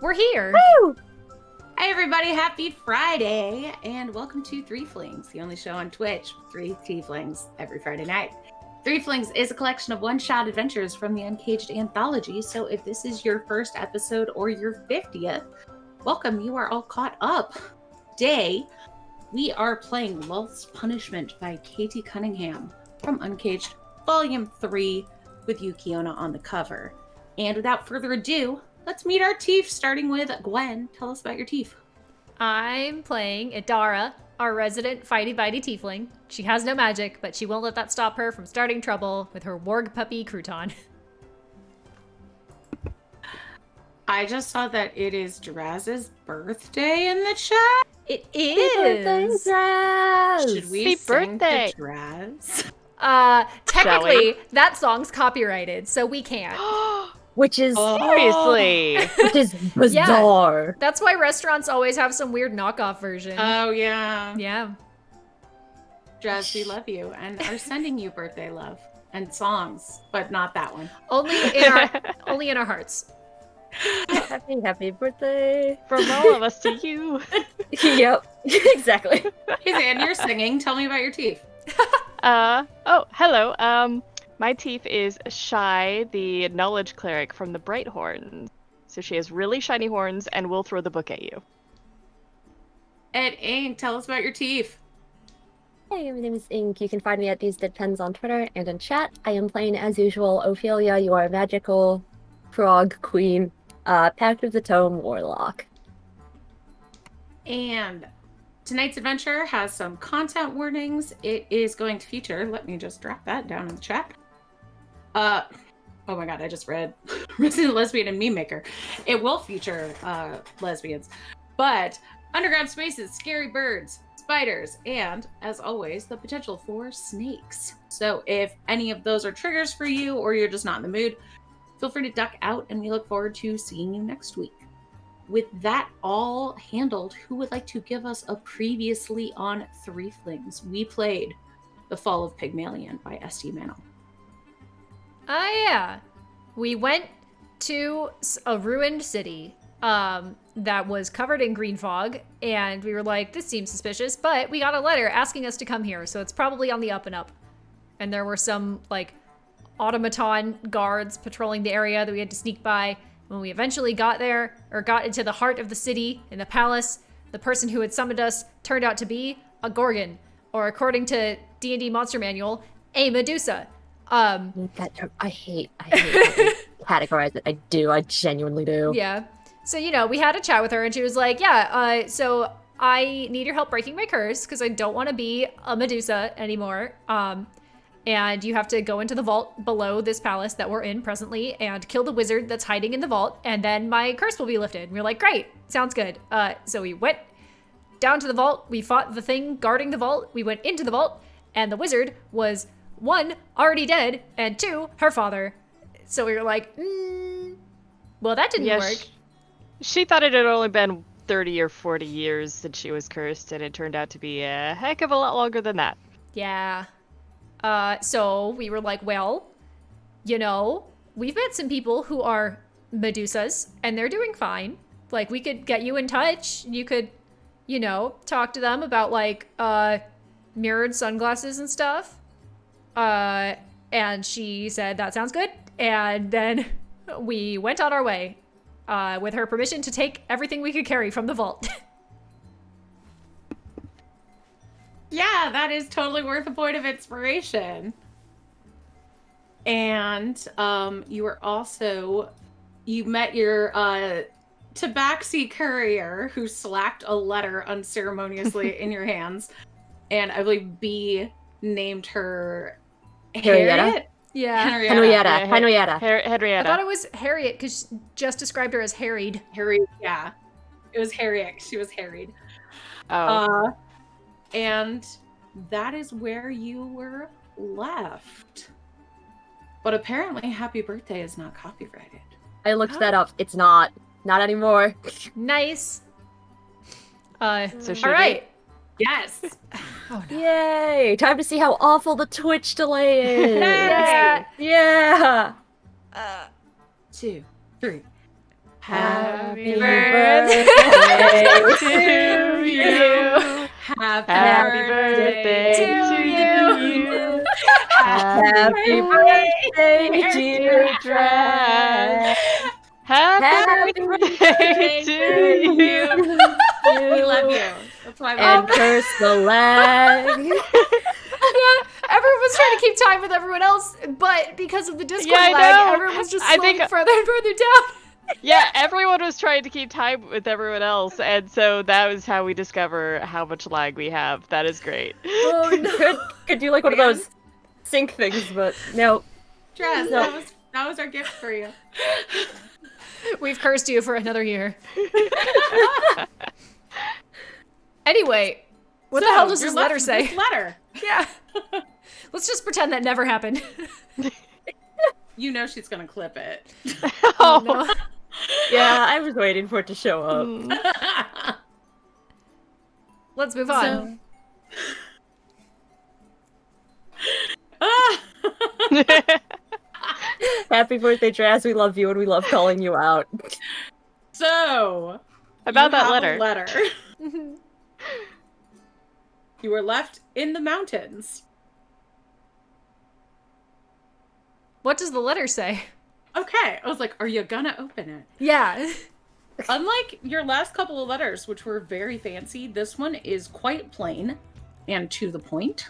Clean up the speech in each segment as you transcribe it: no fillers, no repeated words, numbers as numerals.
We're here. Woo! Hi everybody, happy Friday, and welcome to Threeflings, the only show on Twitch, three tieflings every Friday night. Threeflings is a collection of one-shot adventures from the UNCAGED Anthology, so if this is your first episode or your 50th, welcome, you are all caught up. Today, we are playing Lolth's Punishment by Katie Cunningham from UNCAGED Volume 3 with Yukiona on the cover. And without further ado, let's meet our Tief, starting with Gwen. Tell us about your Tief. I'm playing Idara, our resident fighty-bitey tiefling. She has no magic, but she won't let that stop her from starting trouble with her warg puppy crouton. I just saw that it is Draz's birthday in the chat. It Birthday, is! Draz! Should we Happy sing birthday. to Draz? Technically, that song's copyrighted, so we can't. Which is Seriously? which is bizarre. That's why restaurants always have some weird knockoff version. Oh, yeah. Yeah. Draz, we love you and are sending you birthday love and songs, but not that one. Only in our hearts. Happy birthday. From all of us to you. Yep, exactly. Hey, Zan, you're singing. Tell me about your Tief. Hello. My Tief is Shy, the knowledge cleric from the Bright Horns. So she has really shiny horns and will throw the book at you. Ed Ink, tell us about your Tief. Hey, my name is Ink. You can find me at These Dead Pens on Twitter and in chat. I am playing, as usual, Ophelia, your magical frog queen, Pact of the Tome warlock. And tonight's adventure has some content warnings. It is going to feature, let me just drop that down in the chat. Oh my god, I just read Resident Lesbian and Meme Maker. It will feature lesbians, but underground spaces, scary birds, spiders, and, as always, the potential for snakes. So if any of those are triggers for you or you're just not in the mood, feel free to duck out, and we look forward to seeing you next week. With that all handled, who would like to give us a previously on Threeflings? We played The Fall of Pygmalion by S.T. Mantle. Yeah. We went to a ruined city that was covered in green fog, and we were like, this seems suspicious, but we got a letter asking us to come here, so it's probably on the up and up. And there were some, automaton guards patrolling the area that we had to sneak by. When we eventually got there, or got into the heart of the city, in the palace, the person who had summoned us turned out to be a Gorgon, or according to D&D Monster Manual, a Medusa. That term, I hate how they categorize it. I genuinely do. Yeah. So, we had a chat with her, and she was like, so I need your help breaking my curse, because I don't want to be a Medusa anymore. And you have to go into the vault below this palace that we're in presently and kill the wizard that's hiding in the vault, and then my curse will be lifted. And we were like, great, sounds good. So we went down to the vault, we fought the thing guarding the vault, we went into the vault, and the wizard was, 1, already dead, and 2, her father. So we were like, well, that didn't work. She thought it had only been 30 or 40 years since she was cursed, and it turned out to be a heck of a lot longer than that. Yeah. So we were like, well, we've met some people who are Medusas, and they're doing fine. Like, we could get you in touch. You could, talk to them about, mirrored sunglasses and stuff. And she said, that sounds good. And then we went on our way, with her permission to take everything we could carry from the vault. Yeah, that is totally worth a point of inspiration. And you met your tabaxi courier who slacked a letter unceremoniously in your hands. And I believe B named her Harriet? Yeah. Henrietta. I thought it was Harriet because she just described her as harried. Harriet, yeah. It was Harriet. She was harried. Oh. And that is where you were left. But apparently, Happy Birthday is not copyrighted. I looked that up. It's not anymore. Nice. So should all right. Yes. Oh, no. Yay! Time to see how awful the Twitch delay is. Yeah. Yeah. 2, 3. Happy birthday to you. Happy birthday to you. Happy birthday, dear Drag. Happy birthday to you. We love you. That's why we And curse the lag. Everyone was trying to keep time with everyone else, but because of the Discord Yeah, I lag, know. everyone was just I slowing think- further and further down. Yeah, everyone was trying to keep time with everyone else, and so that was how we discover how much lag we have. That is great. Oh no. Could do like one of those sync things, but no. Dress, No. that was our gift for you. We've cursed you for another year. Anyway, what the hell does you're this left letter with say? This letter. Yeah. Let's just pretend that never happened. You know she's gonna clip it. Oh no. Yeah, I was waiting for it to show up. Mm. Let's move on. Happy birthday, Draz. We love you and we love calling you out. So About you that have letter. a letter. You were left in the mountains. What does the letter say? Okay, I was like, are you gonna open it? Yeah. Unlike your last couple of letters, which were very fancy, this one is quite plain and to the point.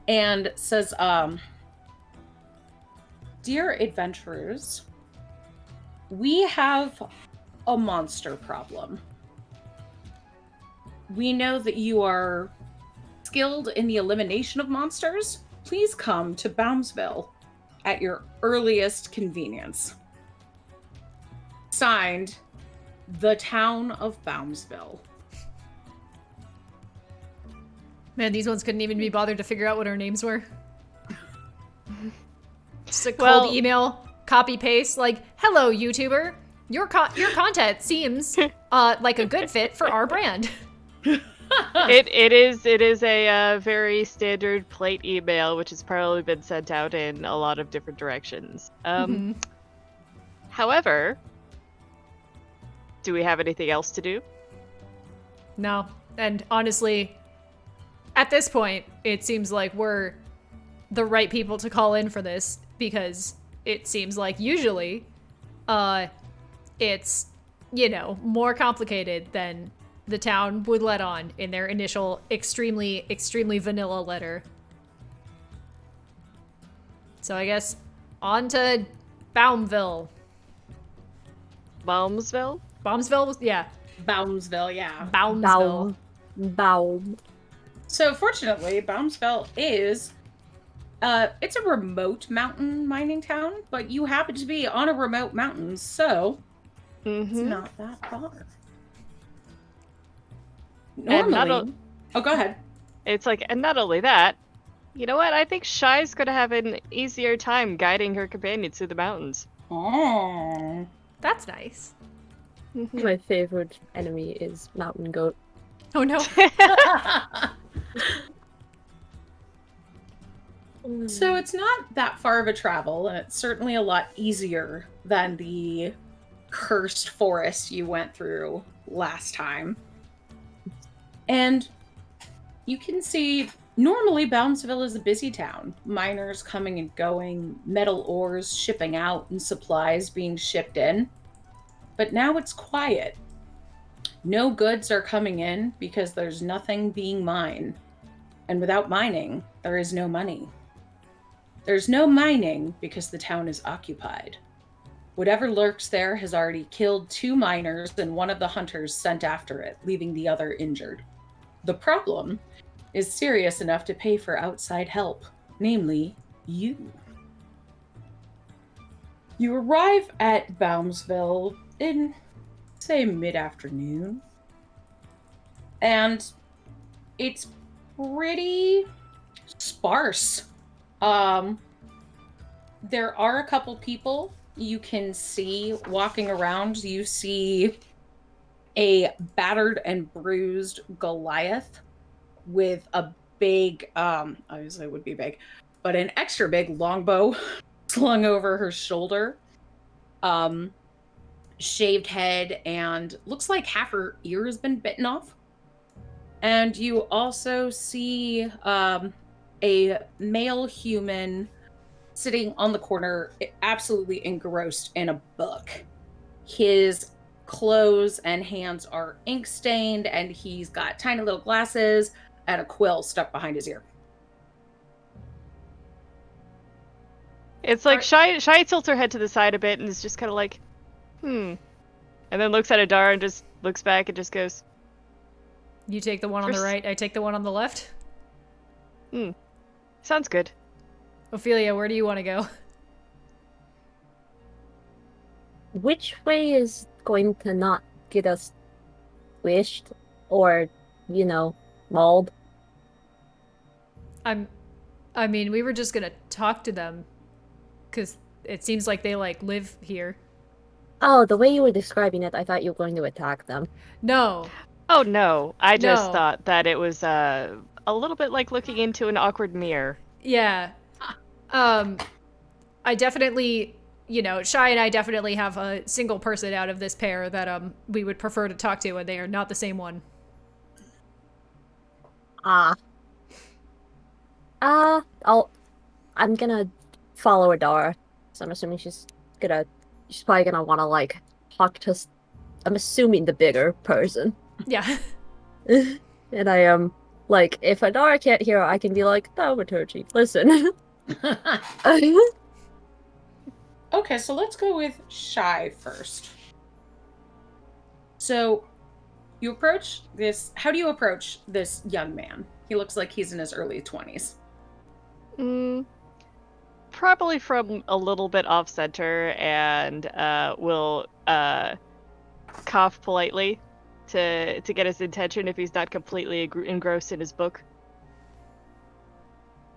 And says, Dear adventurers, we have a monster problem. We know that you are skilled in the elimination of monsters. Please come to Baumsville at your earliest convenience. Signed, the town of Baumsville. Man, these ones couldn't even be bothered to figure out what our names were. Just a cold Well- email, copy paste, like, hello, YouTuber. Your content seems like a good fit for our brand. It is a very standard plate email, which has probably been sent out in a lot of different directions. Mhm. However, do we have anything else to do? No. And honestly, at this point, it seems like we're the right people to call in for this because it seems like usually it's, you know, more complicated than the town would let on in their initial extremely, extremely vanilla letter. So I guess on to Baumville. Baumsville? Baumsville? Yeah. Baumsville, yeah. Baumsville. Baum. So fortunately, Baumsville is it's a remote mountain mining town, but you happen to be on a remote mountain, so it's not that far. And not Normally, oh, go ahead. It's like, and not only that, you know what? I think Shy's gonna have an easier time guiding her companions through the mountains. Oh. That's nice. My favorite enemy is Mountain Goat. Oh no. So it's not that far of a travel, and it's certainly a lot easier than the cursed forest you went through last time. And you can see, normally Boundsville is a busy town. Miners coming and going, metal ores shipping out, and supplies being shipped in. But now it's quiet. No goods are coming in because there's nothing being mined. And without mining, there is no money. There's no mining because the town is occupied. Whatever lurks there has already killed 2 miners and one of the hunters sent after it, leaving the other injured. The problem is serious enough to pay for outside help, namely you. You arrive at Baumsville in, say, mid-afternoon, and it's pretty sparse. There are a couple people you can see walking around. You see a battered and bruised Goliath with a big, obviously it would be big, but an extra big longbow slung over her shoulder. shaved head, and looks like half her ear has been bitten off. And you also see a male human sitting on the corner, absolutely engrossed in a book. His clothes and hands are ink stained, and he's got tiny little glasses and a quill stuck behind his ear. It's like Shy tilts her head to the side a bit and is just kind of like, and then looks at Adara and just looks back and just goes, You take the one on the right, I take the one on the left. Sounds good. Ophelia, where do you want to go? Which way is going to not get us squished or, mauled? I mean, we were just gonna talk to them, because it seems like they, live here. Oh, the way you were describing it, I thought you were going to attack them. No. Oh no, I just No. thought that it was a little bit like looking into an awkward mirror. Yeah. I definitely, Shy and I definitely have a single person out of this pair that we would prefer to talk to, and they are not the same one. I'm gonna follow Adara. So I'm assuming she's probably gonna want to talk to. I'm assuming the bigger person. Yeah. And I am if Adara can't hear, I can be like, Thaumaturgy, listen. Okay, so let's go with Shy first. So, you approach this. How do you approach this young man? He looks like he's in his early 20s. Probably from a little bit off center, and will cough politely to get his attention if he's not completely engrossed in his book.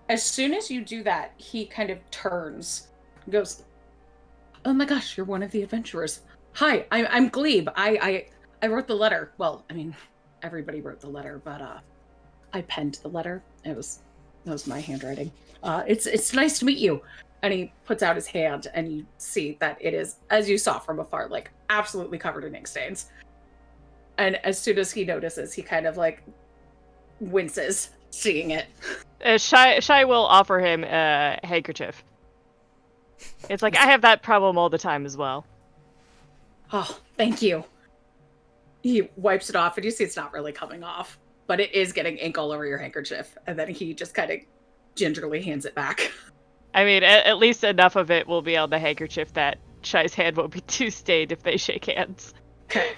As soon as you do that, he kind of turns, goes, "Oh my gosh, you're one of the adventurers. Hi, I'm Glebe. I wrote the letter. Well, I mean, everybody wrote the letter, but I penned the letter. That was my handwriting. It's nice to meet you." And he puts out his hand, and you see that it is, as you saw from afar, absolutely covered in ink stains. And as soon as he notices, he kind of winces, seeing it. Shy will offer him a handkerchief. It's like, I have that problem all the time as well. Oh, thank you. He wipes it off, and you see it's not really coming off, but it is getting ink all over your handkerchief. And then he just kind of gingerly hands it back. I mean, at least enough of it will be on the handkerchief that Shy's hand won't be too stained if they shake hands. Okay.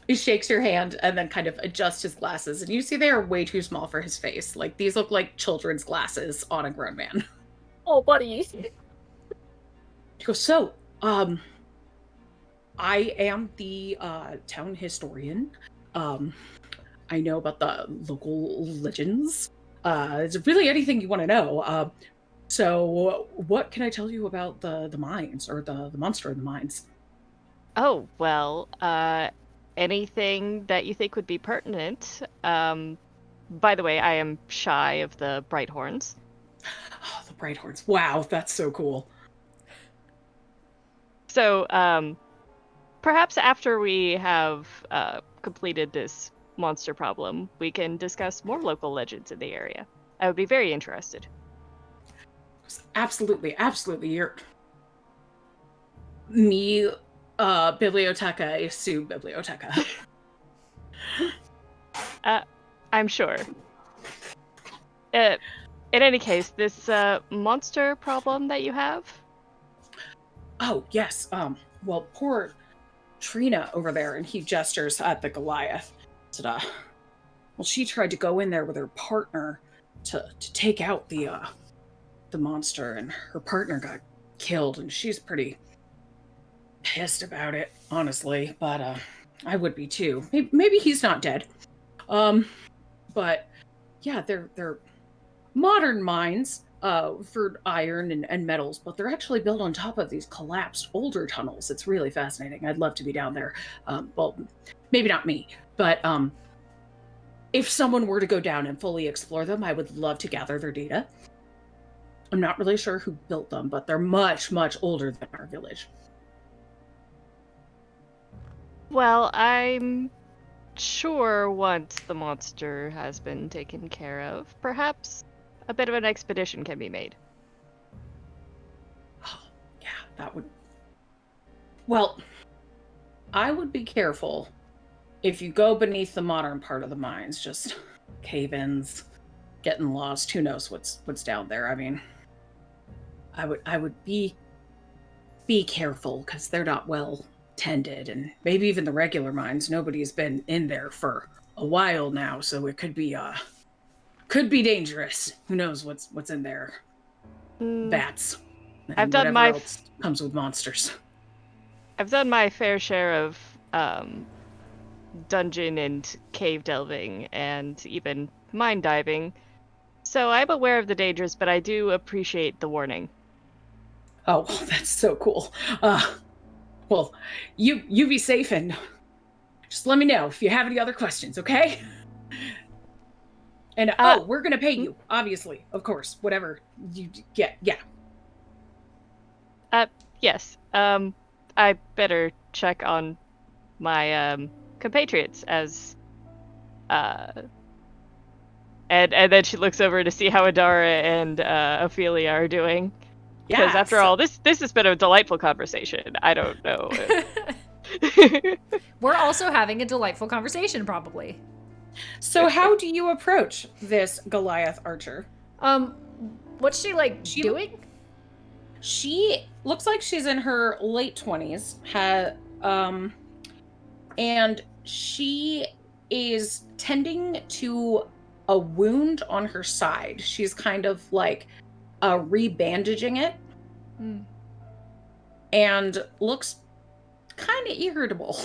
He shakes your hand and then kind of adjusts his glasses, and you see they are way too small for his face. These look like children's glasses on a grown man. Oh, buddy. He goes, "So, I am the town historian. I know about the local legends. Is there really anything you want to know? So what can I tell you about the mines, or the monster in the mines?" Oh, well, anything that you think would be pertinent. By the way, I am Shy of the Brighthorns. Oh, the Brighthorns. Wow, that's so cool. So, perhaps after we have completed this monster problem, we can discuss more local legends in the area. I would be very interested. Absolutely. You're... biblioteca is su biblioteca. I'm sure. In any case, this monster problem that you have? Oh, yes. Well, poor Trina over there, and he gestures at the Goliath. Said, well, she tried to go in there with her partner to take out the monster, and her partner got killed, and she's pretty pissed about it, honestly. But I would be too. Maybe he's not dead. But yeah, they're modern mines for iron and metals, but they're actually built on top of these collapsed older tunnels. It's really fascinating. I'd love to be down there. Well, maybe not me, but if someone were to go down and fully explore them, I would love to gather their data. I'm not really sure who built them, but they're much, much older than our village. Well, I'm sure once the monster has been taken care of, perhaps a bit of an expedition can be made. Oh, yeah, that would... Well, I would be careful if you go beneath the modern part of the mines, just cave-ins, getting lost, who knows what's down there. I mean, I would be careful, because they're not well tended, and maybe even the regular mines, nobody's been in there for a while now, so it could be dangerous. Who knows what's in there? Bats and I've done whatever my else comes with monsters. I've done my fair share of dungeon and cave delving and even mine diving, so I'm aware of the dangers, but I do appreciate the warning. Oh, that's so cool. Well, you be safe, and just let me know if you have any other questions, okay? And we're gonna pay you, obviously, of course, whatever you get. Yeah. Yes. I better check on my compatriots as and then she looks over to see how Adara and Ophelia are doing. Because Yeah. after all, this has been a delightful conversation. I don't know. We're also having a delightful conversation, probably. So how do you approach this Goliath archer? What's she doing? She looks like she's in her late 20s. And she is tending to a wound on her side. She's kind of like rebandaging it. And looks kind of irritable.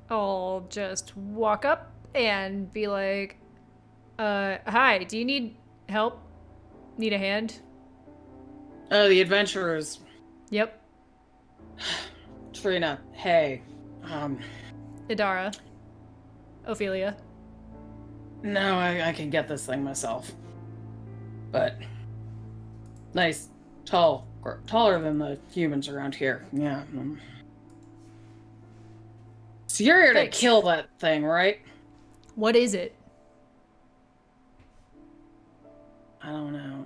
I'll just walk up and be like, hi, do you need help? Need a hand? The adventurers. Yep. Trina, hey. Idara. Ophelia. No, I can get this thing myself. But nice, taller than the humans around here. Yeah. So you're here to kill that thing, right? What is it? I don't know.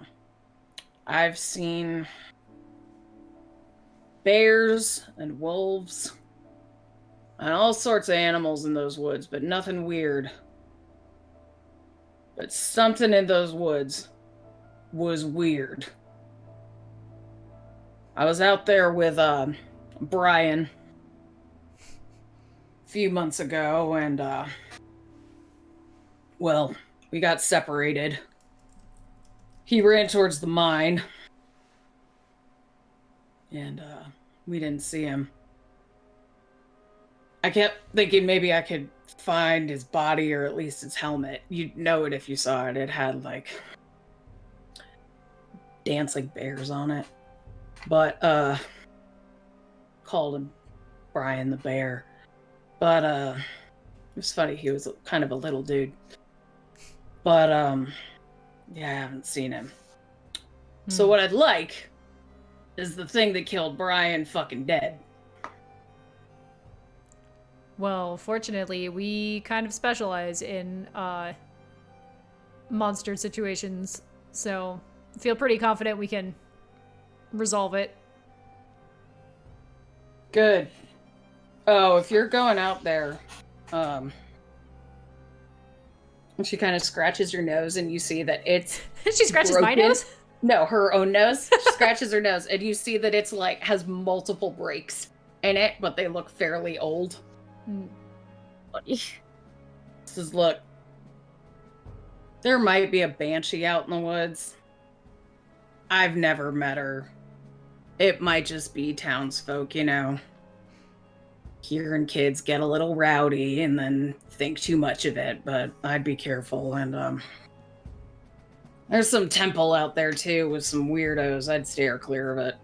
I've seen bears and wolves and all sorts of animals in those woods, but nothing weird. But something in those woods was weird. I was out there with Brian a few months ago, and well, we got separated. He ran towards the mine, and we didn't see him. I kept thinking maybe I could find his body, or at least his helmet. You'd know it if you saw it. It had like dancing bears on it. But called him Brian the Bear. But it was funny, he was kind of a little dude. But yeah, I haven't seen him. So what I'd like is the thing that killed Brian fucking dead. Well, fortunately, we kind of specialize in monster situations, so I feel pretty confident we can resolve it. Good. Oh, if you're going out there, and she kind of scratches her nose, and you see that it's She scratches broken. my nose? No, her own nose. She scratches her nose, and you see that it's like has multiple breaks in it, but they look fairly old. Says, look, there might be a banshee out in the woods. I've never met her. It might just be townsfolk, you know. Hearing kids get a little rowdy and then think too much of it, but I'd be careful. And there's some temple out there too with some weirdos. I'd steer clear of it.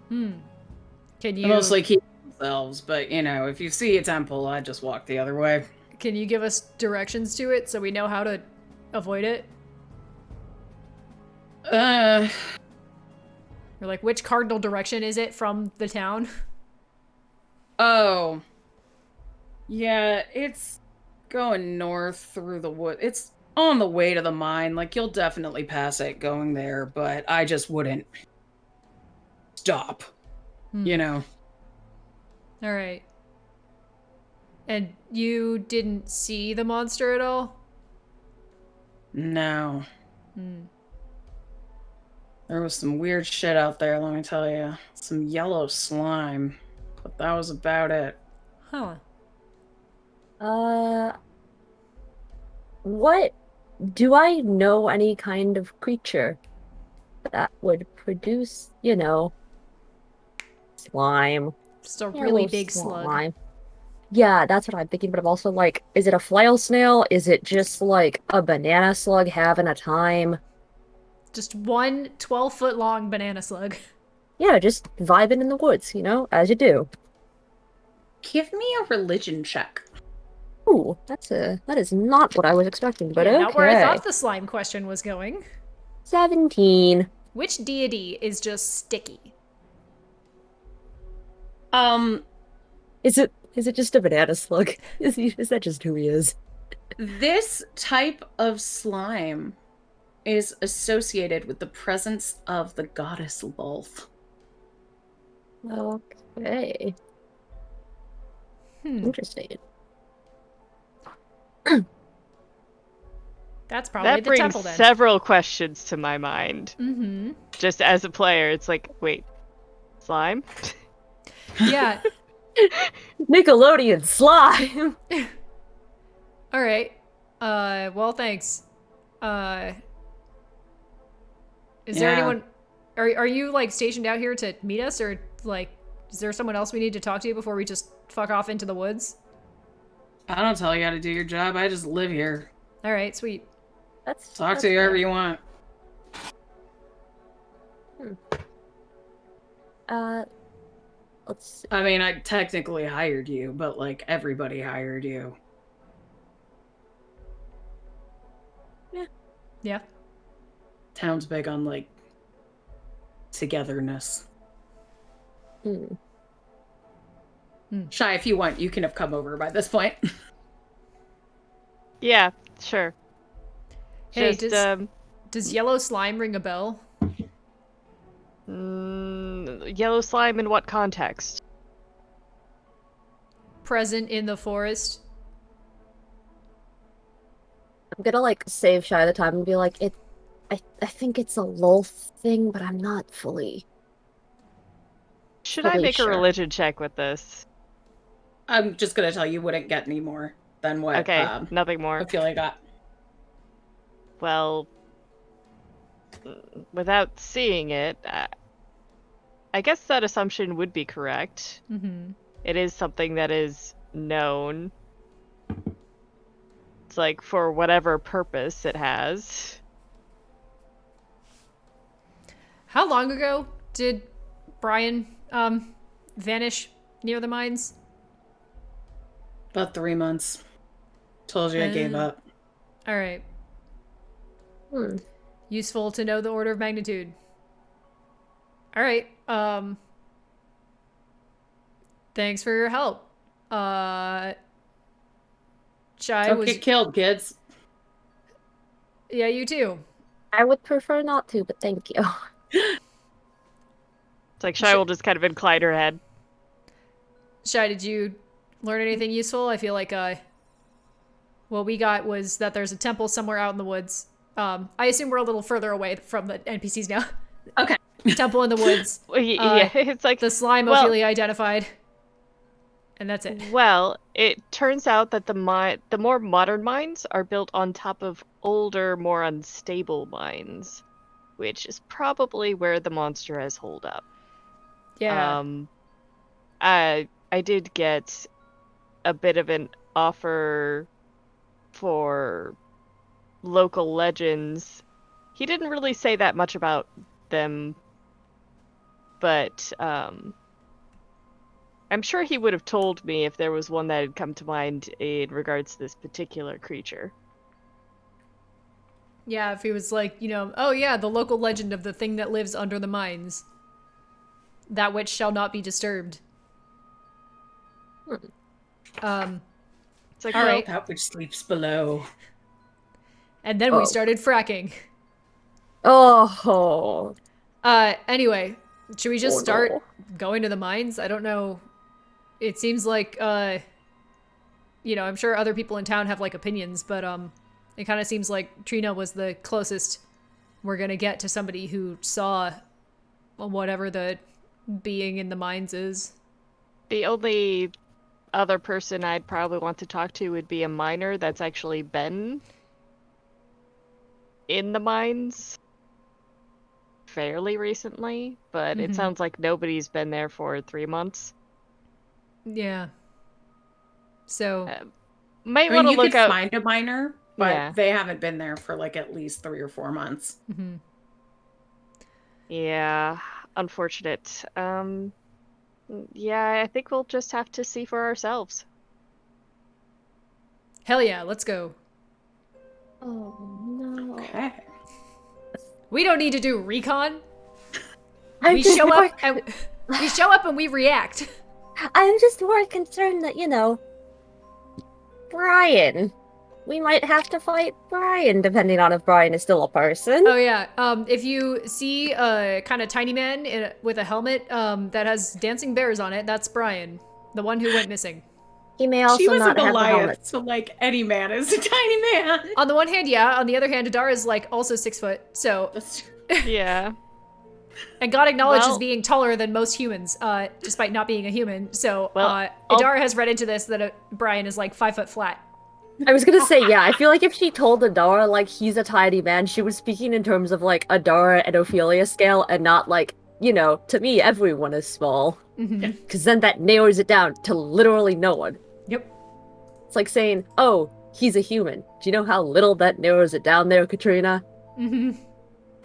Can you They mostly keep themselves, but you know, if you see a temple, I'd just walk the other way. Can you give us directions to it so we know how to avoid it? Or like, which cardinal direction is it from the town? Oh. Yeah, it's going north through the wood. It's on the way to the mine. Like, you'll definitely pass it going there, but I just wouldn't stop. You know? All right. And you didn't see the monster at all? No. There was some weird shit out there, let me tell you. Some yellow slime. But that was about it. Huh. What do I know any kind of creature that would produce, slime? Just a Yeah, really little big slug. slime. Yeah, that's what I'm thinking, but I'm also like, is it a flail snail? Is it just like a banana slug having a time? Just one 12-foot long banana slug. Yeah, just vibing in the woods, as you do. Give me a religion check. Ooh, that is not what I was expecting, but Yeah, okay. not where I thought the slime question was going. 17. Which deity is just sticky? Is it just a banana slug? Is that just who he is? This type of slime is associated with the presence of the goddess Lolth. Okay. Interesting. That's probably That the brings temple then. several questions to my mind. Mm-hmm. Just as a player, it's like, wait, slime? Yeah. Nickelodeon slime. All right. Well, thanks. Is there Yeah. anyone? Are you like stationed out here to meet us, or like, is there someone else we need to talk to before we just fuck off into the woods? I don't tell you how to do your job. I just live here. All right, sweet. Talk to whoever you want. Let's see. I mean, I technically hired you, but like everybody hired you. Yeah. Town's big on like togetherness. Shy, if you want, you can have come over by this point. Yeah, sure. Hey, Just, does yellow slime ring a bell? yellow slime in what context? Present in the forest. I'm gonna like save Shy the time and be like, I think it's a Lolth thing, but I'm not fully. Should I make sure. a religion check with this? I'm just gonna tell you wouldn't get any more than what Okay, nothing more. Ophelia got. Well, without seeing it, I guess that assumption would be correct. Mm-hmm. It is something that is known. It's like for whatever purpose it has. How long ago did Brian vanish near the mines? About 3 months. Told you I gave up. All right. Useful to know the order of magnitude. All right. Thanks for your help. Shy Don't was. get killed, kids. Yeah, you too. I would prefer not to, but thank you. It's like Shy will just kind of incline her head. Shy, did you learn anything useful? I feel like what we got was that there's a temple somewhere out in the woods. I assume we're a little further away from the NPCs now. Okay. Temple in the woods. Yeah, it's like The slime Ophelia identified. And that's it. Well, it turns out that the more modern mines are built on top of older, more unstable mines, which is probably where the monster has holed up. Yeah. I did get a bit of an offer for local legends. He didn't really say that much about them, but I'm sure he would have told me if there was one that had come to mind in regards to this particular creature. Yeah, if he was like, oh yeah, the local legend of the thing that lives under the mines. that which shall not be disturbed. It's like, All well, right. That which sleeps below. And then we started fracking. Oh. Anyway, should we just Oh, start no. going to the mines? I don't know. It seems like, you know, I'm sure other people in town have like opinions, but it kind of seems like Trina was the closest we're gonna get to somebody who saw whatever the being in the mines is. the only other person I'd probably want to talk to would be a miner that's actually been in the mines fairly recently, but it sounds like nobody's been there for 3 months. Yeah. So, Might I mean, want to you look could out. find a miner, but Yeah. they haven't been there for like at least 3 or 4 months. Yeah, unfortunate. Yeah, I think we'll just have to see for ourselves. hell yeah, let's go. Oh, no. Okay. We don't need to do recon. I'm We just show more, up and we show up and we react. I'm just more concerned that, you know, Brian. We might have to fight Brian, depending on if Brian is still a person. Oh yeah. If you see a kind of tiny man with a helmet that has dancing bears on it, that's Brian, the one who went missing. He may She also was a not have the helmet. Goliath, so like any man is a tiny man. On the one hand, yeah. On the other hand, Adara is like also 6 foot. So, Yeah. and God acknowledges Well- being taller than most humans, despite not being a human. So, Well, Adara has read into this that Brian is like 5 foot flat. I was gonna say, yeah, I feel like if she told Adara, like, he's a tiny man, she was speaking in terms of, like, Adara and Ophelia scale, and not, like, you know, to me, everyone is small. Because then that narrows it down to literally no one. Yep. It's like saying, oh, he's a human. Do you know how little that narrows it down there, Katrina?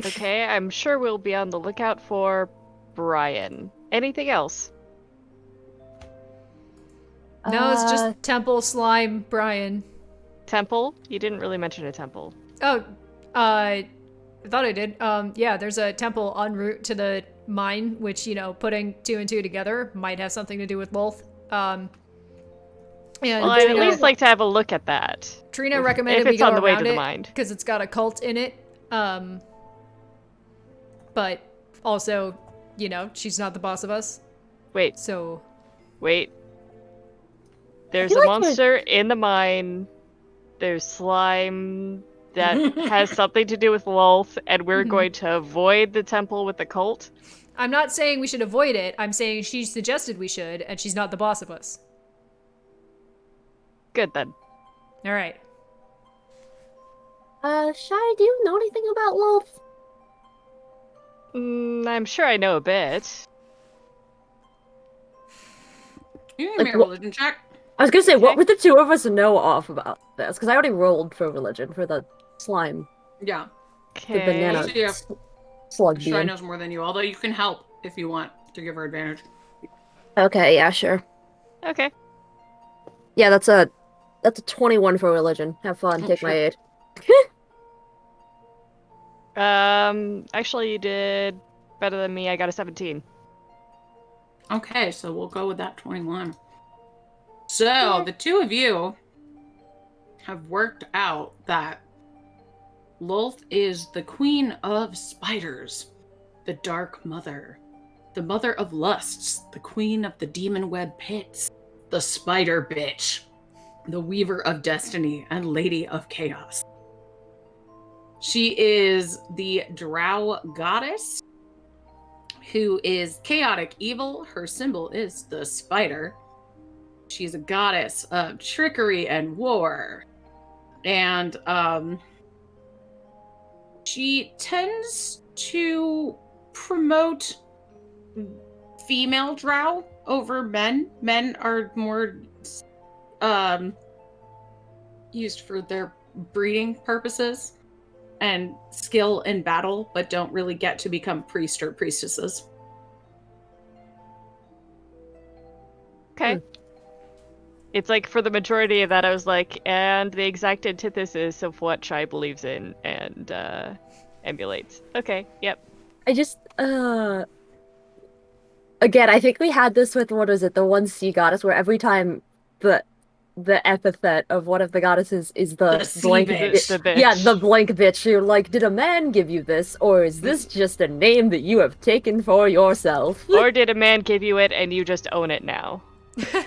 Okay, I'm sure we'll be on the lookout for Brian. Anything else? No, it's just temple slime, Brian. Temple? You didn't really mention a temple. Oh, I thought I did. Yeah, there's a temple en route to the mine, which, you know, putting 2 and 2 together might have something to do with Lolth. And Well, I'd at least like to have a look at that. Trina recommended if we it's go on the way around to the it mine. because it's got a cult in it. But also, you know, she's not the boss of us. Wait, So, wait. There's feel a like we're- monster in the mine. There's slime that has something to do with Lolth, and we're going to avoid the temple with the cult. I'm not saying we should avoid it. I'm saying she suggested we should, and she's not the boss of us. Good then. All right. Shai, do you know anything about Lolth? I'm sure I know a bit. You can Like, make a what- religion check. I was gonna say, what would the two of us know off about this? Because I already rolled for religion for the slime, Yeah. the banana So, yeah. slug Shy being. knows more than you, although you can help if you want to give her advantage. Okay, yeah, sure. Okay. Yeah, that's a 21 for religion. Have fun, Oh, take my sure. aid. Actually, you did better than me. I got a 17. Okay, so we'll go with that 21. So the two of you have worked out that Lolth is the queen of spiders, the dark mother, the mother of lusts, the queen of the demon web pits, the spider bitch, the weaver of destiny, and lady of chaos. She is the drow goddess who is chaotic evil. Her symbol is the spider. She's a goddess of trickery and war. And she tends to promote female drow over men. Men are more used for their breeding purposes and skill in battle, but don't really get to become priest or priestesses. Okay. It's like for the majority of that, I was like, and the exact antithesis of what Shai believes in and emulates. Okay, yep. I just, Again, I think we had this with, what is it, the one sea goddess, where every time the the epithet of one of the goddesses is The the sea blank bitch. The bitch. Yeah, the blank bitch. You're like, did a man give you this, or is this just a name that you have taken for yourself? Or did a man give you it and you just own it now?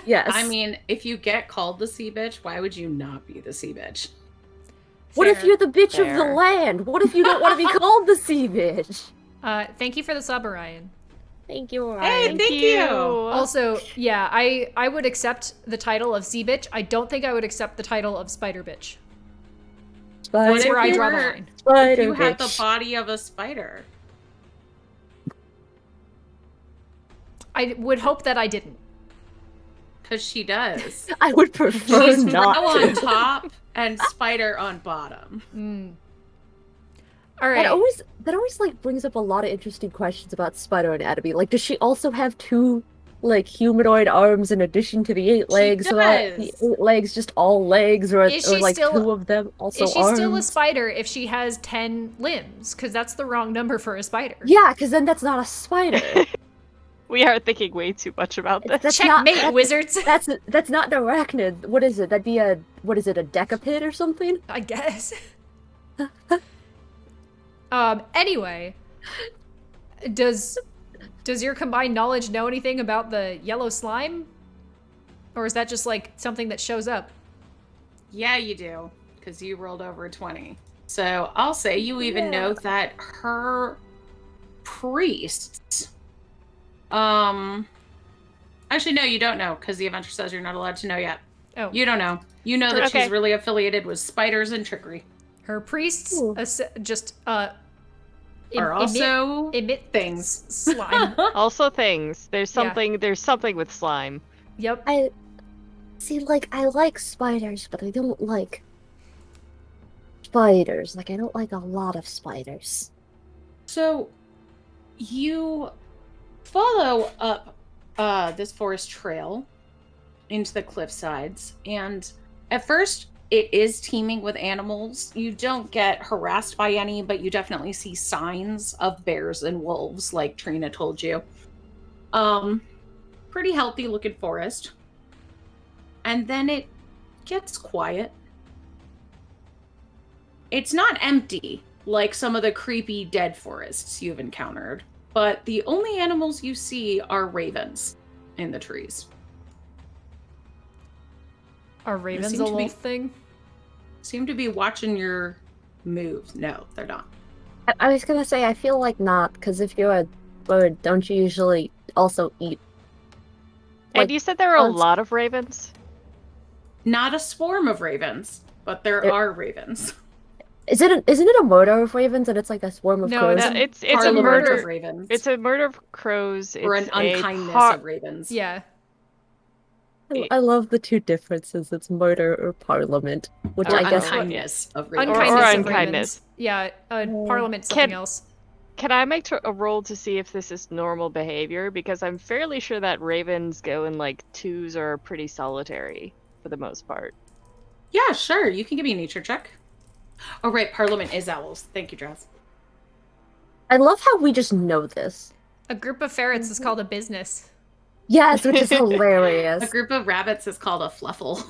Yes. I mean, if you get called the sea bitch, why would you not be the sea bitch? What if Fair. you're the bitch of the Fair. land? What if you don't want to be called the sea bitch? Thank you for the sub, Orion. Thank you, Hey, Ryan. thank you. Also, yeah, I would accept the title of sea bitch. I don't think I would accept the title of spider bitch. Spider That's where I you draw the were- line. Spider If you had the bitch. body of a spider. I would hope that I didn't. Because she does. I would prefer She's not crow on to. top and spider on bottom. All right. That always like brings up a lot of interesting questions about spider anatomy. Like, does she also have two like humanoid arms in addition to the 8 legs? So are the does. 8 legs just all legs, or Is she like still- 2 of them also Is she arms? still a spider if she has 10 limbs? Because that's the wrong number for a spider. Yeah, because then that's not a spider. We are thinking way too much about this. That's Checkmate, not, wizards. That's not an arachnid. What is it? That'd be a what is it? A decapid or something? I guess. Anyway, does your combined knowledge know anything about the yellow slime? Or is that just like something that shows up? Yeah, you do. Because you rolled over a 20. So I'll say you even know that her priests. Actually, no, you don't know, because the adventure says you're not allowed to know yet. Oh. You don't know. You know that Okay. she's really affiliated with spiders and trickery. Her priests Ooh. just Are also emit things. slime. Also things. There's Yeah. something with slime. Yep. I like spiders, but I don't like spiders. Like, I don't like a lot of spiders. So you follow up this forest trail into the cliff sides, and at first it is teeming with animals. You don't get harassed by any, but you definitely see signs of bears and wolves, like Trina told you. Pretty healthy looking forest. And then it gets quiet. It's not empty like some of the creepy dead forests you've encountered, but the only animals you see are ravens in the trees. Are ravens a seem to be- wolf thing? Seem to be watching your moves. No, they're not. I was gonna say, I feel like not, because if you're a bird, don't you usually also eat? And Like, you said there were a bugs? lot of ravens? Not a swarm of ravens, but there There- are ravens. Isn't it a murder of ravens and it's like a swarm of No, crows? No, it's a Parliament murder. of ravens. It's a murder of crows. or an It's a unkindness of ravens. Yeah. I love the two differences. It's murder or parliament, which Or I guess unkindness of ravens. Unkindness of unkindness. ravens. Yeah, parliament's something else. Can I make a roll to see if this is normal behavior? Because I'm fairly sure that ravens go in like twos or are pretty solitary for the most part. Yeah, sure. You can give me a nature check. Oh, right. Parliament is owls. Thank you, Dress. I love how we just know this. A group of ferrets is called a business. Yes, which is A hilarious. group of rabbits is called a fluffle.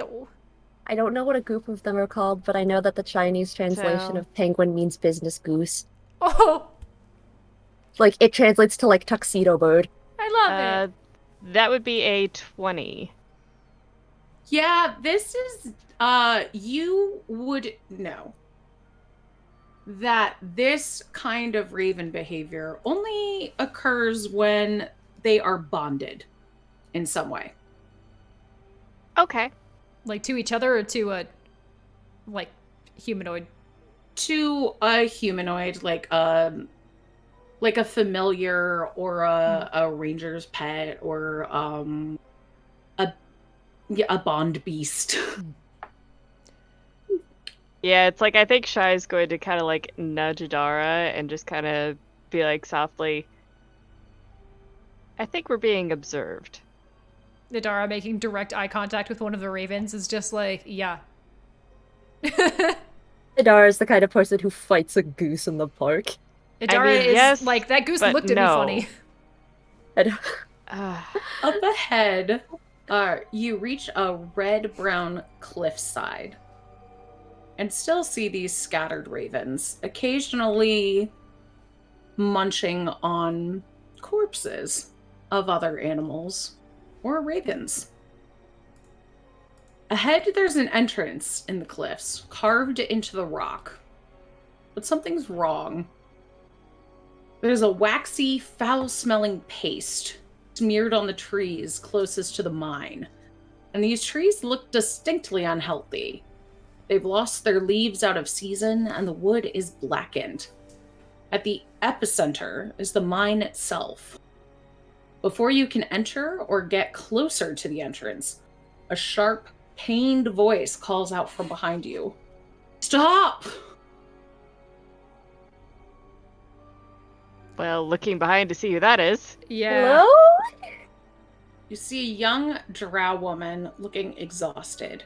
Oh. I don't know what a group of them are called, but I know that the Chinese translation So- of penguin means business goose. Oh, Like, it translates to, like, tuxedo bird. I love it. That would be a 20. Yeah, this is you would know that this kind of raven behavior only occurs when they are bonded in some way. Okay. Like to each other or to a humanoid? To a humanoid, like a familiar or a ranger's pet or a bond beast. Yeah, it's like I think Shai's going to kind of like nudge Adara and just kind of be like softly, I think we're being observed. Nadara making direct eye contact with one of the ravens is just like, yeah. Idara is the kind of person who fights a goose in the park. Adara mean, is yes, like, that goose but looked at no. me funny. Up ahead, you reach a red-brown cliffside and still see these scattered ravens, occasionally munching on corpses of other animals or ravens. Ahead, there's an entrance in the cliffs, carved into the rock. But something's wrong. There's a waxy, foul-smelling paste smeared on the trees closest to the mine. And these trees look distinctly unhealthy. They've lost their leaves out of season, and the wood is blackened. At the epicenter is the mine itself. Before you can enter or get closer to the entrance, a sharp, pained voice calls out from behind you. Stop! Well, looking behind to see who that is. Yeah. Hello? You see a young drow woman looking exhausted.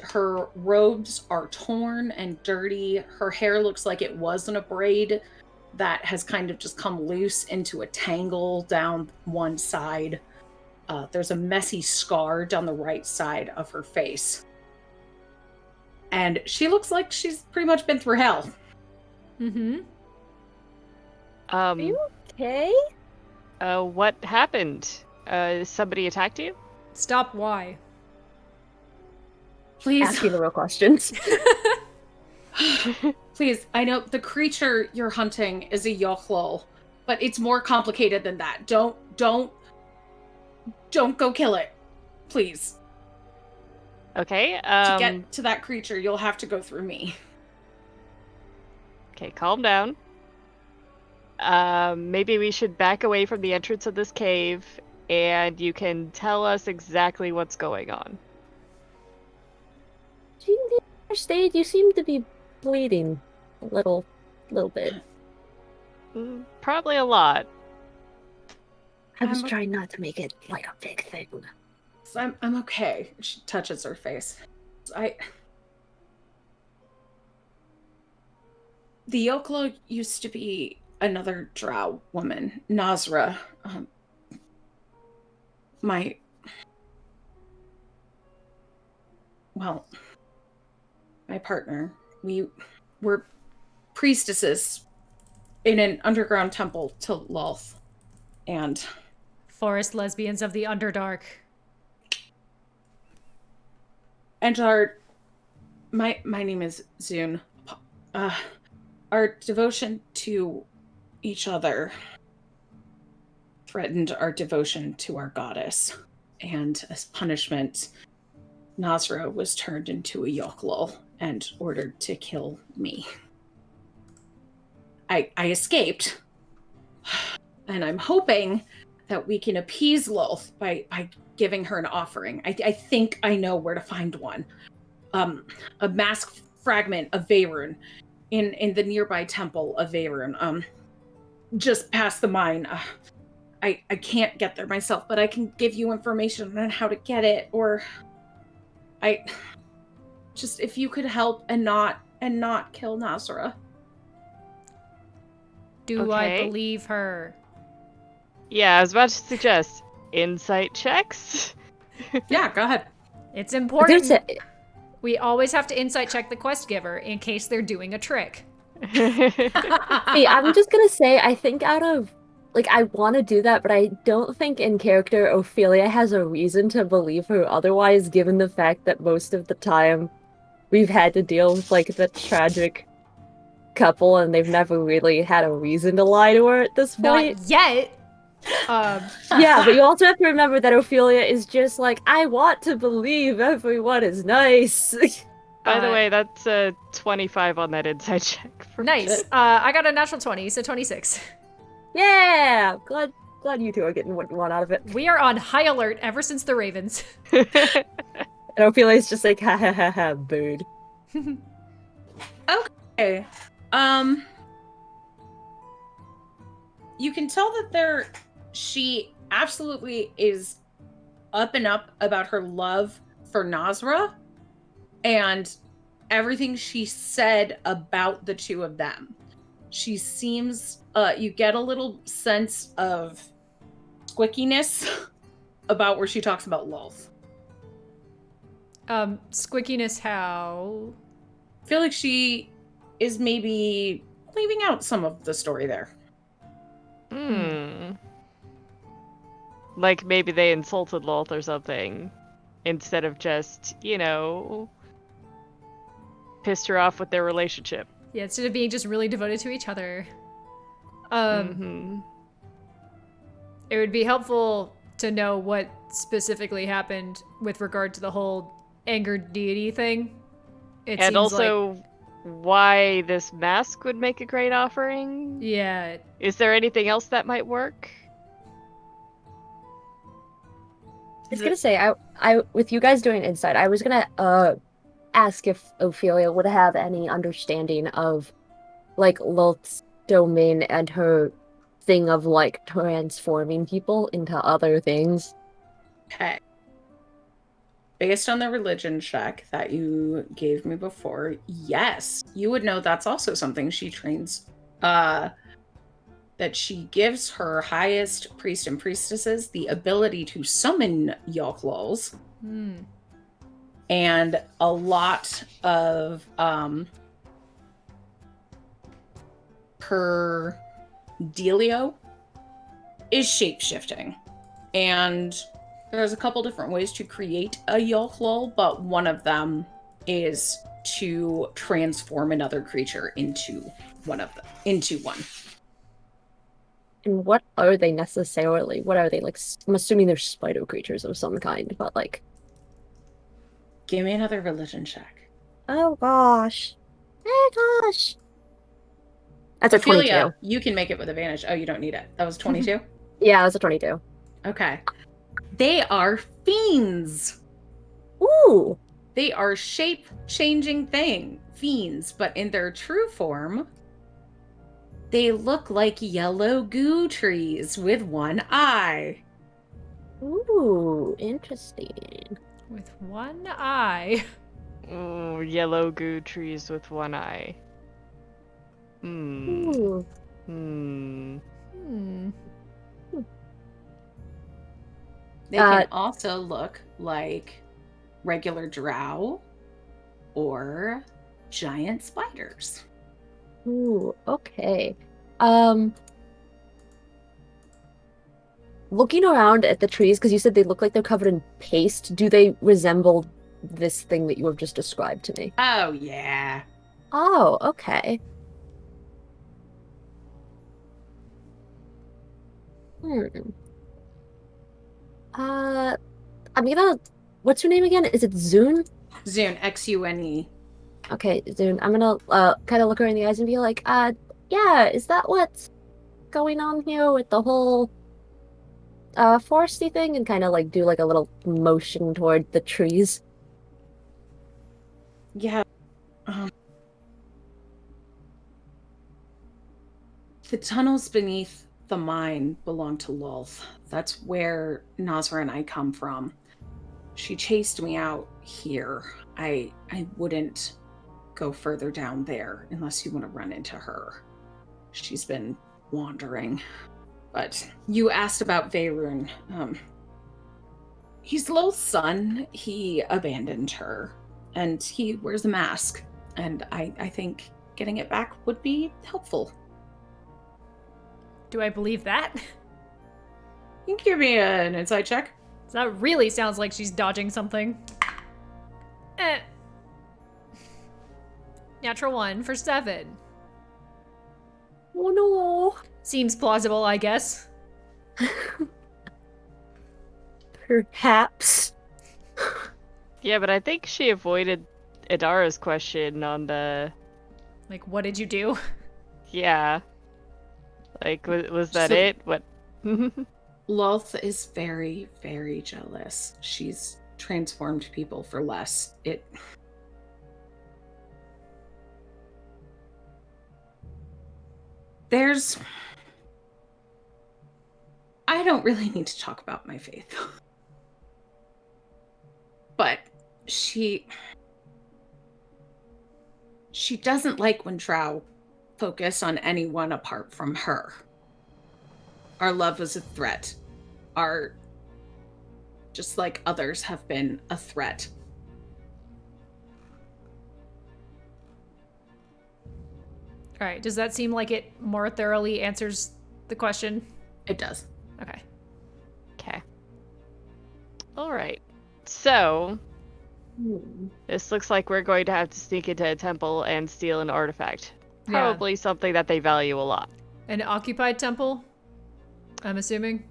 Her robes are torn and dirty. Her hair looks like it was in a braid that has kind of just come loose into a tangle down one side. There's a messy scar down the right side of her face. And she looks like she's pretty much been through hell. Mm-hmm. Are you okay? What happened? Somebody attacked you? Stop, why? Please. Asking the real questions. Please, I know the creature you're hunting is a Yochlol, but it's more complicated than that. Don't go kill it. Please. Okay, To get to that creature, you'll have to go through me. Okay, calm down. Maybe we should back away from the entrance of this cave, and you can tell us exactly what's going on. Do you need first aid? You seem to be bleeding a little bit. Probably a lot. I was trying not to make it like a big thing. So I'm okay. She touches her face. The Yoklo used to be another drow woman, Nazra. My partner. We were priestesses in an underground temple to Lolth. And Forest lesbians of the Underdark. And my name is Zune. Our devotion to each other threatened our devotion to our goddess. And as punishment, Nazra was turned into a Yochlol and ordered to kill me. I escaped, and I'm hoping that we can appease Lolth by giving her an offering. I think I know where to find one. A mask fragment of Veyrun in the nearby temple of Veyrun, just past the mine. I can't get there myself, but I can give you information on how to get it, or if you could help and not kill Nazra. Do I believe her? Yeah, I was about to suggest insight checks. Yeah, go ahead. It's important. We always have to insight check the quest giver in case they're doing a trick. Hey, I'm just gonna say, I think I want to do that, but I don't think in character Ophelia has a reason to believe her otherwise, given the fact that most of the time we've had to deal with, the tragic couple, and they've never really had a reason to lie to her at this point. Not yet! Yeah, but you also have to remember that Ophelia is just I want to believe everyone is nice. By the way, that's a 25 on that insight check. Nice. I got a natural 20, so 26. Yeah! Glad you two are getting what you want out of it. We are on high alert ever since the Ravens. And Ophelia's just ha ha ha ha, booed. Okay. You can tell that she absolutely is up and up about her love for Nazra and everything she said about the two of them. She seems, you get a little sense of squickiness about where she talks about Lolth. Squickiness how? I feel like she is maybe leaving out some of the story there. Like maybe they insulted Lolth or something, instead of just, pissed her off with their relationship. Yeah, instead of being just really devoted to each other. It would be helpful to know what specifically happened with regard to the whole angered deity thing. And also why this mask would make a great offering. Yeah. Is there anything else that might work? I was gonna say, I with you guys doing insight, I was gonna ask if Ophelia would have any understanding of like Lolth's domain and her thing of like transforming people into other things. Okay. Based on the religion check that you gave me before, yes, you would know that's also something she trains. That she gives her highest priest and priestesses the ability to summon Yawklals. And a lot of her dealio is shape-shifting. And there's a couple different ways to create a Yawklal, but one of them is to transform another creature into one. And what are they necessarily? What are they like? I'm assuming they're spider creatures of some kind, but like. Give me another religion check. Oh gosh. Oh gosh. That's Ophelia, a 22. You can make it with advantage. Oh, you don't need it. That was 22? Yeah, that's a 22. Okay. They are fiends. Ooh. They are shape-changing fiends, but in their true form, they look like yellow goo trees with one eye. Ooh, interesting. With one eye. Ooh, yellow goo trees with one eye. Ooh. They can also look like regular drow or giant spiders. Ooh, okay. Looking around at the trees, because you said they look like they're covered in paste, do they resemble this thing that you have just described to me? Oh, yeah. Oh, okay. I'm gonna... What's your name again? Is it Zune? Zune, Xune. Okay, Zune, I'm gonna kind of look her in the eyes and be like, yeah, is that what's going on here with the whole foresty thing? And kind of like do like a little motion toward the trees. Yeah. The tunnels beneath the mine belong to Lolth. That's where Nazra and I come from. She chased me out here. I wouldn't go further down there unless you want to run into her. She's been wandering. But you asked about Veyrun. He's Lolth's son. He abandoned her. And he wears a mask. And I think getting it back would be helpful. Do I believe that? You can give me an insight check. That really sounds like she's dodging something. Natural 1 for 7. Oh no. Seems plausible, I guess. Perhaps. Yeah, but I think she avoided Idara's question on the... Like, what did you do? Yeah. Like, was that it? What? Lolth is very, very jealous. She's transformed people for less. I don't really need to talk about my faith. But she doesn't like when drow focus on anyone apart from her. Our love is a threat. are, just like others, have been a threat. All right. Does that seem like it more thoroughly answers the question? It does. Okay. Okay. All right. So Hmm. this looks like we're going to have to sneak into a temple and steal an artifact. Yeah. Probably something that they value a lot. An occupied temple, I'm assuming.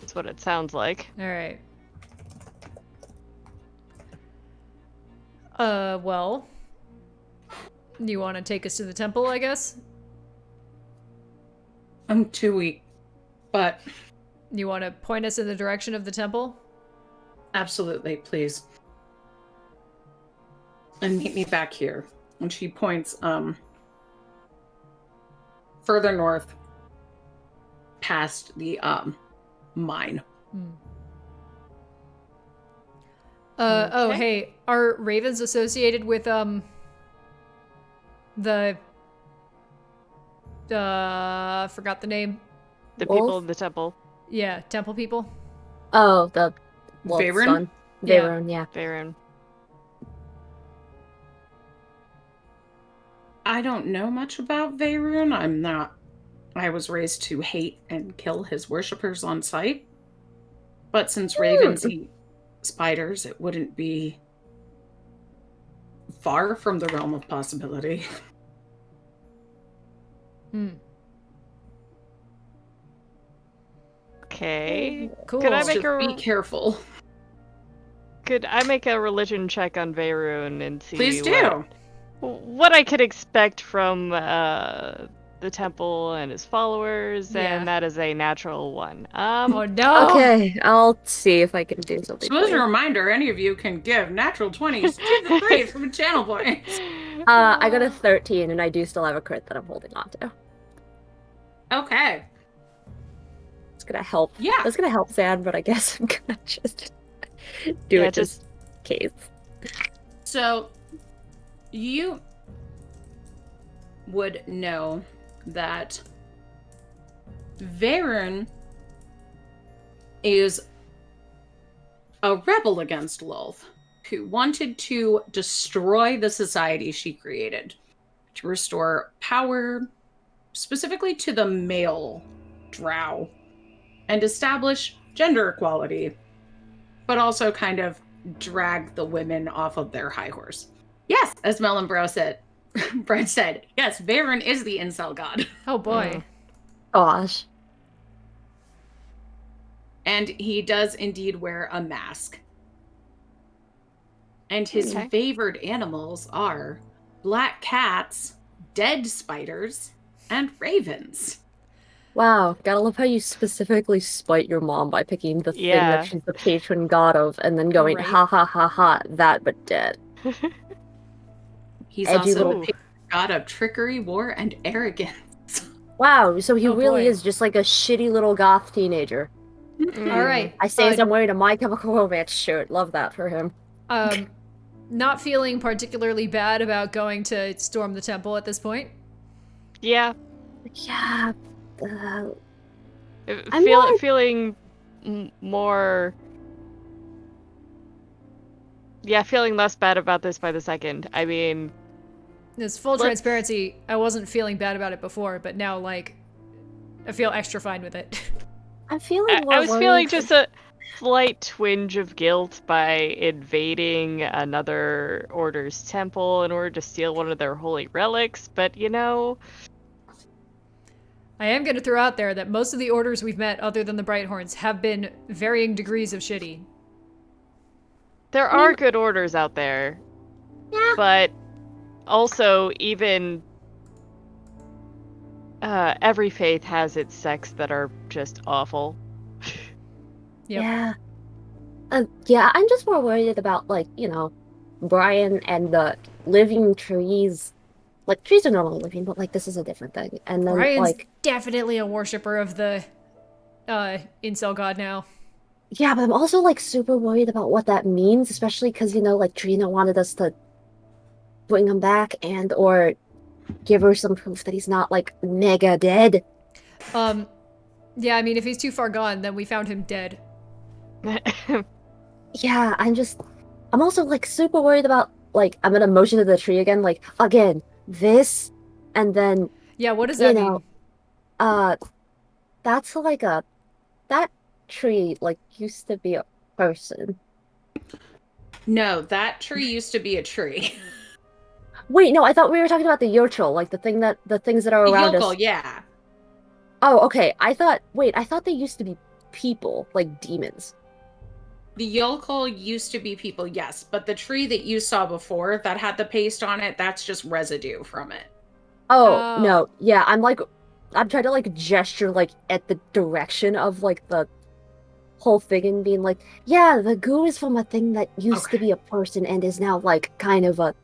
That's what it sounds like. All right. Well, you want to take us to the temple, I guess? I'm too weak, but You want to point us in the direction of the temple? absolutely, please. And meet me back here. And she points further north past the mine. Oh, Okay. hey, are ravens associated with the forgot the name. The Wolf? people in the temple. Yeah, temple people. Oh, the Lolth's Veyron? son. Yeah. Veyron, yeah. Veyron. I don't know much about Veyron. I was raised to hate and kill his worshippers on sight. But since ravens eat spiders, it wouldn't be far from the realm of possibility. Okay. Cool. Could I Just make be careful. Could I make a religion check on Veyron and see Please do. what I could expect from the temple and his followers? Yeah. And that is a natural one. Oh no. Okay, I'll see if I can do something. So as for a you. reminder, any of you can give natural 20s to the three from channel points. I got a 13, and I do still have a crit that I'm holding on to. Okay. It's gonna help. Yeah. That's gonna help Zan, but I guess I'm gonna just do Yeah, it just in case. So you would know that Veyron is a rebel against Lolth, who wanted to destroy the society she created to restore power, specifically to the male drow, and establish gender equality, but also kind of drag the women off of their high horse. Yes, as Mel and Brent said, yes, Veyron is the incel god. Oh boy. Gosh. And he does indeed wear a mask. And his Okay. favored animals are black cats, dead spiders, and ravens. Wow, gotta love how you specifically spite your mom by picking the thing Yeah. that she's the patron god of, and then going, Right. ha ha ha ha, that but dead. He's Edgy also little- the god of trickery, war, and arrogance. Wow, so he Oh, really boy. is just like a shitty little goth teenager. All right. I say as I'm wearing a My Chemical Romance shirt. Love that for him. Not feeling particularly bad about going to storm the temple at this point. Yeah. Yeah. I'm more- Feeling more. Yeah, feeling less bad about this by the second. I mean, There's full Let's- transparency. I wasn't feeling bad about it before, but now like I feel extra fine with it. I'm feeling more I was worried feeling for- just a slight twinge of guilt by invading another order's temple in order to steal one of their holy relics, but you know, I am going to throw out there that most of the orders we've met, other than the Brighthorns, have been varying degrees of shitty. there are good orders out there. Yeah. But also, even every faith has its sects that are just awful. Yep. Yeah. Yeah, I'm just more worried about, like, Brian and the living trees. Like, trees are normally living, but, like, this is a different thing. And then, Brian's like, definitely a worshiper of the incel god now. yeah, but I'm also, like, super worried about what that means, especially because, like, Trina wanted us to bring him back or give her some proof that he's not, like, mega dead. Yeah, I mean, if he's too far gone, then we found him dead. Yeah, I'm also like super worried about like I'm gonna motion to the tree again, like again, this, and then Yeah, what does you that know, mean? uh that's like that tree like used to be a person. No, that tree used to be a tree. Wait, no, I thought we were talking about the Yotrol, like the things that are around Yokel, us. yeah. Oh, okay. I thought they used to be people, like demons. The yokel used to be people, yes, but the tree that you saw before that had the paste on it, that's just residue from it. Oh, Oh. no. Yeah, I'm trying to like gesture like at the direction of like the whole thing and being like, yeah, the goo is from a thing that used to Okay. be a person and is now like kind of a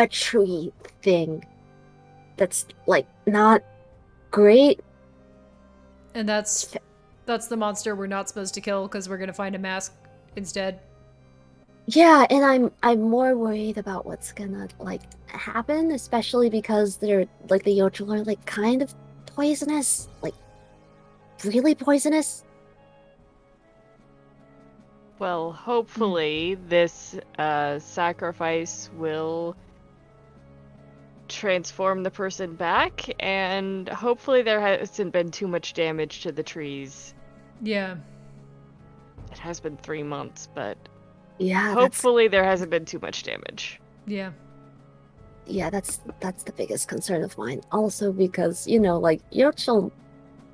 tree thing that's like not great. And that's the monster we're not supposed to kill because we're gonna find a mask instead. Yeah, and I'm more worried about what's gonna like happen, especially because they're like the Yochel are like kind of poisonous, like really poisonous. Well, hopefully this sacrifice will transform the person back, and hopefully there hasn't been too much damage to the trees. Yeah. It has been 3 months, but Yeah, hopefully there hasn't been too much damage. Yeah. that's the biggest concern of mine. Also because, like Yochel,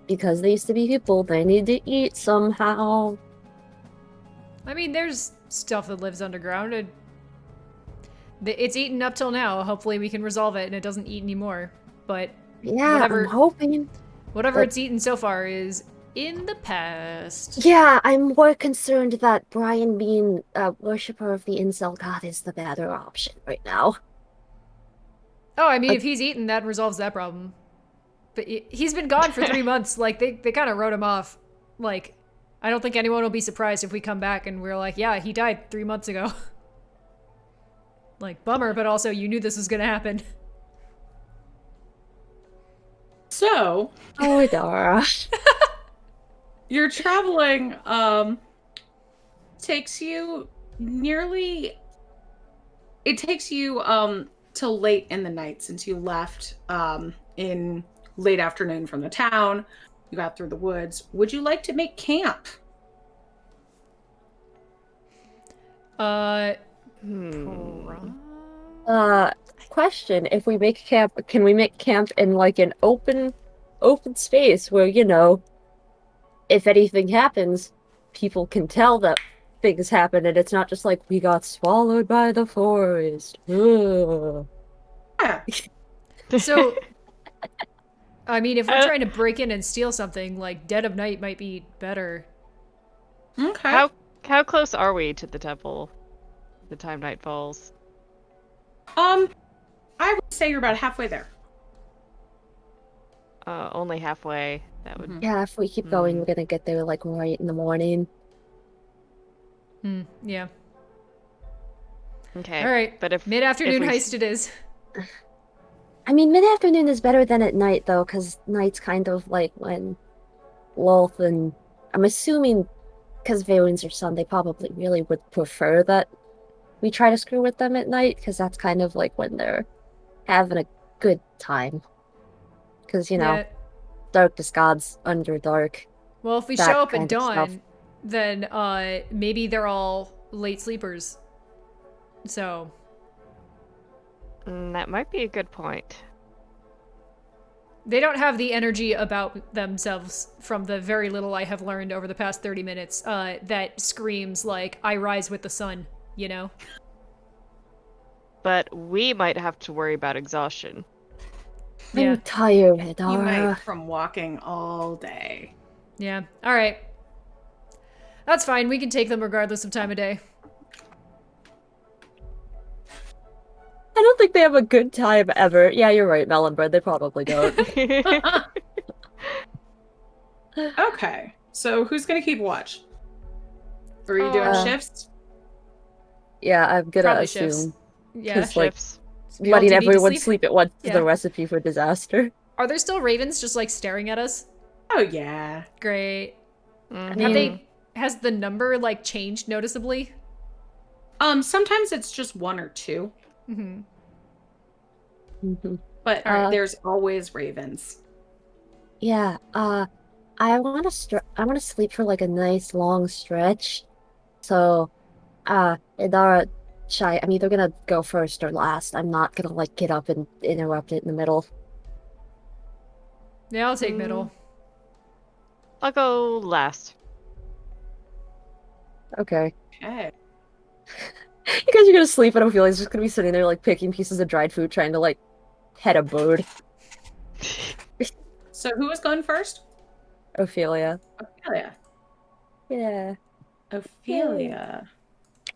because they used to be people, they need to eat somehow. I mean, there's stuff that lives underground, and it's eaten up till now. Hopefully we can resolve it and it doesn't eat anymore. But Yeah, whatever I'm hoping. whatever but- it's eaten so far is in the past. Yeah, I'm more concerned that Brian being a worshiper of the incel god is the better option right now. Oh, I mean, if he's eaten, that resolves that problem. But he's been gone for 3 months. Like, they kind of wrote him off. Like, I don't think anyone will be surprised if we come back and we're like, yeah, he died 3 months ago. Like, bummer, but also you knew this was gonna happen. So, Oh, Dara. you're traveling, takes you till late in the night since you left, in late afternoon from the town. You got through the woods. Would you like to make camp? Question, if we make camp, can we make camp in like an open space where, if anything happens, people can tell that things happen and it's not just like we got swallowed by the forest. Ugh. Yeah. So, I mean, if we're trying to break in and steal something, like, dead of night might be better. Okay. How close are we to the temple? The time night falls. I would say you're about halfway there. Only halfway. That would. Yeah, if we keep going, we're gonna get there like right in the morning. Yeah. Okay. All right. But if Mid-afternoon if we- heist it is. I mean, mid-afternoon is better than at night, though, because night's kind of like when Lolth and... I'm assuming, because Valen's your son, they probably really would prefer that we try to screw with them at night, because that's kind of like when they're having a good time. Because, Yeah. darkest gods under dark. Well, if we that show up kind at of stuff. dawn, then maybe they're all late sleepers. So, That might be a good point. they don't have the energy about themselves, from the very little I have learned over the past 30 minutes, that screams like, I rise with the sun, But we might have to worry about exhaustion. Yeah. I'm tired, You Dara. might from walking all day. Yeah. All right. That's fine. We can take them regardless of time of day. I don't think they have a good time ever. Yeah, you're right, Melonbird. They probably don't. Okay. So who's gonna keep watch? Or are you doing shifts? Yeah, I'm gonna Probably assume. shifts. Yeah. 'Cause, like, Shifts. We all letting do need to everyone sleep. sleep at once is Yeah. a recipe for disaster. Are there still ravens just like staring at us? Oh yeah. Great. Mhm. Has the number like changed noticeably? Sometimes it's just 1 or 2, Mm-hmm. but there's always ravens. Yeah, I want to sleep for like a nice long stretch. So, Idara, Shy, I'm either gonna go first or last. I'm not gonna like get up and interrupt it in the middle. Yeah, I'll take middle. I'll go last. Okay. Okay. You guys are gonna sleep, and Ophelia's just gonna be sitting there like picking pieces of dried food, trying to like head a bird. So who was going first? Ophelia. Ophelia. Yeah. Ophelia,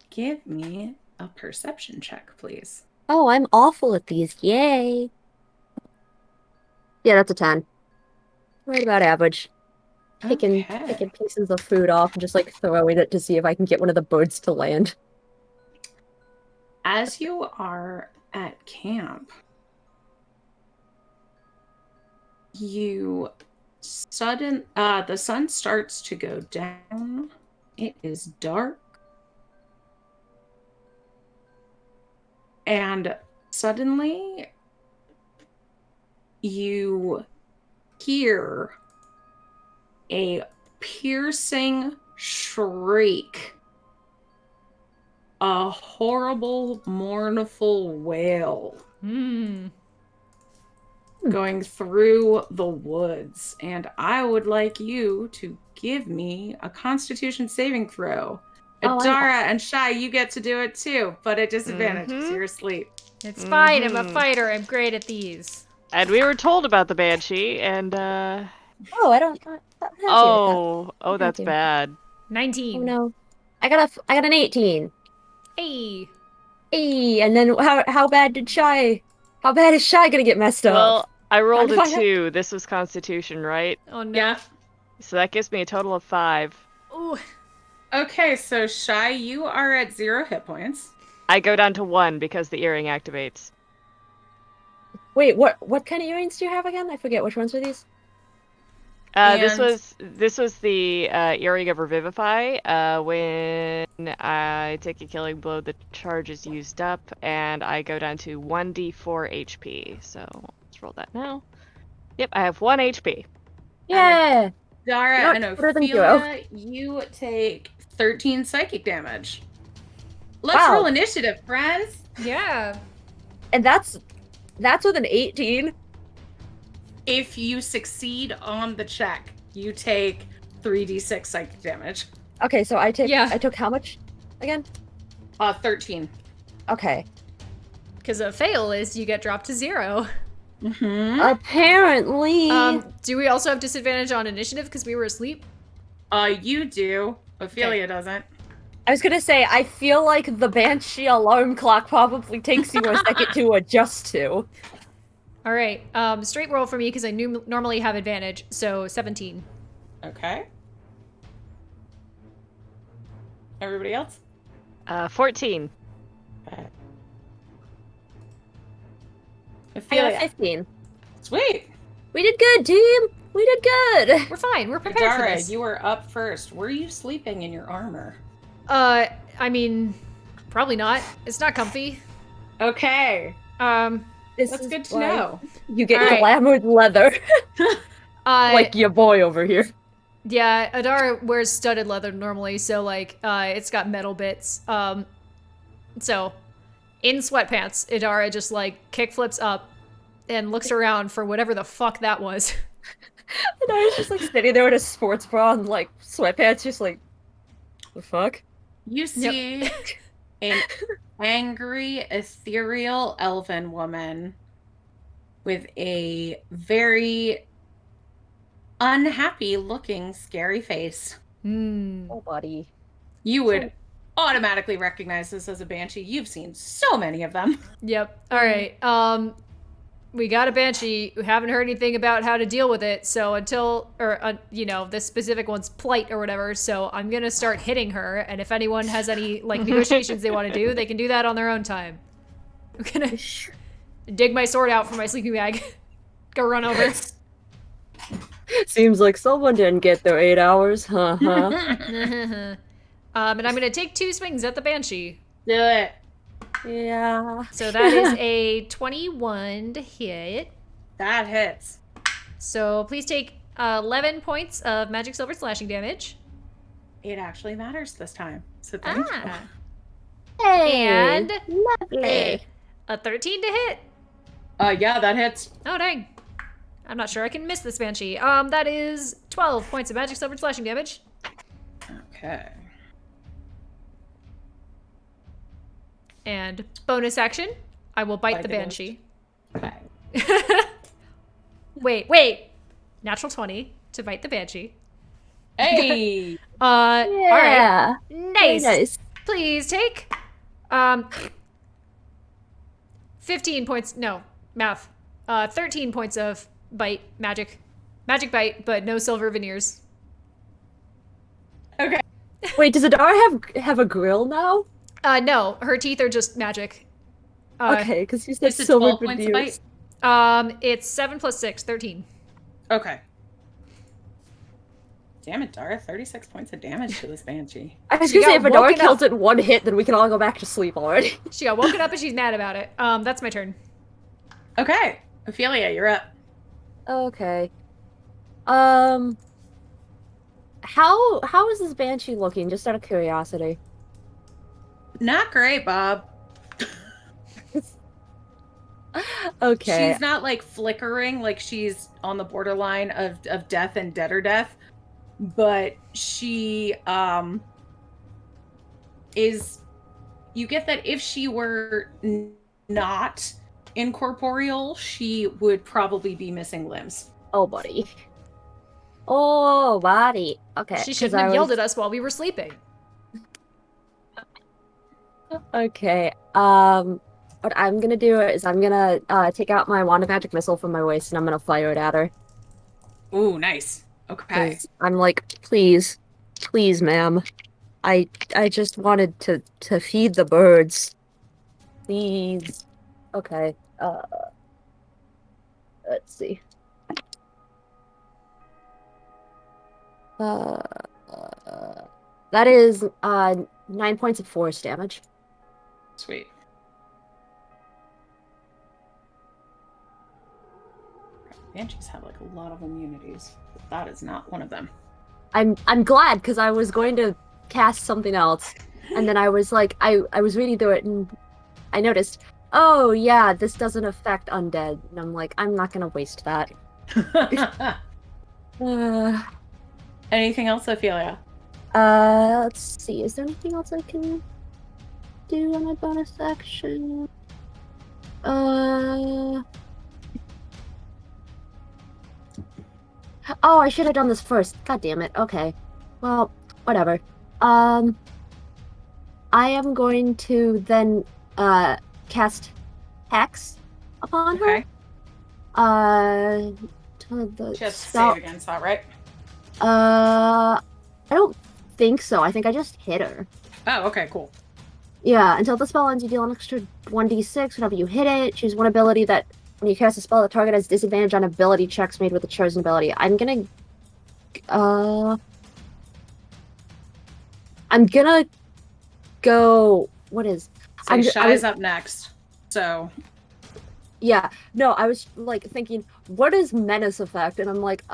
give me a perception check, please. Oh, I'm awful at these. Yay. Yeah, that's a 10. Right about average. Picking pieces of food off and just like throwing it to see if I can get one of the birds to land. As you are at camp, the sun starts to go down. It is dark. And suddenly you hear a piercing shriek. A horrible, mournful wail going through the woods. And I would like you to give me a Constitution saving throw. Adara and Shy, you get to do it too, but at disadvantage because you're asleep. It's fine. I'm a fighter. I'm great at these. And we were told about the banshee, and Oh, I don't. oh, that's bad. 19. Oh no, I got an 18. Hey. Hey, and then how bad is Shy gonna get messed up? Well, I rolled a Time to find 2. This was Constitution, right? Oh no. Yeah. So that gives me a total of 5. Ooh. Okay, so Shy, you are at 0 hit points. I go down to 1 because the earring activates. Wait, what kind of earrings do you have again? I forget which ones were these. This was the earring of Revivify. When I take a killing blow, the charge is used up, and I go down to 1d4 HP. So let's roll that now. Yep, I have 1 HP. Yeah. Dara and better than Ophelia, you take 13 psychic damage. Let's Wow. roll initiative, friends. Yeah. And that's with an 18. If you succeed on the check, you take 3d6 psychic damage. Okay, so I took how much again? 13. Okay. Because a fail is you get dropped to 0. Mm-hmm. Apparently. Do we also have disadvantage on initiative because we were asleep? You do. Ophelia doesn't. I was gonna say, I feel like the Banshee alarm clock probably takes you a second to adjust to. All right. Straight roll for me because I normally have advantage. So 17. Okay. Everybody else? 14. Okay. I got Ophelia. 15. Sweet. We did good, team. We did good. We're fine. We're prepared for Dara, this. you were up first. Were you sleeping in your armor? I mean, probably not. It's not comfy. Okay. That's good to know. You get All right. glamored leather, like Like, your boy over here. yeah, Adara wears studded leather normally, so like, it's got metal bits. So in sweatpants, Adara just like kickflips up and looks around for whatever the fuck that was. And I was just like sitting there in a sports bra and like sweatpants, just like, the fuck? You see an angry, ethereal elven woman with a very unhappy looking, scary face. Oh, buddy. You would automatically recognize this as a banshee. You've seen so many of them. Yep. All right. We got a banshee. We haven't heard anything about how to deal with it. So this specific one's plight or whatever. So I'm gonna start hitting her. And if anyone has any like negotiations they want to do, they can do that on their own time. I'm gonna dig my sword out from my sleeping bag. Go run over. Seems like someone didn't get their 8 hours. Huh. And I'm gonna take 2 swings at the banshee. Do it. Yeah. So that is a 21 to hit. That hits. So please take 11 points of magic silver slashing damage. It actually matters this time. So thank you. Hey. And lovely. a 13 to hit. Yeah, that hits. Oh, dang. I'm not sure I can miss this banshee. That is 12 points of magic silver slashing damage. Okay. And bonus action, I will bite the the banshee. Okay. Wait. Natural 20 to bite the banshee. Hey! All right. Very nice. Please take 15 points. No, math. 13 points of bite magic bite, but no silver veneers. Okay. Wait, does Adara have a grill now? No, her teeth are just magic. Okay, because you said Is it silver 12 points of veneers. bite? It's 7 plus 6, 13. Okay. Damn it, Dara. 36 points of damage to this banshee. I was She gonna say, if got Adara woken kills up. it in one hit, then we can all go back to sleep already. She got woken up and she's mad about it. That's my turn. Okay. Ophelia, you're up. Okay. How is this banshee looking? Just out of curiosity. Not great, Bob. Okay. She's not like flickering, like she's on the borderline of death and deader death, but she is. You get that if she were not incorporeal, she would probably be missing limbs. Oh, buddy. Oh, buddy. Okay. She shouldn't have yelled at us while we were sleeping. Okay. What I'm gonna do is I'm gonna take out my wand of magic missile from my waist and I'm gonna fire it at her. Ooh, nice. Okay. 'Cause I'm like, please, ma'am. I just wanted to feed the birds. Please. Okay. Let's see. That is 9 points of force damage. Sweet. Banshees have like a lot of immunities, but that is not one of them. I'm glad because I was going to cast something else, and then I was like, I was reading through it and I noticed, oh yeah, this doesn't affect undead, and I'm like, I'm not gonna waste that. Anything else, Ophelia? Let's see. Is there anything else I can do on my bonus action? Oh, I should have done this first. God damn it. Okay. Well, whatever. I am going to then cast Hex upon her. Okay. To the She has to spell. save against that, right? I don't think so. I think I just hit her. Oh, okay, cool. Yeah, until the spell ends, you deal an extra 1d6 whenever you hit it. Choose one ability that, when you cast a spell, the target has disadvantage on ability checks made with the chosen ability. I'm gonna go. What is? So Shy's up next. So Yeah, no, I was like thinking, what is menace effect? And I'm like,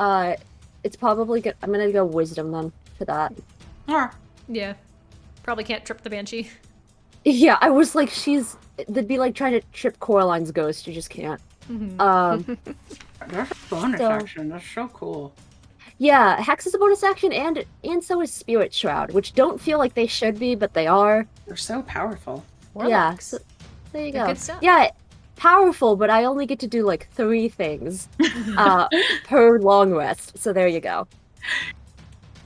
it's probably good. I'm gonna go wisdom then for that. Yeah. Probably can't trip the banshee. Yeah, I was like, that'd be like trying to trip Coraline's ghost. You just can't. that's a bonus So- action. That's so cool. Yeah, Hex is a bonus action, and so is Spirit Shroud, which don't feel like they should be, but they are. They're so powerful. Yeah, Warlocks. so there you They're go. good stuff. Yeah, powerful, but I only get to do like 3 things per long rest. So there you go.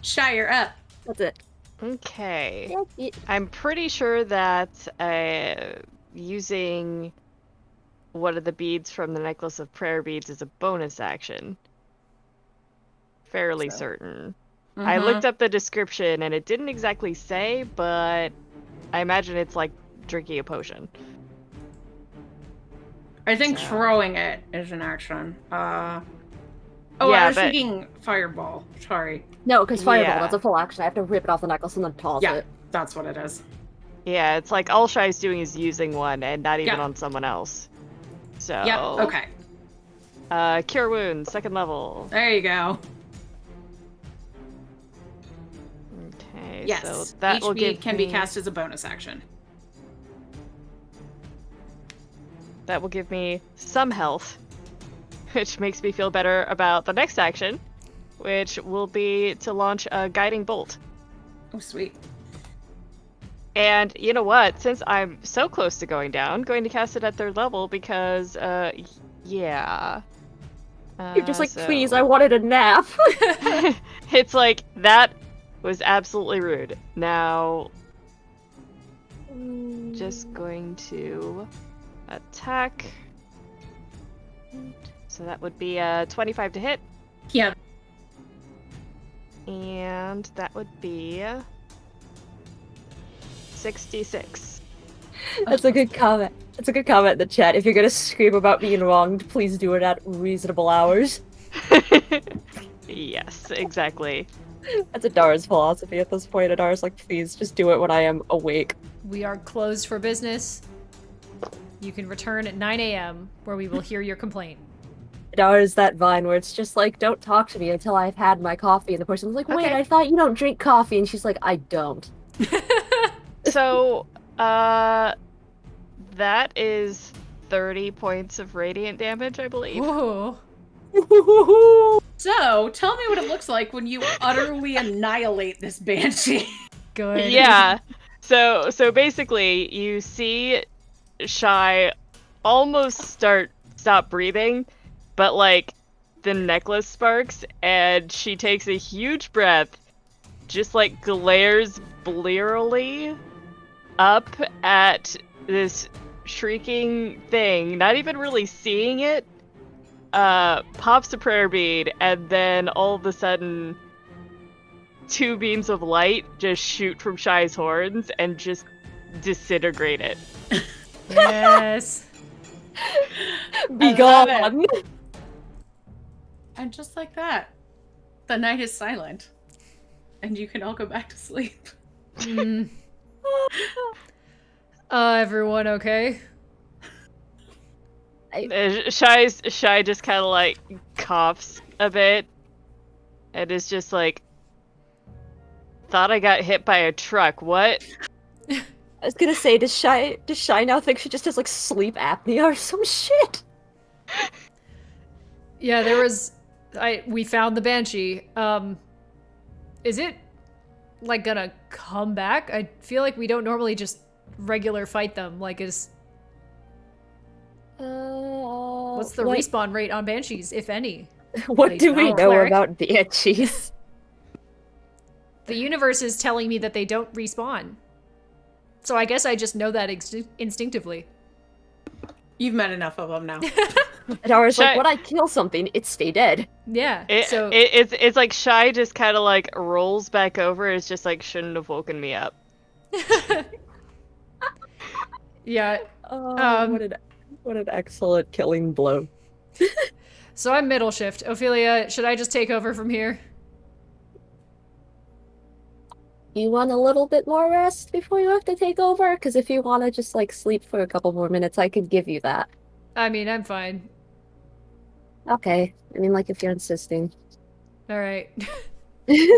Shy, you're up. That's it. Okay. Yeah, I'm pretty sure that using one of the beads from the necklace of prayer beads is a bonus action. Fairly certain. I looked up the description and it didn't exactly say, but I imagine it's like drinking a potion. I think So- throwing it is an action. I Yeah, was but- thinking fireball. Sorry. No, because fireball, Yeah. that's a full action. I have to rip it off the necklace and then toss Yeah, it. that's what it is. Yeah, it's like all Shy's doing is using one and not even Yeah. on someone else. So. Yep. Okay. Cure wounds, 2nd level. There you go. Okay. Yes. So that will give can me, be cast as a bonus action. That will give me some health, which makes me feel better about the next action, which will be to launch a guiding bolt. Oh, sweet. And you know what? Since I'm so close to going down, going to cast it at 3rd level because, yeah. You're just like, So- please, I wanted a nap. It's like, that was absolutely rude. Now, just going to attack. So that would be 25 to hit, Yeah. and that would be 66. That's a good comment. That's a good comment in the chat. If you're gonna scream about being wronged, please do it at reasonable hours. Yes, exactly. That's Adara's philosophy at this point. Adara's like, please, just do it when I am awake. We are closed for business. You can return at 9 a.m. where we will hear your complaint. Adara's that vine where it's just like, don't talk to me until I've had my coffee. And the person's like, wait, Okay. I thought you don't drink coffee. And she's like, I don't. So, that is 30 points of radiant damage, I believe. Ooh. So, tell me what it looks like when you utterly annihilate this banshee. Good. Yeah. So basically, you see Shy almost stop breathing, but like the necklace sparks and she takes a huge breath, just like glares blearily up at this shrieking thing, not even really seeing it, pops a prayer bead, and then all of a sudden 2 beams of light just shoot from Shy's horns and just disintegrate it. Yes. Be I love it. gone. And just like that, the night is silent. And you can all go back to sleep. Mm. Everyone okay? Shy just kind of like coughs a bit and is just like, thought I got hit by a truck. What? I was gonna say, does Shy now think she just has like sleep apnea or some shit? Yeah, we found the banshee. Is it like gonna come back? I feel like we don't normally just regular fight them. Like, what's the what, respawn rate on banshees, if any? what do we Oh, know cleric. about banshees? The universe is telling me that they don't respawn. So I guess I just know that instinctively. You've met enough of them now. Adara's Shy- like, when I kill something, it stay dead. Yeah. so It's like Shy just kind of like rolls back over. It's just like, shouldn't have woken me up. yeah. Oh, what an excellent killing blow. So I'm middle shift. Ophelia, should I just take over from here? You want a little bit more rest before you have to take over? Because if you want to just like sleep for a couple more minutes, I could give you that. I mean, I'm fine. Okay. I mean, like if you're insisting. All right. I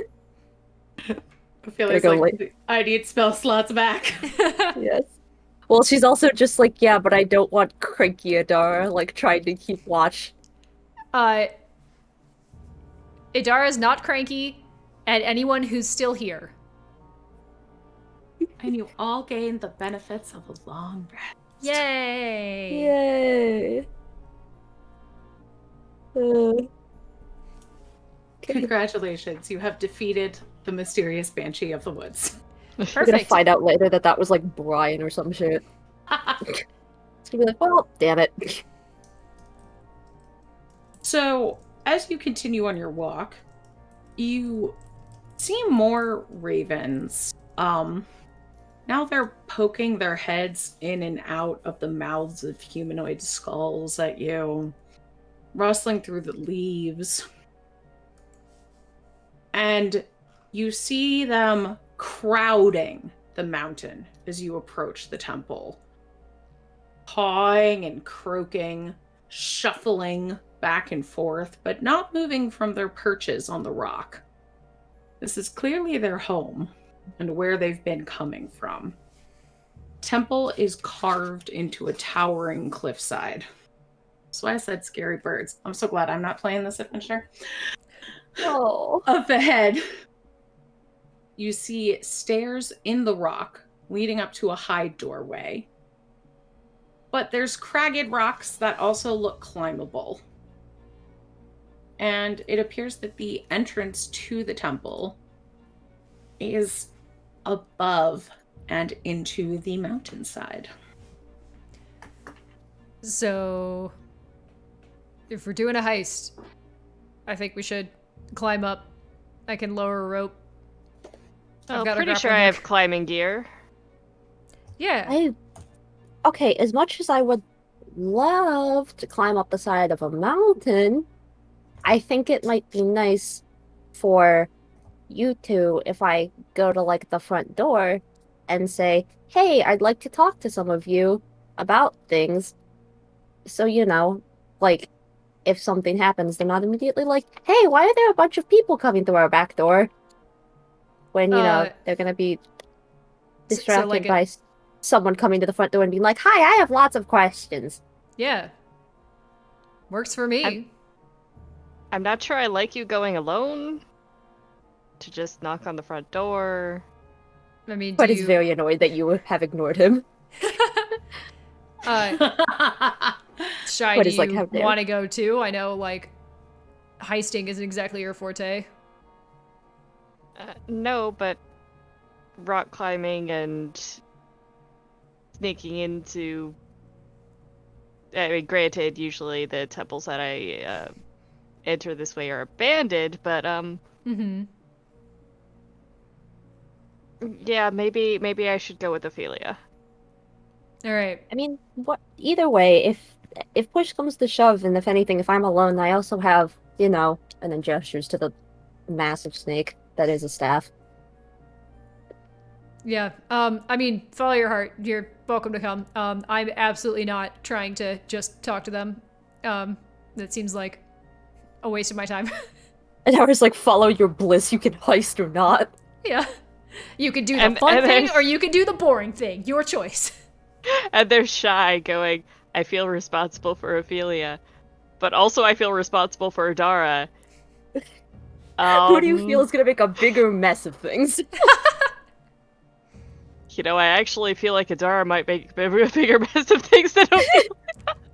feel Gotta like go I need spell slots back. Yes. Well, she's also just like, yeah, but I don't want cranky Adara, like, trying to keep watch. Idara's not cranky, and anyone who's still here. And you all gain the benefits of a long rest. Yay! Yay. Okay. Congratulations, you have defeated the mysterious banshee of the woods. We're gonna Perfect. find out later that was like Brian or some shit. It's gonna be like, well, damn it. So, as you continue on your walk, you see more ravens Now they're poking their heads in and out of the mouths of humanoid skulls at you, rustling through the leaves. And you see them crowding the mountain as you approach the temple. Pawing and croaking, shuffling back and forth, but not moving from their perches on the rock. This is clearly their home and where they've been coming from. Temple is carved into a towering cliffside. That's why I said scary birds. I'm so glad I'm not playing this adventure. Oh. Up ahead, you see stairs in the rock leading up to a high doorway. But there's cragged rocks that also look climbable. And it appears that the entrance to the temple is above and into the mountainside. So, if we're doing a heist, I think we should climb up. I can lower a rope. Oh, got a pretty sure grappling I have hook. climbing gear. Yeah. Okay, as much as I would love to climb up the side of a mountain, I think it might be nice for you two if I go to like the front door and say, hey, I'd like to talk to some of you about things. So, like, if something happens, they're not immediately like, hey, why are there a bunch of people coming through our back door? When, they're gonna be distracted like by someone coming to the front door and being like, hi, I have lots of questions. Yeah. Works for me. I'm not sure I like you going alone. To just knock on the front door. I mean, But he's very annoyed that you have ignored him. Shy, But do it's like, you how dare. want to go too? I know, like, heisting isn't exactly your forte. No, but rock climbing and sneaking into... I mean, granted, usually the temples that I enter this way are abandoned, but, Mm-hmm. yeah, maybe I should go with Ophelia. All right. I mean, either way, if push comes to shove, and if anything, if I'm alone, I also have, and then gestures to the massive snake that is a staff. Yeah. I mean, follow your heart. You're welcome to come. I'm absolutely not trying to just talk to them. That seems like a waste of my time. And I was like, follow your bliss, you can heist or not. Yeah. You could do the fun thing or you could do the boring thing. Your choice. And they're shy, going, I feel responsible for Ophelia, but also I feel responsible for Adara. Who do you feel is going to make a bigger mess of things? I actually feel like Adara might make a bigger mess of things than Ophelia.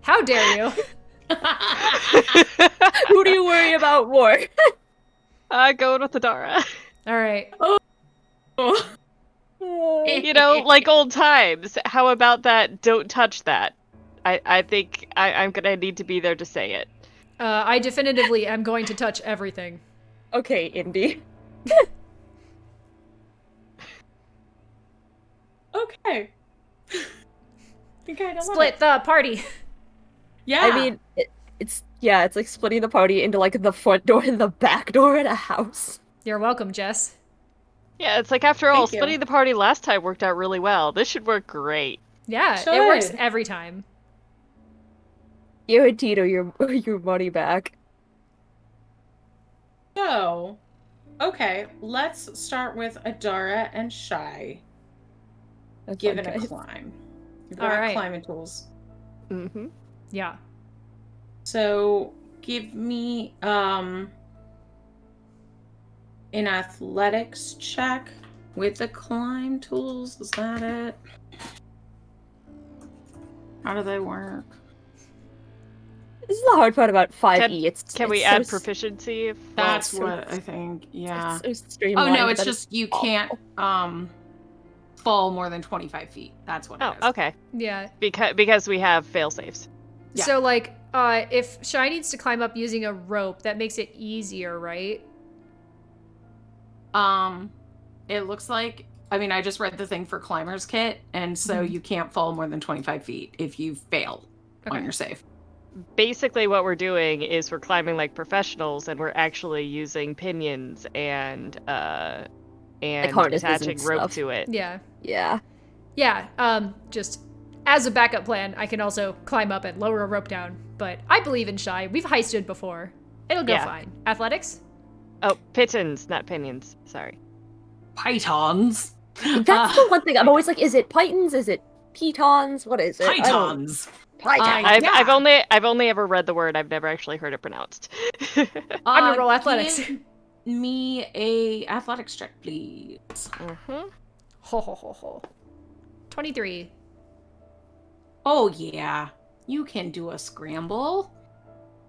How dare you? Who do you worry about more? Going with Adara. All right. Like old times. How about that? Don't touch that. I think I'm gonna need to be there to say it. I definitively am going to touch everything. Okay, Indy. Okay. Okay, Split the party. Yeah. I mean, it's like splitting the party into like the front door and the back door at a house. You're welcome, Jess. Yeah, it's like, after all, Thank you. splitting the party last time worked out really well. This should work great. Yeah, Should. it works every time. Guaranteed or your money back. So, okay, let's start with Adara and Shy. Given a climb. You've got Alright. climbing tools. Mm-hmm. Yeah. So give me an athletics check with the climb tools. Is that it? How do they work? This is the hard part about 5e. Can we add proficiency? If, That's well, what I think. Yeah. It's so streamlined, Oh no, it's but just you can't fall more than 25 feet. That's what it is. Oh, okay. Yeah. Because we have fail safes. Yeah. So, like, if Shy needs to climb up using a rope, that makes it easier, right? It looks like I mean, I just read the thing for climber's kit, and so you can't fall more than 25 feet if you fail on your save. Basically, what we're doing is we're climbing like professionals, and we're actually using pinions and harnesses and attaching rope stuff. to it. Yeah. Yeah. Yeah. Just as a backup plan, I can also climb up and lower a rope down. But I believe in Shy. We've heisted before. It'll go fine. Athletics? Oh, pitons, not pinions. Sorry. Pythons. That's the one thing. I'm always like, is it pythons? Is it pitons? What is it? Pythons. Pythons. I've only ever read the word. I've never actually heard it pronounced. I'm gonna roll athletics. Give me a athletics check, please. Ho ho ho ho. 23. Oh yeah, you can do a scramble.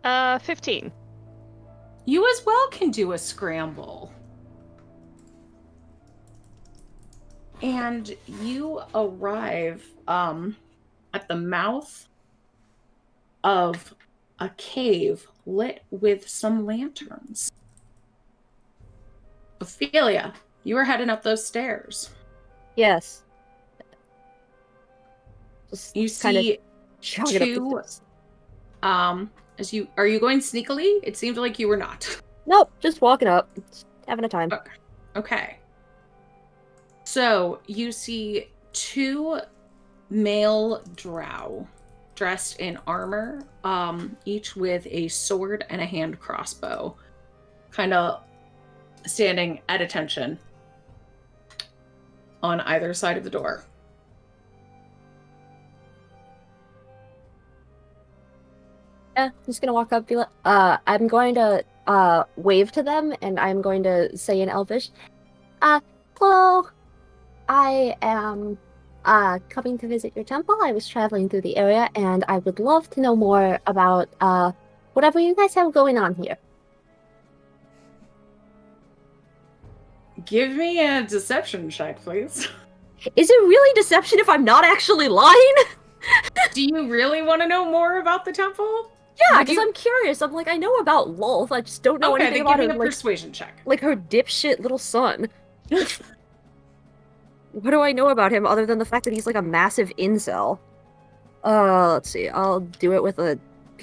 15. You as well can do a scramble. And you arrive at the mouth of a cave lit with some lanterns. Ophelia, you were heading up those stairs. Yes. Just You see two. Are you going sneakily? It seemed like you were not. Nope, just walking up, just having a time. Okay. So you see two male drow dressed in armor, each with a sword and a hand crossbow, kind of standing at attention on either side of the door. Yeah, I'm just gonna walk up, be like, I'm going to wave to them, and I'm going to say in Elvish, hello, I am coming to visit your temple. I was traveling through the area, and I would love to know more about whatever you guys have going on here. Give me a deception check, please. Is it really deception if I'm not actually lying? Do you really want to know more about the temple? Yeah, because I'm curious. I'm like, I know about Lolth, I just don't know anything about give her. me a persuasion check. Like her dipshit little son. What do I know about him other than the fact that he's like a massive incel? Let's see. I'll do it with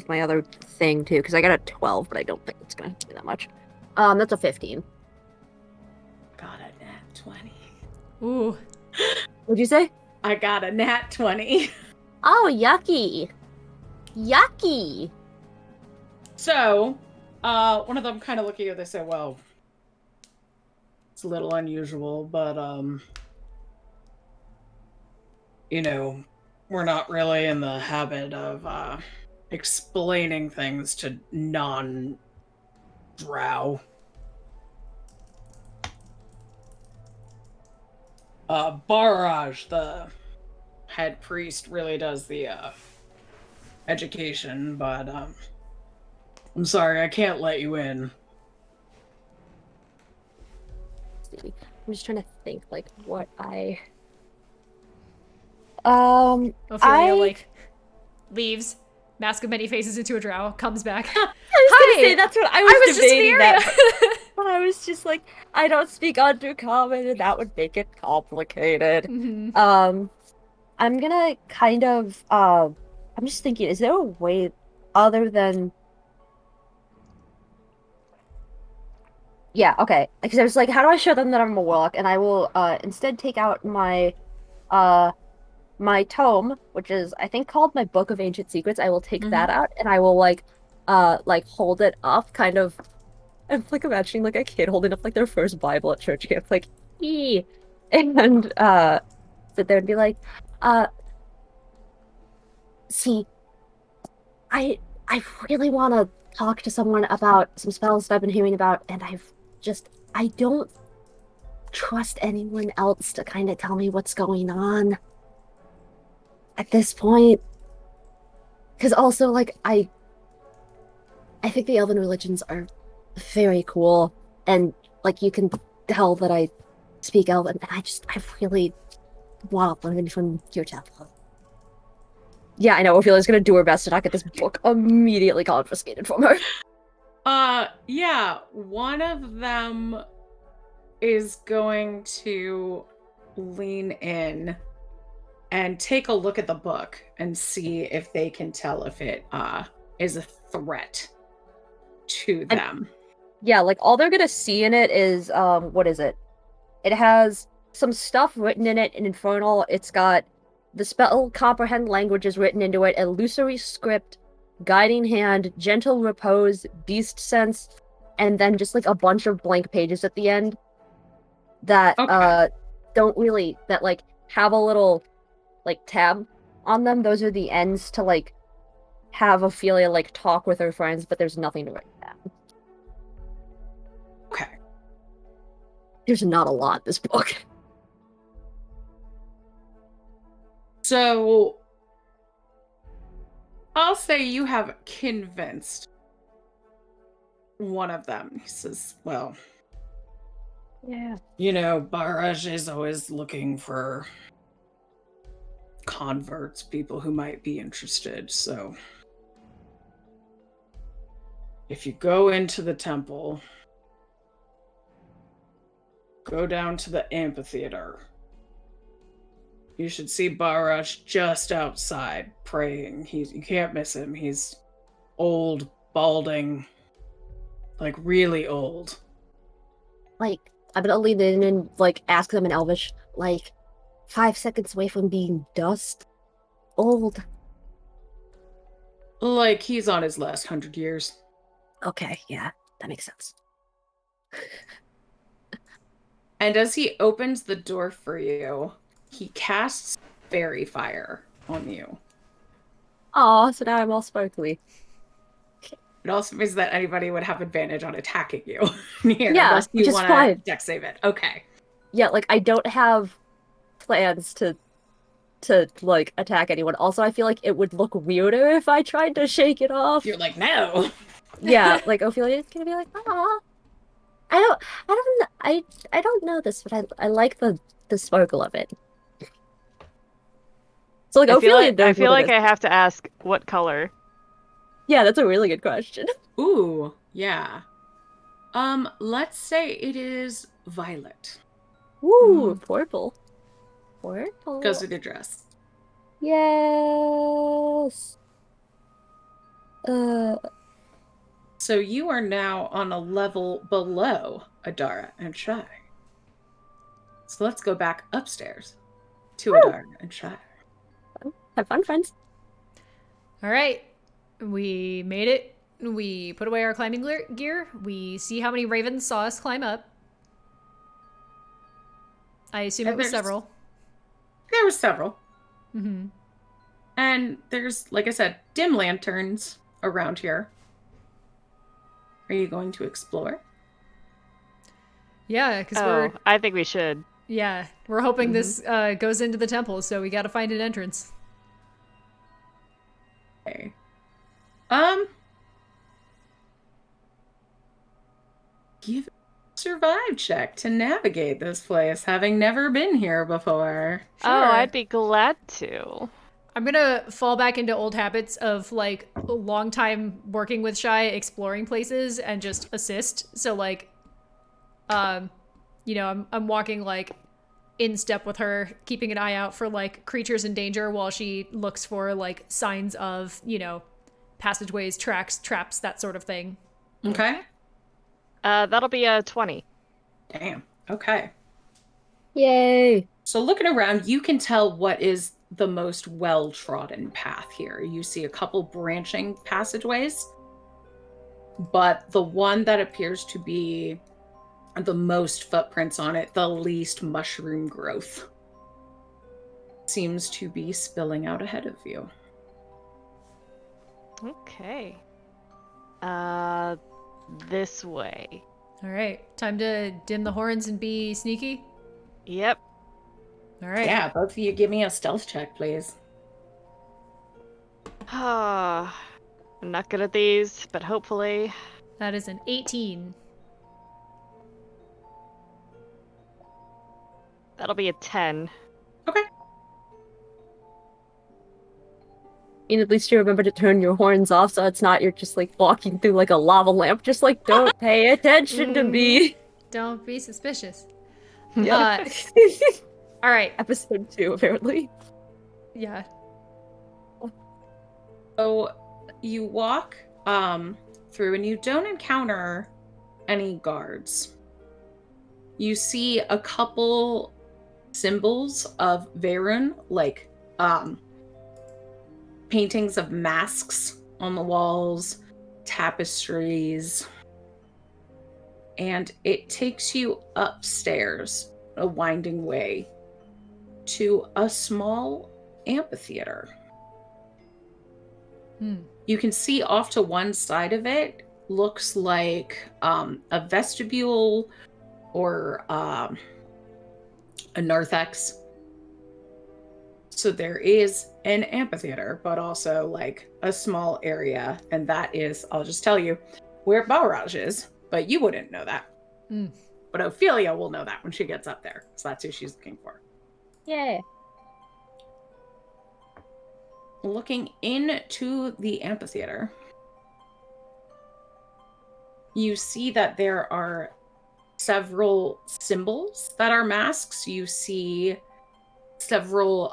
my other thing too, because I got a 12, but I don't think it's gonna be that much. That's a 15. Got a nat 20. Ooh. What'd you say? I got a nat 20. Oh, yucky. Yucky. So, one of them kind of look at you, they say, well, it's a little unusual, but, you know, we're not really in the habit of, explaining things to non-drow. Barrage, the head priest, really does the, education, but, I'm sorry, I can't let you in. I'm just trying to think, like, what Ophelia, like, leaves, Mask of Many Faces into a drow, comes back. I was Hi! gonna say, that's what I was just in the debating area. that. But I was just like, I don't speak Undercommon, and that would make it complicated. Mhm. I'm gonna kind of, I'm just thinking, is there a way other than... Yeah, okay. Because I was like, how do I show them that I'm a warlock? And I will instead take out my my tome, which is I think called my Book of Ancient Secrets. I will take that out, and I will like hold it up, kind of. I'm like imagining like a kid holding up like their first Bible at church camp, like ee, and sit there and be like, see, I really want to talk to someone about some spells that I've been hearing about, and I don't trust anyone else to kind of tell me what's going on at this point. Because also, like, I think the elven religions are very cool, and, like, you can tell that I speak elven, and I really want to learn from your temple. Yeah, I know, Ophelia's gonna do her best to not get this book immediately confiscated from her. Yeah, one of them is going to lean in and take a look at the book and see if they can tell if it is a threat to them. Yeah, like all they're gonna see in it is what is it? It has some stuff written in it in Infernal. It's got the spell comprehend languages written into it, illusory script, guiding hand, gentle repose, beast sense, and then just like a bunch of blank pages at the end that don't really that like have a little like tab on them. Those are the ends to like have Ophelia like talk with her friends, but there's nothing to write down. Okay. There's not a lot in this book. So I'll say you have convinced one of them. He says, well, Yeah. you know, Barrage is always looking for converts, people who might be interested. So if you go into the temple, go down to the amphitheater, you should see Barrage just outside praying. You can't miss him. He's old, balding, like really old. Like, I'm gonna lean in and like ask them in Elvish, like 5 seconds away from being dust. Old. Like he's on his last 100 years. Okay, yeah, that makes sense. And as he opens the door for you, he casts fairy fire on you. Aw, so now I'm all sparkly. It also means that anybody would have advantage on attacking you here, Yeah, unless you which is want fine. to dex save it. Okay. Yeah, like I don't have plans to like attack anyone. Also, I feel like it would look weirder if I tried to shake it off. You're like, no. Yeah, like Ophelia's gonna be like, "Aw, I don't know this, but I like the sparkle of it." So like I feel Ophelia like, knows I feel what it like is. I have to ask what color. Yeah, that's a really good question. Ooh, yeah. Let's say it is violet. Ooh, purple. Purple. Goes with your dress. Yes. So you are now on a level below Adara and Shai. So let's go back upstairs to Adara and Shai. Have fun, friends. All right. We made it. We put away our climbing gear. We see how many ravens saw us climb up. I assume And it was there's- several. There were several. Mm-hmm. And there's, like I said, dim lanterns around here. Are you going to explore? Yeah, because I think we should. we're hoping this goes into the temple, so we got to find an entrance. Okay. Give a survive check to navigate this place, having never been here before. Sure. Oh, I'd be glad to. I'm gonna fall back into old habits of like a long time working with Shai, exploring places, and just assist. So like, you know, I'm walking like in step with her, keeping an eye out for like creatures in danger while she looks for like signs of, you know, passageways, tracks, traps, that sort of thing. Okay. That'll be a 20. Damn. Okay. Yay. So looking around, you can tell what is the most well-trodden path here. You see a couple branching passageways, but the one that appears to be the most footprints on it, the least mushroom growth, seems to be spilling out ahead of you. Okay. This way. All right, time to dim the horns and be sneaky. Yep. All right. Yeah, both of you give me a stealth check, please. I'm not good at these, but hopefully. That is an 18. That'll be a 10. Okay. And at least you remember to turn your horns off so it's not you're just like walking through like a lava lamp, just like don't pay attention to me. Don't be suspicious. Yeah. All right. Episode 2, apparently. Yeah. So you walk through and you don't encounter any guards. You see a couple symbols of Verun, like paintings of masks on the walls, tapestries, and it takes you upstairs a winding way to a small amphitheater. You can see off to one side of it looks like a vestibule or a narthex. So there is an amphitheater, but also like a small area, and that is, I'll just tell you, where Balraj is, but you wouldn't know that. But Ophelia will know that when she gets up there, so that's who she's looking for. Yeah. Looking into the amphitheater, you see that there are several symbols that are masks. You see several,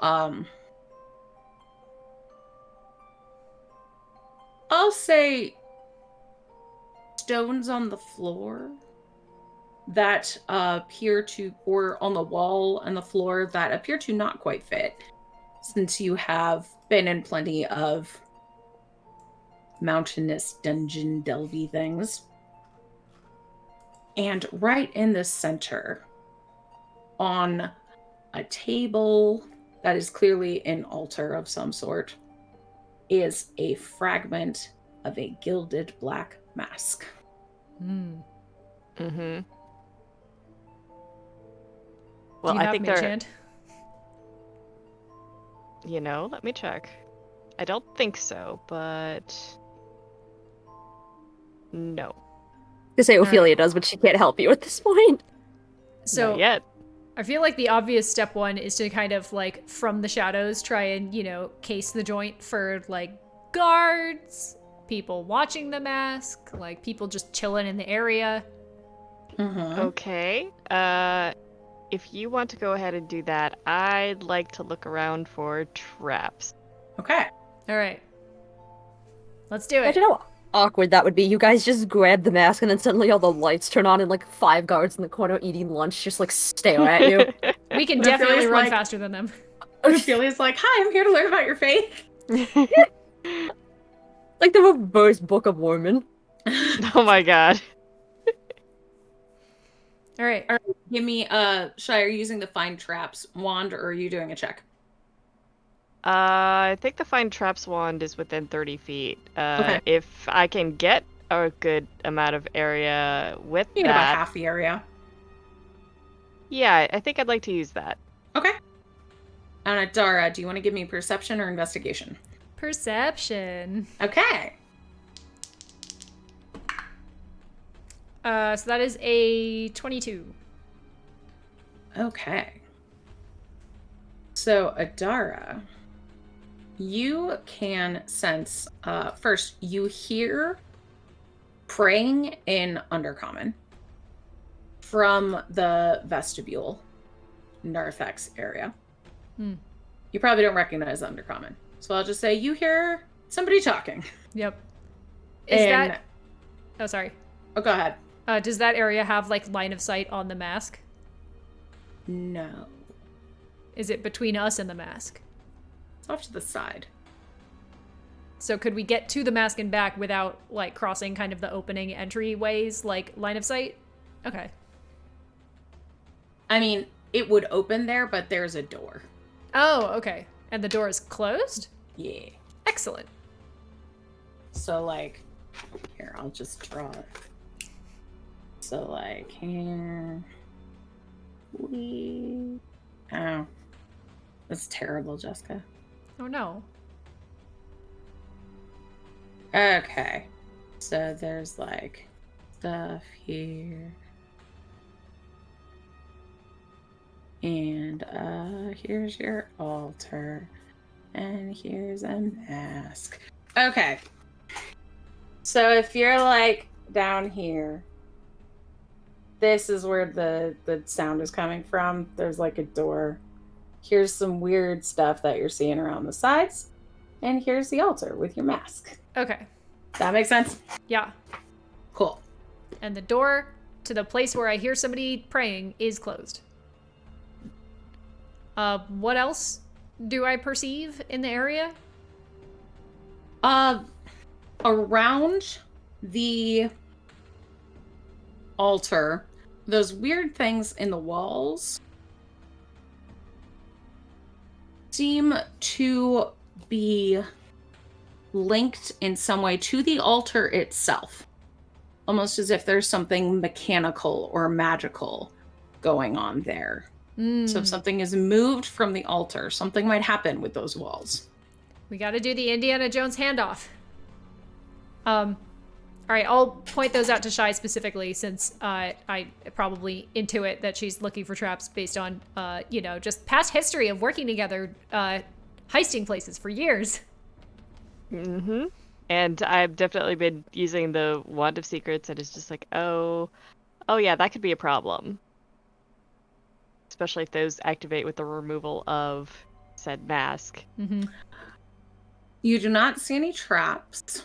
I'll say, stones on the floor that appear to, or on the wall and the floor that appear to not quite fit, since you have been in plenty of mountainous dungeon delvey things. And right in the center, on a table that is clearly an altar of some sort, is a fragment of a gilded black mask. Mm-hmm. Do Well, you I have think Mage they're. Hand? You know, let me check. I don't think so, but no. To say right. Ophelia does, but she can't help you at this point. So Not yet. I feel like the obvious step one is to kind of like from the shadows try and, you know, case the joint for like guards, people watching the mask, like people just chilling in the area. Okay. If you want to go ahead and do that, I'd like to look around for traps. Okay. All right. Let's do I it. don't know how awkward that would be. You guys just grab the mask and then suddenly all the lights turn on and like 5 guards in the corner eating lunch just like stare at you. We can But definitely Ophelia's run like- faster than them. Ophelia's like, hi, I'm here to learn about your faith. Like the reverse Book of Mormon. Oh my god. All right. Give me, Shy, are you using the find traps wand or are you doing a check? I think the find traps wand is within 30 feet. Okay. If I can get a good amount of area with You get about that, half the area. yeah, I think I'd like to use that. Okay. And Dara, do you want to give me perception or investigation? Perception. Okay. So that is a 22. Okay. So, Adara, you can sense, first, you hear praying in Undercommon from the vestibule, narthex area. You probably don't recognize Undercommon. So I'll just say you hear somebody talking. Yep. Is And- that... Oh, sorry. Oh, go ahead. Does that area have, like, line of sight on the mask? No. Is it between us and the mask? It's off to the side. So could we get to the mask and back without, like, crossing kind of the opening entryways, like, line of sight? Okay. I mean, it would open there, but there's a door. Oh, okay. And the door is closed? Yeah. Excellent. So, like, here, I'll just draw it. So, like, here. Oh. That's terrible, Jessica. Oh, no. Okay. So, there's, like, stuff here. And, here's your altar. And here's a mask. Okay. So if you're like down here, this is where the sound is coming from. There's like a door here's some weird stuff that you're seeing around the sides, and here's the altar with your mask. Okay. That makes sense? Yeah. Cool. And the door to the place where I hear somebody praying is closed. What else do I perceive in the area? Around the altar, those weird things in the walls seem to be linked in some way to the altar itself. Almost as if there's something mechanical or magical going on there. So if something is moved from the altar, something might happen with those walls. We got to do the Indiana Jones handoff. All right, I'll point those out to Shai specifically, since I probably intuit that she's looking for traps based on, just past history of working together, heisting places for years. Mm-hmm. And I've definitely been using the Wand of Secrets, and it's just like, oh yeah, that could be a problem. Especially if those activate with the removal of said mask. Mm-hmm. You do not see any traps.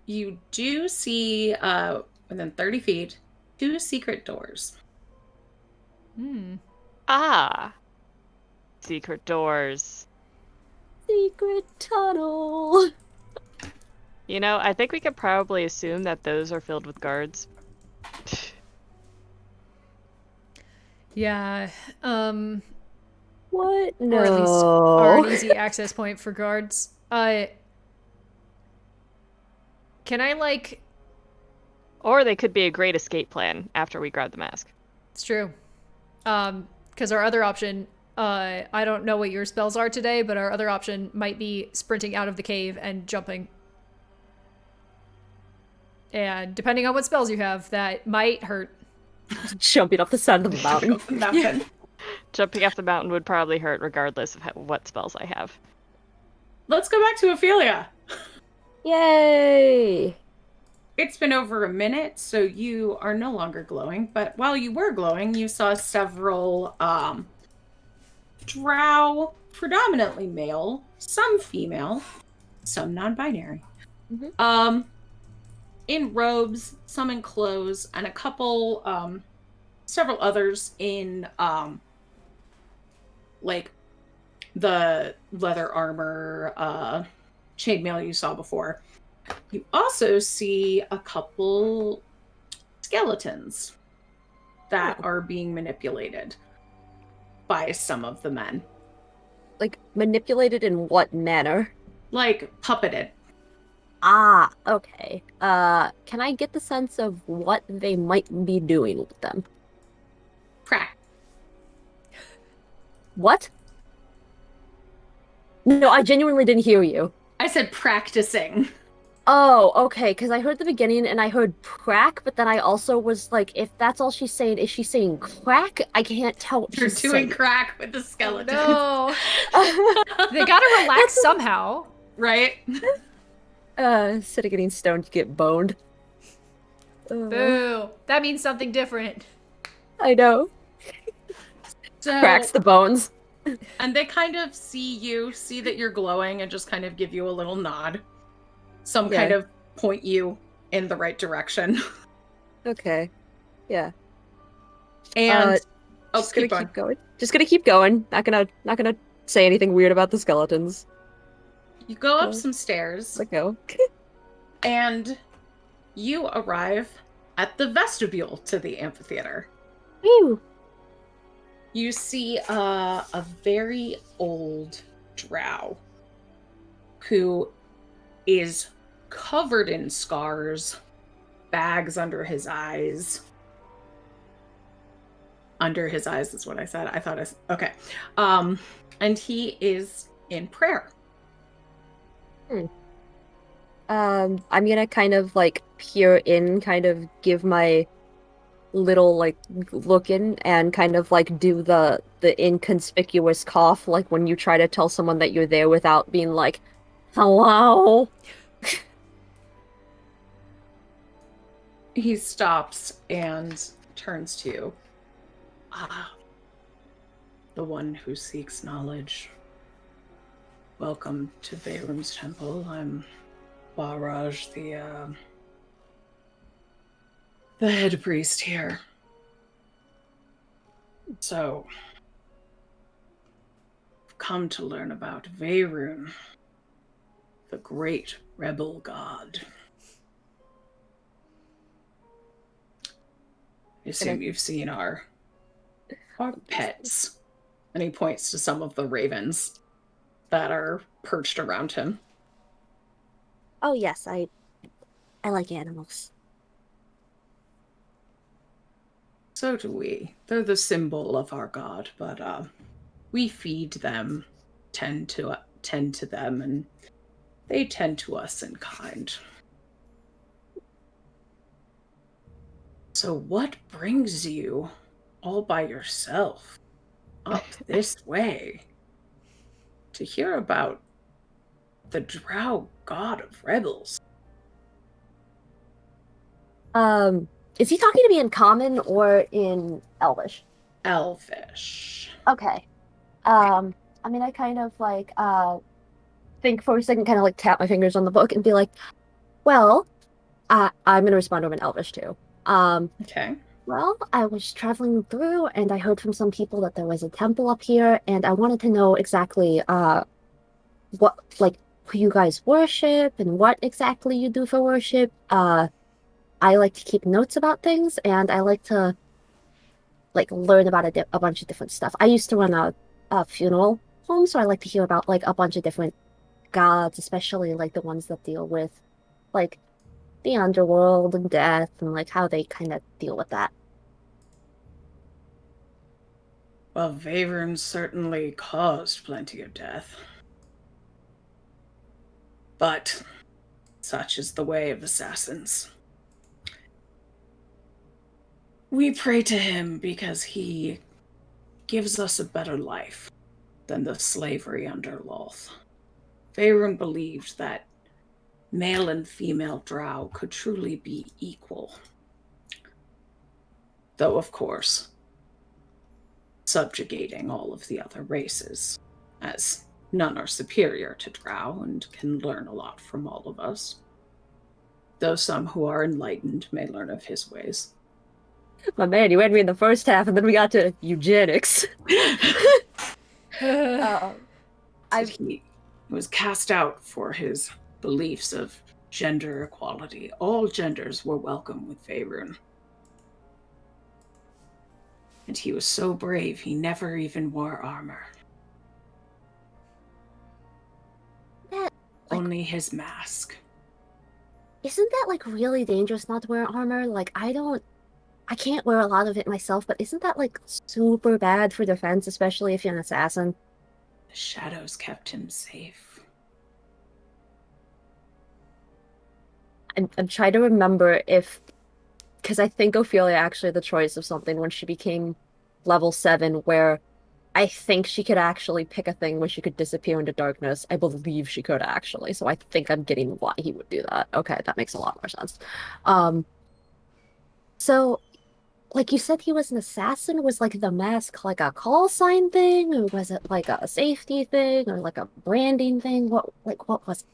You do see, within 30 feet, 2 secret doors. Ah! Secret doors. Secret tunnel. You know, I think we could probably assume that those are filled with guards. Yeah. What? No. Or at least are an easy access point for guards. Can I, Or they could be a great escape plan after we grab the mask. It's true. Because our other option, I don't know what your spells are today, but our other option might be sprinting out of the cave and jumping. And depending on what spells you have, that might hurt. Jumping off the side of the mountain. Yeah. Jumping off the mountain would probably hurt regardless of what spells I have. Let's go back to Ophelia. Yay! It's been over a minute, so you are no longer glowing. But while you were glowing, you saw several drow, predominantly male, some female, some non-binary. Mm-hmm. In robes, some in clothes, and a couple, several others in, the leather armor, chainmail you saw before. You also see a couple skeletons that are being manipulated by some of the men. Like, manipulated in what manner? Like, puppeted. Ah, okay. Can I get the sense of what they might be doing with them? What? No, I genuinely didn't hear you. I said practicing. Oh, okay, because I heard the beginning and I heard prac, but then I also was like, if that's all she's saying, is she saying crack? I can't tell what You're she's doing saying. crack with the skeleton. No. They gotta relax somehow. Right? Instead of getting stoned, you get boned. Boo. That means something different. I know. So, Cracks the bones. and they kind of see that you're glowing, and just kind of give you a little nod. Some kind of point you in the right direction. Okay. Yeah. And just gonna keep going. Just gonna keep going. Not gonna say anything weird about the skeletons. You go up some stairs. Let go. And you arrive at the vestibule to the amphitheater. Whew. You see a very old drow who is covered in scars, bags under his eyes. Under his eyes is what I said. I thought okay. And he is in prayer. I'm gonna kind of like peer in, kind of give my little like look in, and kind of like do the inconspicuous cough, like when you try to tell someone that you're there without being like, hello. He stops and turns to you. the one who seeks knowledge. Welcome to Veyrum's temple. I'm Barraj, the head priest here. So, I've come to learn about Veyrum, the great rebel god. I assume you've seen our pets. And he points to some of the ravens that are perched around him. Oh yes, I like animals. So do we. They're the symbol of our god, but we feed them, tend to them, and they tend to us in kind. So what brings you all by yourself up this way to hear about the drow god of rebels? Is he talking to me in common or in Elvish? Elvish. Okay. I mean, I kind of like think for a second, kind of like tap my fingers on the book and be like, well, I'm gonna respond to him in Elvish too. Okay. Well, I was traveling through and I heard from some people that there was a temple up here, and I wanted to know exactly what, like, who you guys worship and what exactly you do for worship. I like to keep notes about things, and I like to like learn about a bunch of different stuff. I used to run a funeral home, so I like to hear about like a bunch of different gods, especially like the ones that deal with like the underworld and death and like how they kind of deal with that. Well, Veyrum certainly caused plenty of death. But such is the way of assassins. We pray to him because he gives us a better life than the slavery under Lolth. Veyrum believed that male and female drow could truly be equal. Though, of course, subjugating all of the other races, as none are superior to drow and can learn a lot from all of us. Though some who are enlightened may learn of his ways. My man, you had me in the first half, and then we got to eugenics. He was cast out for his beliefs of gender equality. All genders were welcome with Veyrum. And he was so brave, he never even wore armor. Only his mask. Isn't that like really dangerous not to wear armor? Like I can't wear a lot of it myself, but isn't that like super bad for defense, especially if you're an assassin? The shadows kept him safe. I'm trying to remember if, because I think Ophelia actually had the choice of something when she became level 7, where I think she could actually pick a thing where she could disappear into darkness. I believe she could actually, so I think I'm getting why he would do that. Okay, that makes a lot more sense. So, like you said, he was an assassin. Was like the mask like a call sign thing, or was it like a safety thing, or like a branding thing? What was it?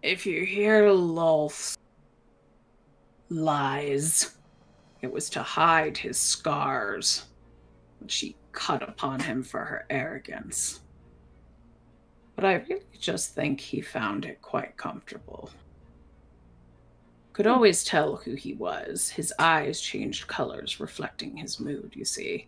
If you hear Lolth's lies, it was to hide his scars, which she cut upon him for her arrogance. But I really just think he found it quite comfortable. Could always tell who he was. His eyes changed colors, reflecting his mood, you see.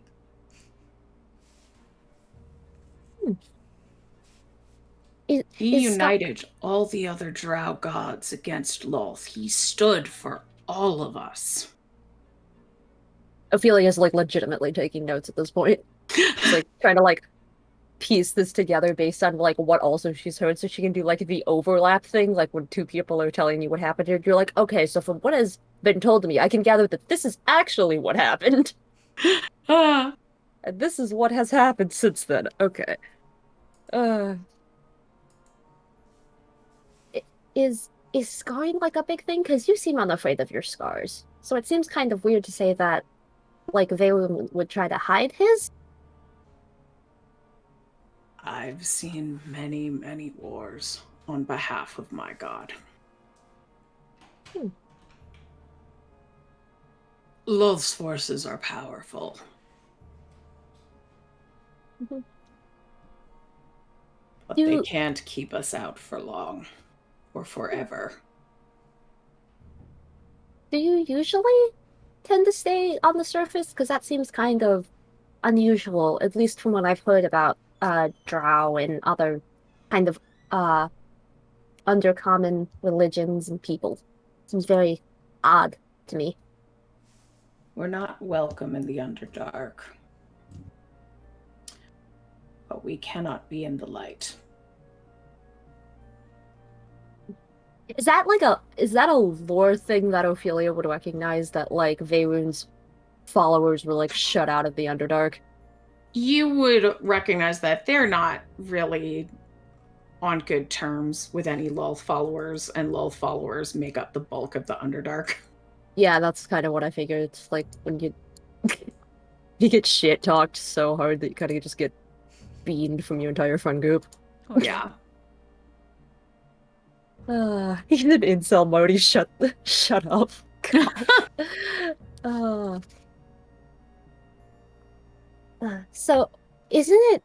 He united all the other drow gods against Lolth. He stood for all of us. Ophelia's like legitimately taking notes at this point. She's like trying to like piece this together based on like what also she's heard, so she can do like the overlap thing, like when two people are telling you what happened here, you're like, okay, so from what has been told to me, I can gather that this is actually what happened. And this is what has happened since then. Okay. Is scarring like a big thing? Because you seem unafraid of your scars. So it seems kind of weird to say that like Veyrum would try to hide his. I've seen many, many wars on behalf of my god. Lolth's forces are powerful. Mhm. But they can't keep us out for long. Or forever. Do you usually tend to stay on the surface? Because that seems kind of unusual, at least from what I've heard about drow and other kind of uh undercommon religions and people. Seems very odd to me. We're not welcome in the Underdark. But we cannot be in the light. Is that a lore thing that Ophelia would recognize, that like Veyrune's followers were like shut out of the Underdark? You would recognize that they're not really on good terms with any Lolth followers, and Lolth followers make up the bulk of the Underdark. Yeah, that's kind of what I figured. It's like when you you get shit talked so hard that you kind of just get beamed from your entire friend group. Oh, Yeah. He's in incel mode. He shut up. God. So isn't it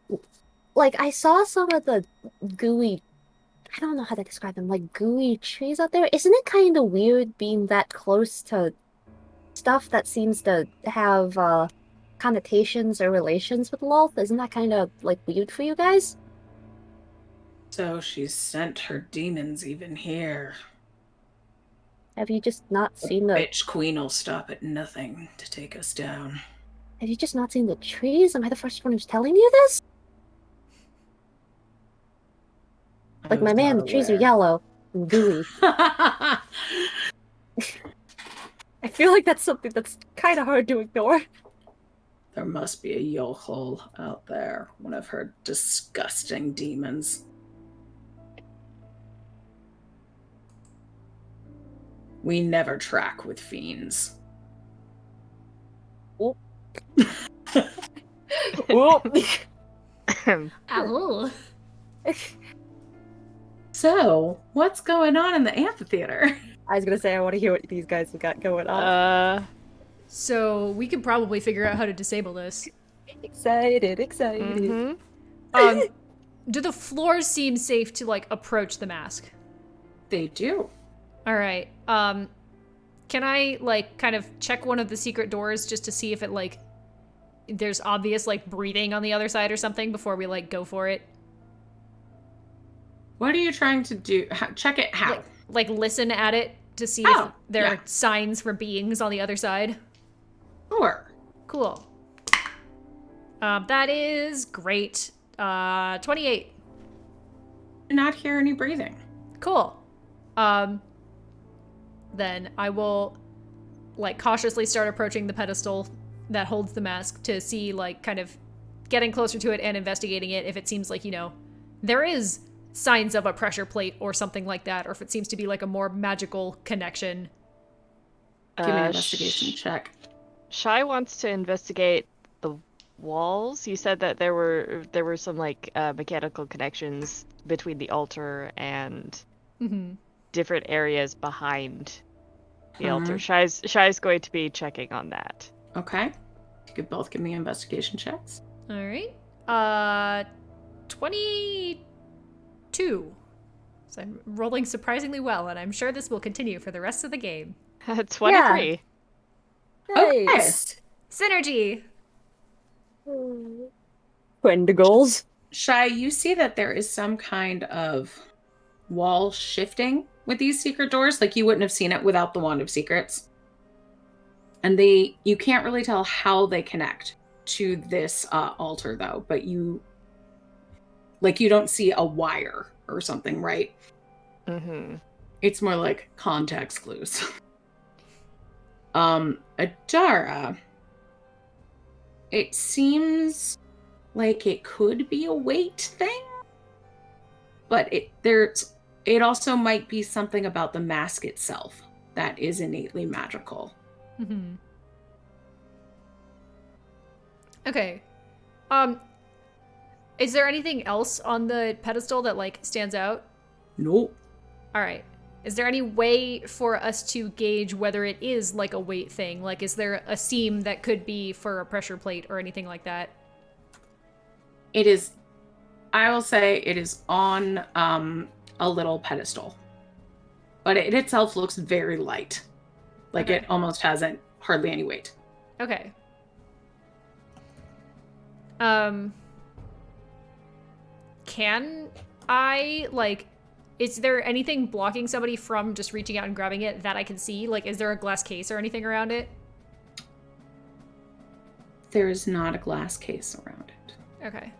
like I saw some of the gooey, I don't know how to describe them, like gooey trees out there? Isn't it kind of weird being that close to stuff that seems to have connotations or relations with Lolth? Isn't that kind of like weird for you guys? So she sent her demons even here. Have you just not The seen the bitch queen will stop at nothing to take us down. Have you just not seen the trees? Am I the first one who's telling you this? Like, my man, the trees are yellow and gooey. I feel like that's something that's kind of hard to ignore. There must be a yokel out there, one of her disgusting demons. We never track with fiends. Oh. Oh. Ow. So, what's going on in the amphitheater? I was gonna say, I want to hear what these guys have got going on. So we could probably figure out how to disable this. Excited. Mm-hmm. Do the floors seem safe to like approach the mask? They do. All right. Can I like kind of check one of the secret doors just to see if it like there's obvious like breathing on the other side or something before we like go for it? What are you trying to do? Check it how? Like listen at it to see if there are signs for beings on the other side. Sure. Cool. That is great. 28. Do not hear any breathing. Cool. Then I will like cautiously start approaching the pedestal that holds the mask to see like kind of getting closer to it and investigating it if it seems like, you know, there is signs of a pressure plate or something like that, or if it seems to be like a more magical connection. Give me an investigation check. Shai wants to investigate the walls. You said that there were some like mechanical connections between the altar and different areas behind the altar. Shai's going to be checking on that. Okay. You could both give me investigation checks. All right. 22. So I'm rolling surprisingly well, and I'm sure this will continue for the rest of the game. 23. Nice. Synergy. Wendigals. Shai, you see that there is some kind of wall shifting with these secret doors. Like you wouldn't have seen it without the Wand of Secrets. And you can't really tell how they connect to this altar though, but you don't see a wire or something, right? Mm-hmm. It's more like context clues. Adara, it seems like it could be a weight thing, but it also might be something about the mask itself that is innately magical. Okay. Is there anything else on the pedestal that, like, stands out? Nope. All right. Is there any way for us to gauge whether it is, like, a weight thing? Like, is there a seam that could be for a pressure plate or anything like that? It is, I will say it is on a little pedestal. But it itself looks very light. Like, Okay. it almost hasn't hardly any weight. Okay. Can I, like, is there anything blocking somebody from just reaching out and grabbing it that I can see? Like, is there a glass case or anything around it? There is not a glass case around it. Okay.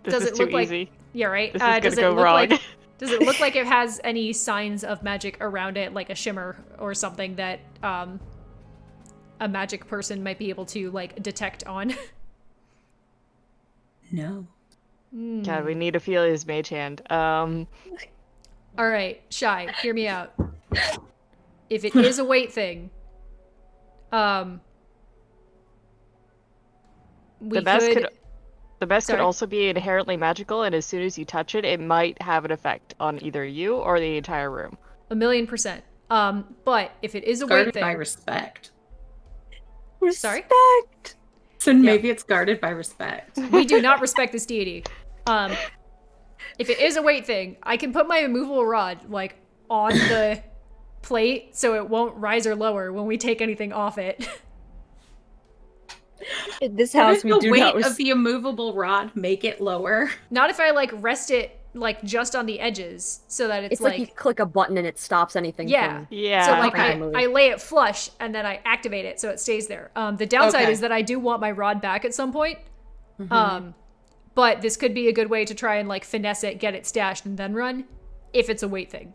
This Does is it too look like- easy. Yeah, right? This is gonna does it go look wrong. like does it look like it has any signs of magic around it, like a shimmer or something that a magic person might be able to, like, detect on? No. God, we need Ophelia's mage hand. All right, Shy, hear me out. If it is a weight thing, we The best could. The best Sorry? could also be inherently magical, and as soon as you touch it, it might have an effect on either you or the entire room. 1,000,000%. But if it is a weight Guarded thing, by respect. Sorry? Respect. So maybe it's guarded by respect. we do not respect this deity. If it is a weight thing, I can put my immovable rod, like, on the plate so it won't rise or lower when we take anything off it. In this How house, does we the do weight not. of the immovable rod make it lower? Not if I, like, rest it, like, just on the edges so that it's, It's like you click a button and it stops anything. Yeah. From... Yeah. So, like, Okay. I lay it flush and then I activate it so it stays there. The downside Okay. is that I do want my rod back at some point. Mm-hmm. But this could be a good way to try and, like, finesse it, get it stashed, and then run, if it's a weight thing.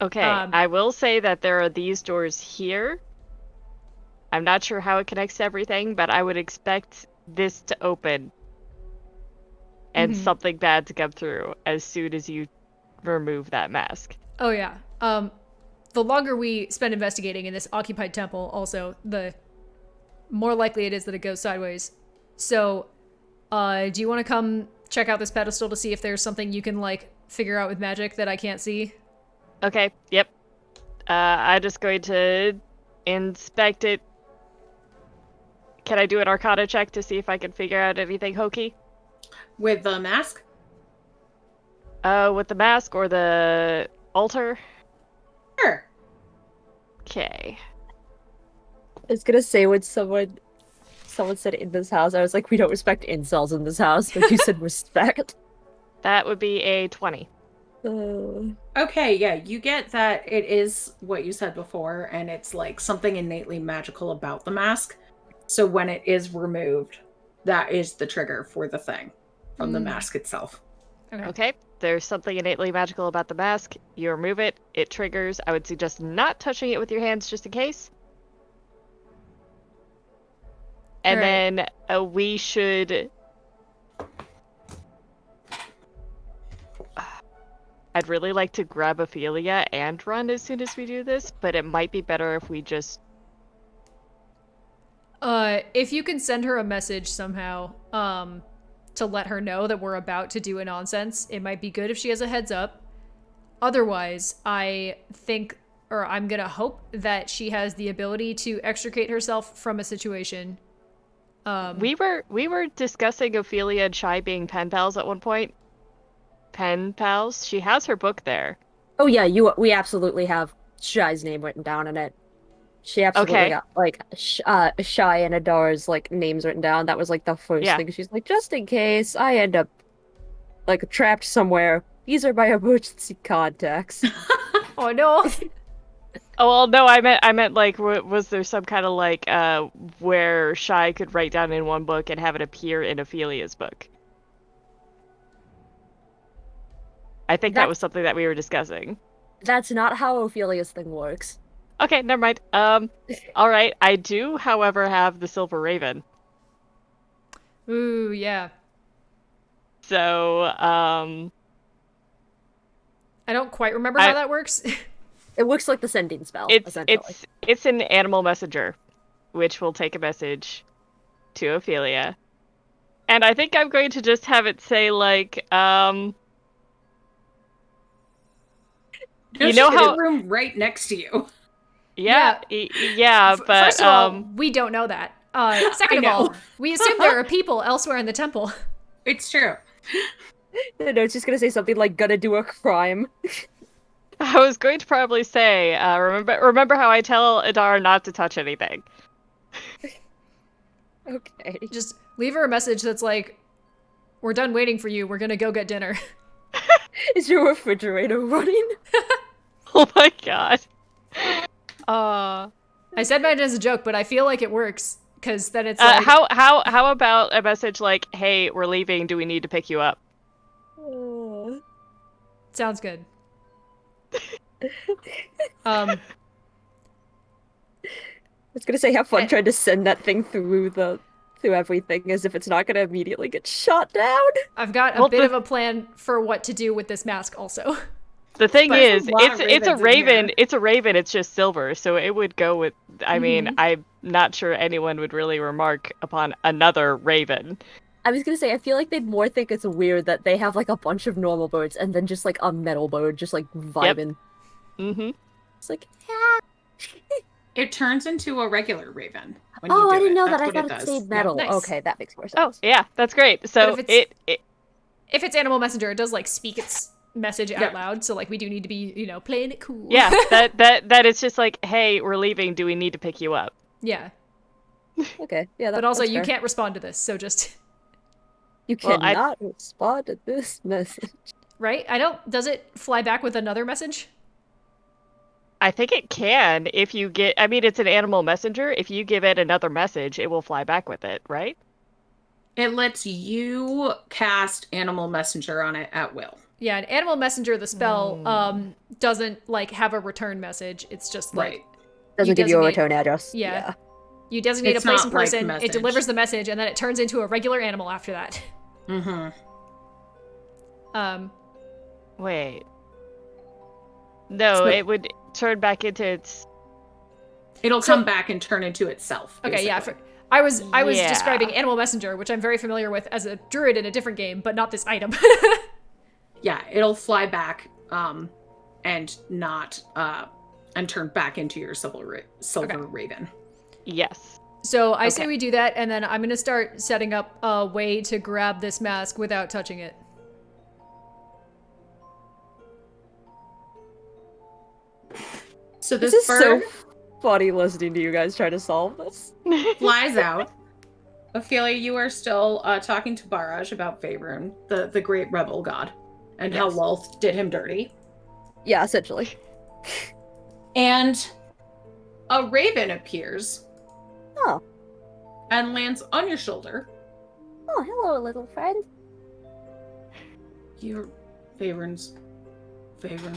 Okay, Um, I will say that there are these doors here. I'm not sure how it connects to everything, but I would expect this to open and something bad to come through as soon as you remove that mask. Oh, yeah. The longer we spend investigating in this occupied temple, also, the more likely it is that it goes sideways. So, do you want to come check out this pedestal to see if there's something you can, like, figure out with magic that I can't see? Okay, yep. I'm just going to inspect it. Can I do an Arcana check to see if I can figure out anything hokey? With the mask? With the mask or the altar? Sure. Okay. I was gonna say when someone said in this house, I was like, we don't respect incels in this house, but you said respect. That would be a 20. Okay, yeah, you get that it is what you said before, and it's like something innately magical about the mask. So when it is removed, that is the trigger for the thing from the mask itself. Okay, there's something innately magical about the mask. You remove it, it triggers. I would suggest not touching it with your hands just in case. And Alright. then we should... I'd really like to grab Ophelia and run as soon as we do this, but it might be better if we just... If you can send her a message somehow, to let her know that we're about to do a nonsense, it might be good if she has a heads up. Otherwise, I think, or I'm gonna hope that she has the ability to extricate herself from a situation. We were discussing Ophelia and Shy being pen pals at one point. Pen pals? She has her book there. Oh yeah, we absolutely have Shy's name written down in it. She absolutely Okay. got like Shy and Adar's like names written down. That was like the first Yeah. thing. She's like, just in case I end up like trapped somewhere, these are my emergency contacts. Oh no! Oh well, no, I meant like, was there some kind of like where Shy could write down in one book and have it appear in Ophelia's book? I think that was something that we were discussing. That's not how Ophelia's thing works. Okay, never mind. All right. I do, however, have the Silver Raven. Ooh, yeah. So, I don't quite remember how that works. It works like the sending spell. essentially. it's an animal messenger, which will take a message to Ophelia, And I think I'm going to just have it say, like, No, you know how room right next to you. Yeah, but first of all, we don't know that. Second of know. all, we assume there are people elsewhere in the temple. It's true. No, it's just gonna say something like "gonna do a crime." I was going to probably say, remember how I tell Adara not to touch anything. Okay. Just leave her a message that's like, "We're done waiting for you. We're gonna go get dinner." Is your refrigerator running? Oh my god. I said mine as a joke, but I feel like it works because then it's like, how about a message like, "Hey, we're leaving. Do we need to pick you up?" sounds good. I was gonna say, have fun trying to send that thing through everything, as if it's not gonna immediately get shot down. I've got a bit of a plan for what to do with this mask also. The thing There's is, a lot of it's a ravens in raven. here. It's a raven. It's just silver, so it would go with. I mean, I'm not sure anyone would really remark upon another raven. I was gonna say, I feel like they'd more think it's weird that they have like a bunch of normal birds and then just like a metal bird just like vibing. Mm-hmm. It's like, It turns into a regular raven. When oh, you do I didn't know That's that. I what thought it does. stayed metal. Nice. Okay, that makes more Oh, sense. yeah, that's great. So But if it's animal messenger, it does like speak its message out loud. So like we do need to be, playing it cool. Yeah, that it's just like, "Hey, we're leaving. Do we need to pick you up?" Yeah. Okay, yeah. But also, that's you fair. can't respond to this, so just You Well, cannot respond to this message. right. Does it fly back with another message? I think it can if you get. I mean, it's an animal messenger. If you give it another message, it will fly back with it, right? It lets you cast Animal Messenger on it at will. Yeah, an animal messenger, the spell, doesn't like have a return message. It's just like Right. Doesn't give you a designate- return address. Yeah. You designate It's a place not and like person, it message. delivers the message, and then it turns into a regular animal after that. Mm-hmm. Wait. No, So- it would turn back into its. It'll come back and turn into itself. Okay, yeah. basically. I was Yeah. describing animal messenger, which I'm very familiar with as a druid in a different game, but not this item. Yeah, it'll fly back, and not, and turn back into your silver raven. Yes. So I say Okay. we do that, and then I'm gonna start setting up a way to grab this mask without touching it. So This this is so bird funny listening to you guys try to solve this. flies out. Ophelia, you are still talking to Barraj about Faerun, the great rebel god, and how Yes. Lolth did him dirty. Yeah, essentially. And a raven appears Oh. and lands on your shoulder. Oh, hello, little friend. Your Faerun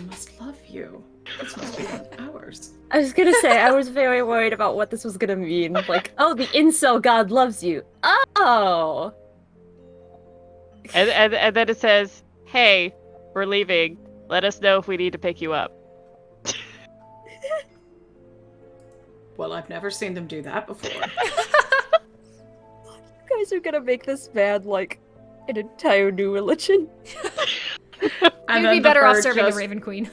must love you. This must be one of ours. I was gonna say, I was very worried about what this was gonna mean. Like, oh, the incel god loves you. Oh! And then it says, "Hey, we're leaving. Let us know if we need to pick you up." Well, I've never seen them do that before. You guys are gonna make this man, like, an entire new religion. And You'd then be the better off bird serving the just Raven Queen.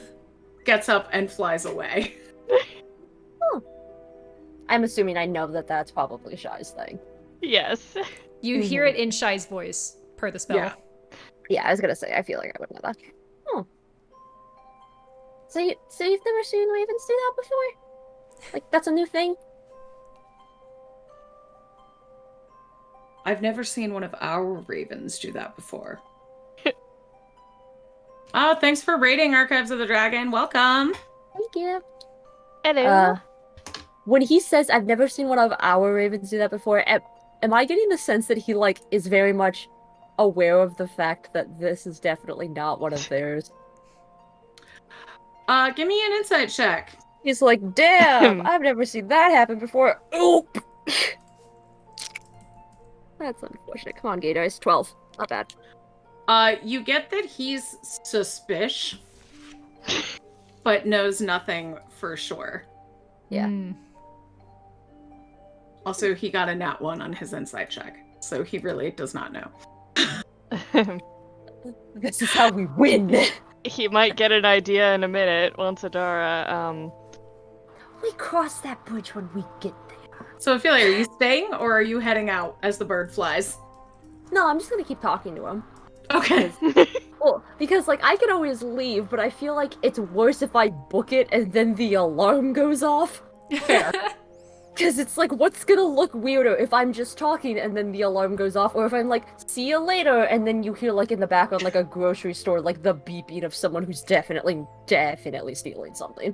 gets up and flies away. I'm assuming I know that that's probably Shy's thing. Yes. You hear it in Shy's voice, per the spell. Yeah. Yeah, I was gonna say, I feel like I would know that. Oh. So you've never seen ravens do that before? Like, that's a new thing? I've never seen one of our ravens do that before. Oh, thanks for raiding Archives of the Dragon. Welcome. Thank you. Hello. When he says, I've never seen one of our ravens do that before, am I getting the sense that he, like, is very much aware of the fact that this is definitely not one of theirs? Give me an insight check. He's like, damn, I've never seen that happen before. Oop! That's unfortunate. Come on, Gator. It's 12. Not bad. You get that he's suspicious, but knows nothing for sure. Yeah. Mm. Also, he got a nat 1 on his insight check. so he really does not know. This is how we win. He might get an idea in a minute once Adara, We cross that bridge when we get there. So, Ophelia, are you staying or are you heading out as the bird flies? No, I'm just gonna keep talking to him. Okay. Well, because, like, I can always leave, but I feel like it's worse if I book it and then the alarm goes off. Fair. Because it's like, what's gonna look weirder if I'm just talking and then the alarm goes off, or if I'm like, see you later, and then you hear, like, in the background, like, a grocery store, like, the beeping of someone who's definitely stealing something.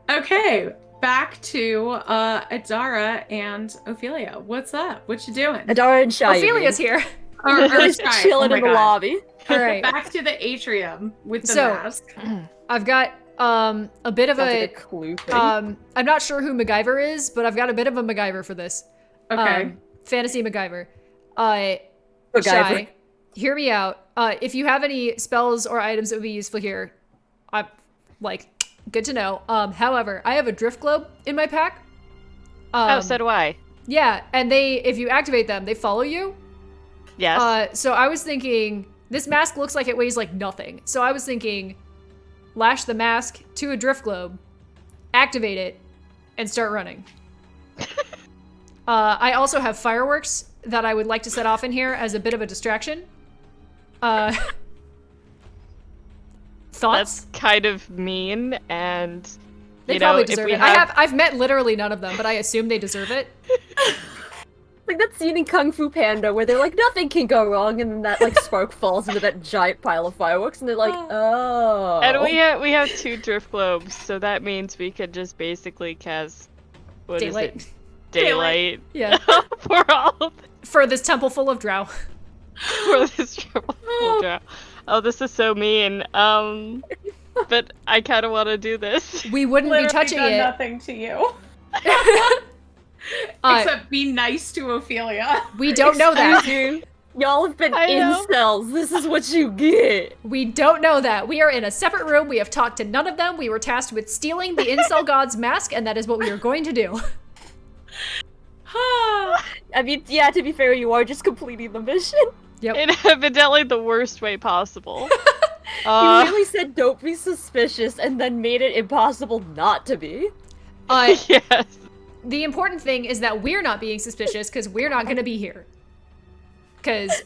Okay, back to Adara and Ophelia. What's up? What you doing? Adara and Shy. Ophelia's here. Or Just Shy. chilling Oh in my the God. lobby. All right. Back to the atrium with the So- mask. I've got a bit of Sounds a like a clue thing. I'm not sure who MacGyver is, but I've got a bit of a MacGyver for this. Okay. Fantasy MacGyver. MacGyver. Shy, hear me out. If you have any spells or items that would be useful here, I'm like, good to know. However, I have a drift globe in my pack. oh, so do I. Yeah, and if you activate them, they follow you. Yes. So I was thinking, this mask looks like it weighs like nothing. So I was thinking, lash the mask to a drift globe, activate it, and start running. I also have fireworks that I would like to set off in here as a bit of a distraction. Thoughts? That's kind of mean, and They you know, probably if deserve we it. have, I've met literally none of them, but I assume they deserve it. Like that scene in Kung Fu Panda where they're like, nothing can go wrong, and then that like spark falls into that giant pile of fireworks, and they're like, oh. and we have 2 drift globes, so that means we could just basically cast what is Daylight. it? Daylight. Yeah. For all For this temple full of drow. for this triple draw. Oh, this is so mean. But I kind of want to do this. We wouldn't be Literally touching done it. nothing to you. Except be nice to Ophelia. We don't know that. you. Y'all have been I know. incels. This is what you get. We don't know that. We are in a separate room. We have talked to none of them. We were tasked with stealing the incel god's mask, and that is what we are going to do. I mean, yeah, to be fair, you are just completing the mission. Yep. In evidently the worst way possible. You really said don't be suspicious and then made it impossible not to be. Yes. The important thing is that we're not being suspicious because we're not going to be here. Because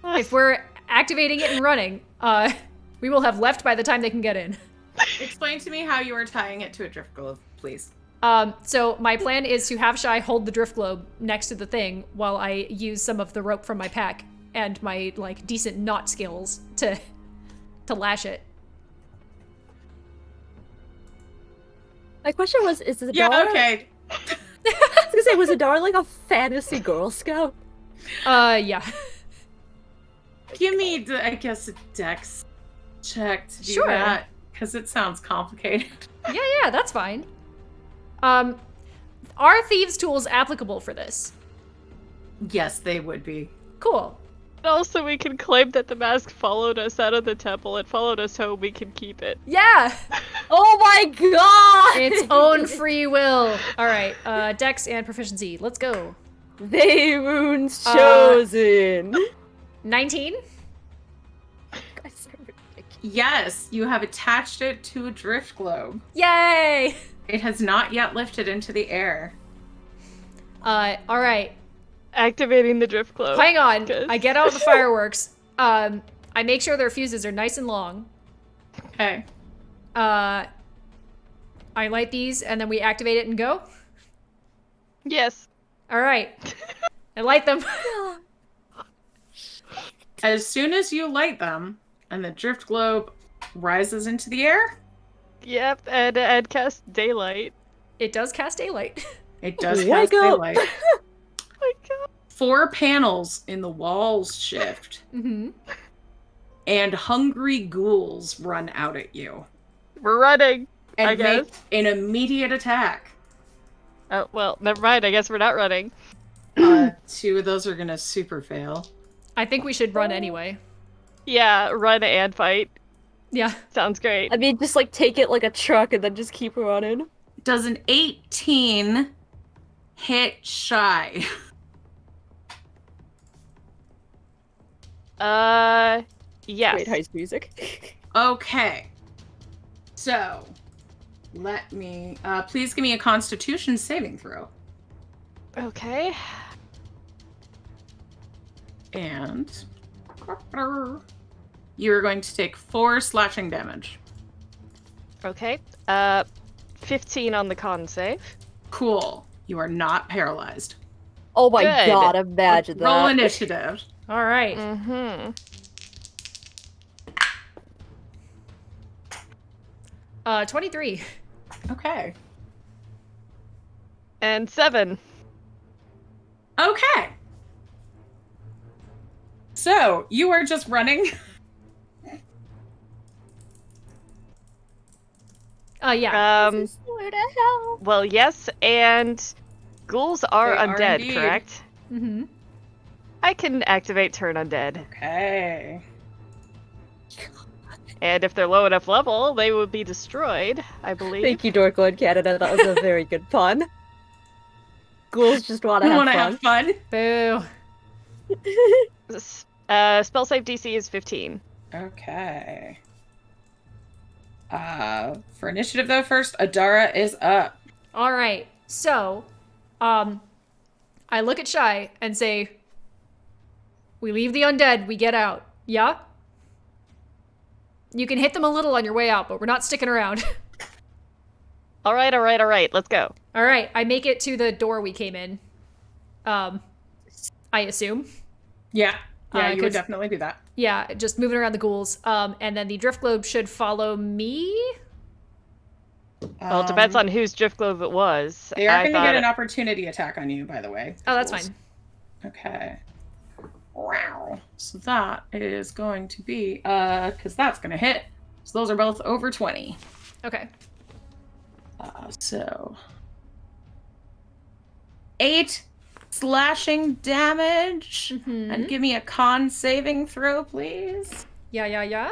if we're activating it and running, we will have left by the time they can get in. Explain to me how you are tying it to a drift globe, please. So my plan is to have Shy hold the drift globe next to the thing while I use some of the rope from my pack and my like decent knot skills to lash it. My question was, is Adara... Yeah, okay. I was gonna say, was Adara like a fantasy Girl Scout? Yeah. Give me, I guess, a dex check to do Sure. that, because it sounds complicated. Yeah, that's fine. Are thieves' tools applicable for this? Yes, they would be. Cool. Also, we can claim that the mask followed us out of the temple. It followed us home. We can keep it. Yeah! Oh my god! Its own free will. All right, dex and proficiency. Let's go. They runes chosen. 19? Guys are ridiculous. Yes, you have attached it to a drift globe. Yay! It has not yet lifted into the air. All right. Activating the drift globe. Hang on. Good. I get out the fireworks. I make sure their fuses are nice and long. Okay. I light these and then we activate it and go. Yes. All right. I light them. As soon as you light them and the drift globe rises into the air, Yep. And cast daylight. It does cast daylight. it does Wake cast up. daylight. Oh my god. 4 panels in the walls shift, Mm-hmm. and hungry ghouls run out at you We're running. and I guess. make an immediate attack. Oh, well, never mind. I guess we're not running. 2 of those are gonna super fail. I think we should run anyway. Yeah, run and fight. Yeah. Sounds great. I mean, just like take it like a truck and then just keep running. Does an 18 hit Shy? Yes. Great heist music. Okay. So, let me, please give me a Constitution saving throw. Okay. And you're going to take 4 slashing damage. Okay. 15 on the con save. Cool. You are not paralyzed. Oh my Good. god, imagine that. Roll initiative. All right. Mm-hmm. 23. Okay. And 7. Okay. So, you are just running. Yeah. Where the hell? Well, yes, and ghouls are They are undead, indeed. correct? Mm-hmm. I can activate turn undead. Okay. And if they're low enough level, they would be destroyed, I believe. Thank you, Dorkwood Canada. That was a very good pun. Ghouls just want to You have want to fun. have fun? Boo. Spell save DC is 15. Okay. For initiative though, first, Adara is up. All right. So, I look at Shy and say, "We leave the undead. We get out. Yeah. You can hit them a little on your way out, but we're not sticking around." All right. Let's go. All right. I make it to the door we came in. I assume. Yeah. Yeah, you would 'cause- definitely do that. Yeah, just moving around the ghouls. And then the drift globe should follow me. Well, it depends on whose drift globe it was. They are I going to thought get an opportunity attack on you, by the way. Oh, that's Ghouls. fine. Okay. Wow. So that is going to be, because that's going to hit. So those are both over 20. Okay. So 8 slashing damage. Mhm. And give me a con saving throw, please. Yeah.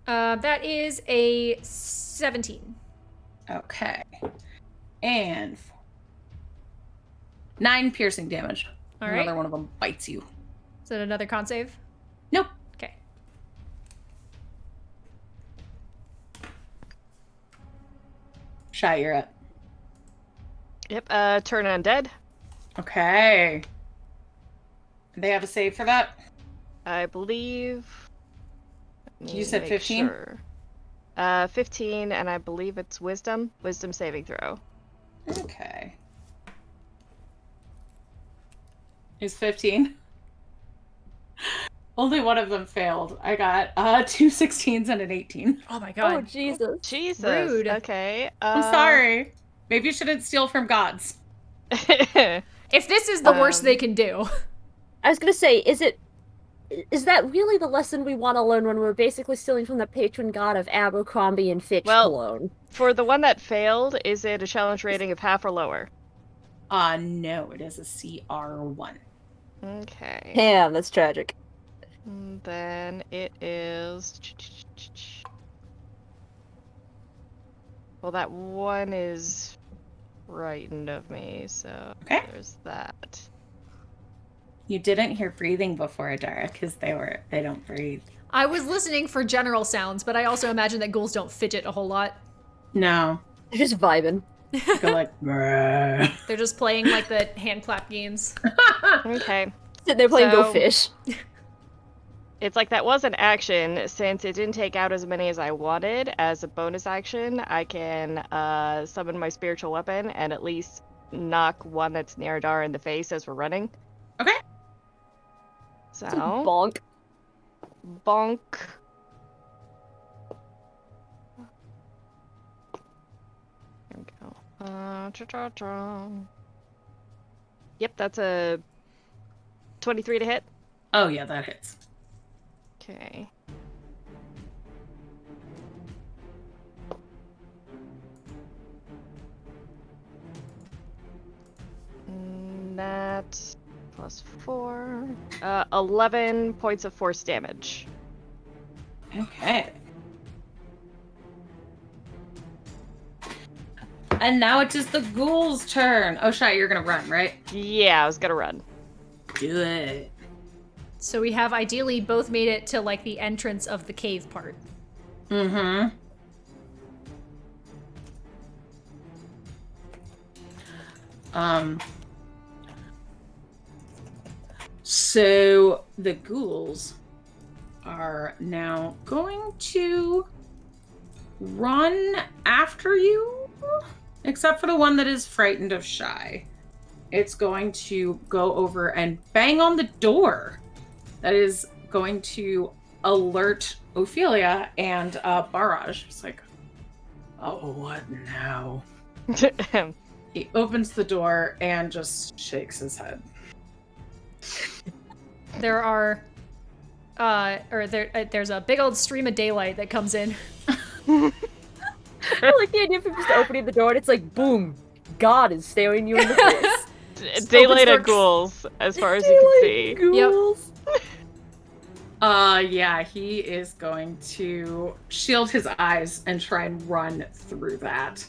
That is a 17. Okay. And 9 piercing damage. All Another right. one of them bites you. Is that another con save? Nope. Okay. Shy, you're up. Yep, turn undead. Okay. They have a save for that? I believe. Let You me said make 15? Sure. 15, and I believe it's wisdom. Wisdom saving throw. Okay. Is 15? Only one of them failed. I got 2 16s and an 18. Oh my Oh, god. Jesus. Jesus. Rude. Okay. I'm sorry. Maybe you shouldn't steal from gods. If this is the worst Um, they can do. I was gonna say, is that really the lesson we want to learn when we're basically stealing from the patron god of Abercrombie and Fitch Well- cologne? For the one that failed, is it a challenge rating of half or lower? No, it is a CR1. Okay. Damn, that's tragic. Then it is. Well, that one is frightened of me, so Okay. there's that. You didn't hear breathing before, Adara, because they don't breathe. I was listening for general sounds, but I also imagine that ghouls don't fidget a whole lot. No. They're just vibing. Go like, "Brrr." They're just playing like the hand clap games. Okay. Sitting there playing Go So- Fish. It's like that was an action. Since it didn't take out as many as I wanted, as a bonus action, I can summon my spiritual weapon and at least knock one that's near Adara in the face as we're running. Okay. So, Bonk. bonk. There we go. Yep, that's a 23 to hit. Oh, yeah, that hits. Okay. That plus 4. 11 points of force damage. Okay. And now it is the ghoul's turn. Oh, Shy, you're gonna run, right? Yeah, I was gonna run. Do it. So we have ideally both made it to like the entrance of the cave part. Mm-hmm. So the ghouls are now going to run after you, except for the one that is frightened of Shy. It's going to go over and bang on the door. That is going to alert Ophelia and Barrage. It's like, oh, what now? He opens the door and just shakes his head. There are, there's a big old stream of daylight that comes in. I like the idea of him just opening the door and it's like, boom, God is staring you in the face. Daylight and ghouls, as far as you can see. Ghouls. Yeah, he is going to shield his eyes and try and run through that.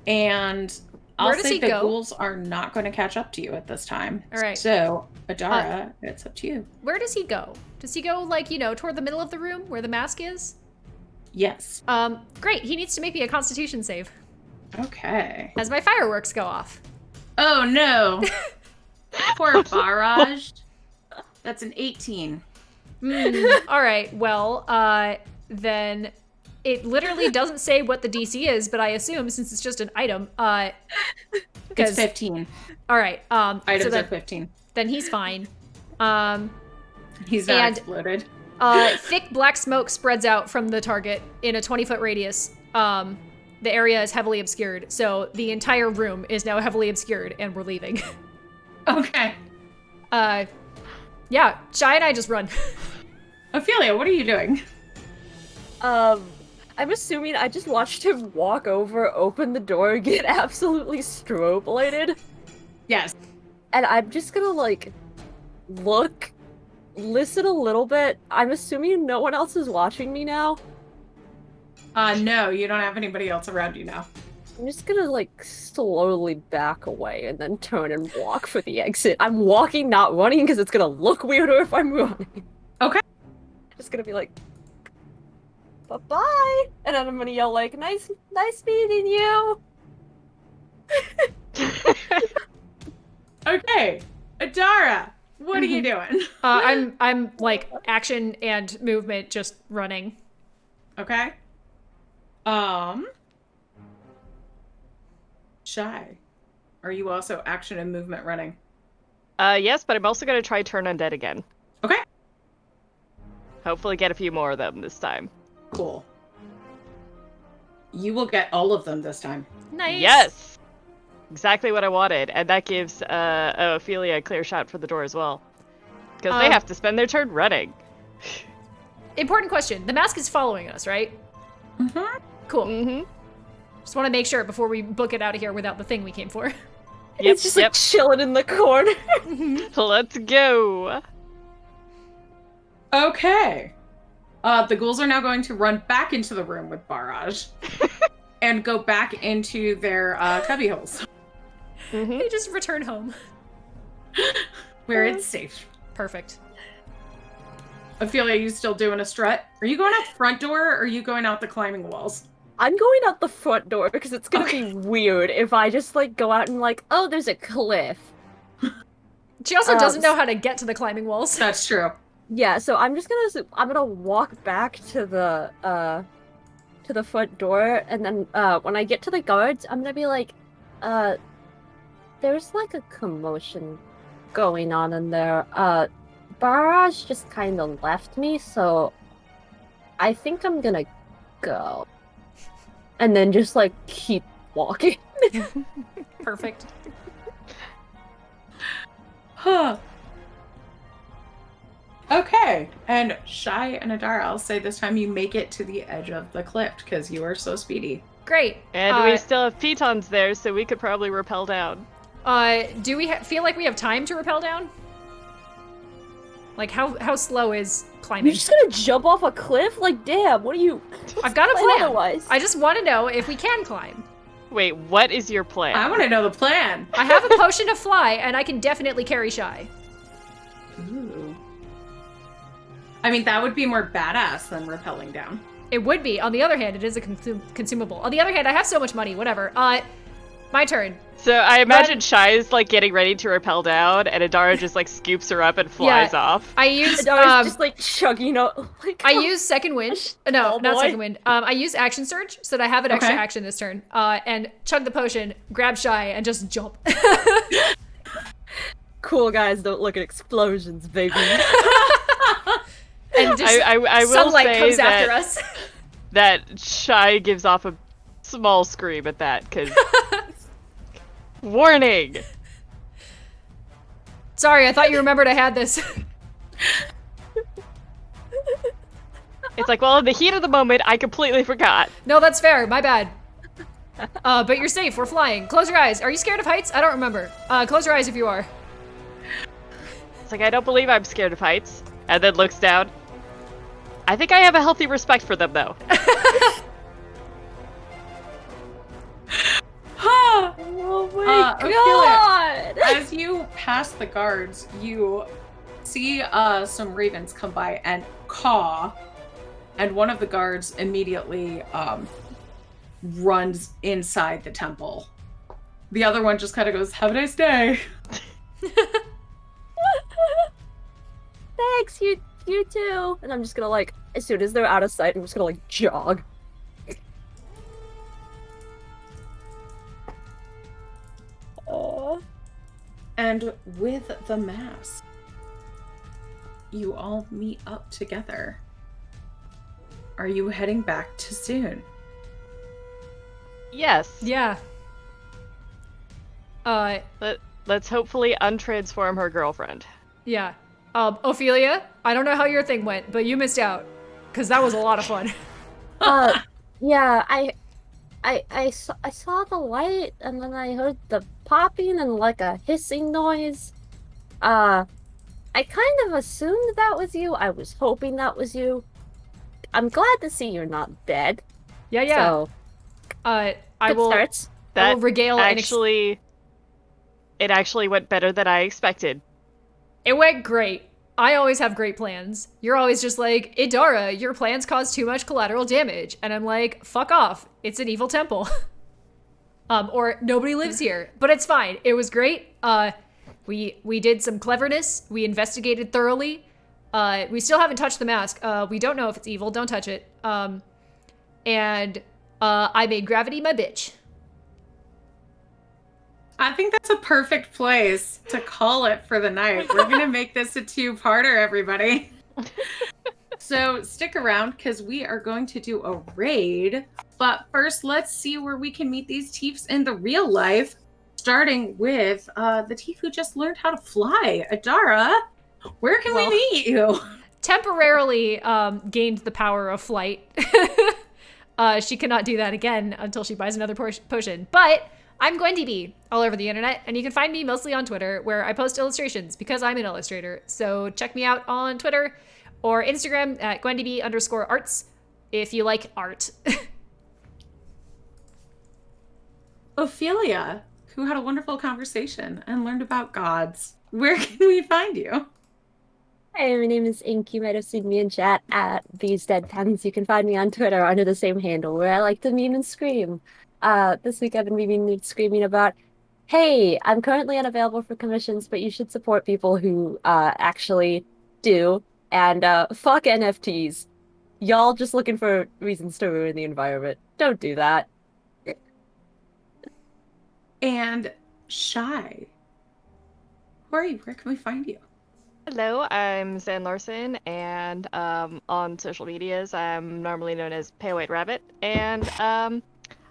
And I'll Where does say he the go? ghouls are not going to catch up to you at this time. All right. So, Adara, it's up to you. Where does he go? Does he go like, toward the middle of the room where the mask is? Yes. Great. He needs to make me a constitution save Okay. as my fireworks go off. Oh, no. Poor Barrage. That's an 18. All right. Well, then it literally doesn't say what the DC is, but I assume since it's just an item, It's 15. All right. Items so are 15. then he's fine. He's not and- exploded. Thick black smoke spreads out from the target in a 20-foot radius. The area is heavily obscured, so the entire room is now heavily obscured, and we're leaving. Okay. Yeah, Shy and I just run. Ophelia, what are you doing? I'm assuming I just watched him walk over, open the door, get absolutely strobe lighted, Yes. and I'm just gonna like look, listen a little bit. I'm assuming no one else is watching me now. No, you don't have anybody else around you now. I'm just gonna like slowly back away and then turn and walk for the exit. I'm walking, not running, because it's gonna look weirder if I'm running. Okay. Just gonna be like, bye-bye, and then I'm gonna yell like, nice meeting you. Okay. Adara, what are you doing? I'm like action and movement just running. Okay. Shy. Are you also action and movement running? Yes, but I'm also gonna try turn undead again. Okay. Hopefully get a few more of them this time. Cool. You will get all of them this time. Nice. Yes! Exactly what I wanted, and that gives Ophelia a clear shot for the door as well. Because they have to spend their turn running. Important question. The mask is following us, right? Mm-hmm. Cool. Mm-hmm. Just want to make sure before we book it out of here without the thing we came for. Yep, It's just like chilling in the corner. Let's go! Okay. The ghouls are now going to run back into the room with Barrage and go back into their cubby holes Mm-hmm. We just return home. where it's safe. Perfect. Ophelia, are you still doing a strut? Are you going out the front door or are you going out the climbing walls? I'm going out the front door because it's gonna be weird if I just like go out and like, oh, there's a cliff. She also doesn't know how to get to the climbing walls. That's true. Yeah, so I'm gonna walk back to the front door, and then when I get to the guards, I'm gonna be like, there's like a commotion going on in there. Barrage just kind of left me, so I think I'm gonna go. And then just like keep walking. Perfect. Huh. Okay, and Shy and Adara, I'll say this time you make it to the edge of the cliff because you are so speedy. Great. And we still have pitons there, so we could probably rappel down. Do we feel like we have time to rappel down? Like, how slow is climbing? You're just gonna jump off a cliff? Like, damn, what are you... I've got a Plan plan. otherwise. I just want to know if we can climb. Wait, what is your plan? I want to know the plan. I have a potion to fly, and I can definitely carry Shy. Ooh. I mean, that would be more badass than rappelling down. It would be. On the other hand, it is a consumable. On the other hand, I have so much money. Whatever. My turn. So I imagine Shy is like getting ready to rappel down, and Adara just like scoops her up and flies off. I use Adara's just like chugging up. Like, I use second wind. No, Oh, not boy. second wind. I use action surge so that I have an extra action this turn. And chug the potion, grab Shy, and just jump. cool guys don't look at explosions, baby. And just I will sunlight say comes that, after us. that Shy gives off a small scream at that, because... Warning! Sorry, I thought you remembered I had this. It's like, well, in the heat of the moment, I completely forgot. No, that's fair. My bad. But you're safe. We're flying. Close your eyes. Are you scared of heights? I don't remember. Close your eyes if you are. It's like, I don't believe I'm scared of heights. And then looks down. I think I have a healthy respect for them, though. Oh my god! As you pass the guards, you see some ravens come by and caw, and one of the guards immediately runs inside the temple. The other one just kind of goes, "Have a nice day." Thanks, you too. And I'm just gonna like, as soon as they're out of sight, I'm just gonna like jog. And with the mask, you all meet up together. Are you heading back to Soon? Yes. Yeah. Let's hopefully untransform her girlfriend. Yeah. Ophelia, I don't know how your thing went, but you missed out. Because that was a lot of fun. Yeah, I saw the light, and then I heard the popping and like a hissing noise. I kind of assumed that was you. I was hoping that was you. I'm glad to see you're not dead. Yeah. So, I good will starts. I will regale Actually, it actually went better than I expected. It went great. I always have great plans. You're always just like, Idara, your plans cause too much collateral damage. And I'm like, fuck off. It's an evil temple. Or nobody lives here. But it's fine. It was great. We did some cleverness. We investigated thoroughly. We still haven't touched the mask. We don't know if it's evil. Don't touch it. And I made gravity my bitch. I think that's a perfect place to call it for the night. We're going to make this a two-parter, everybody. So stick around because we are going to do a raid. But first, let's see where we can meet these Tiefs in the real life. Starting with the Tief who just learned how to fly. Adara, where can we meet you? Temporarily gained the power of flight. She cannot do that again until she buys another potion. But I'm Gwendy B all over the internet, and you can find me mostly on Twitter, where I post illustrations because I'm an illustrator. So check me out on Twitter or Instagram at GwendyB_arts if you like art. Ophelia, who had a wonderful conversation and learned about gods. Where can we find you? Hi, my name is Ink. You might have seen me in chat at These Dead Pens. You can find me on Twitter under the same handle, where I like to meme and scream. This week I've been memeing and screaming about, hey, I'm currently unavailable for commissions, but you should support people who actually do. And fuck NFTs. Y'all just looking for reasons to ruin the environment. Don't do that. And Shy, who are you? Where can we find you? Hello, I'm Zan Larson, and on social medias, I'm normally known as Pale White Rabbit, and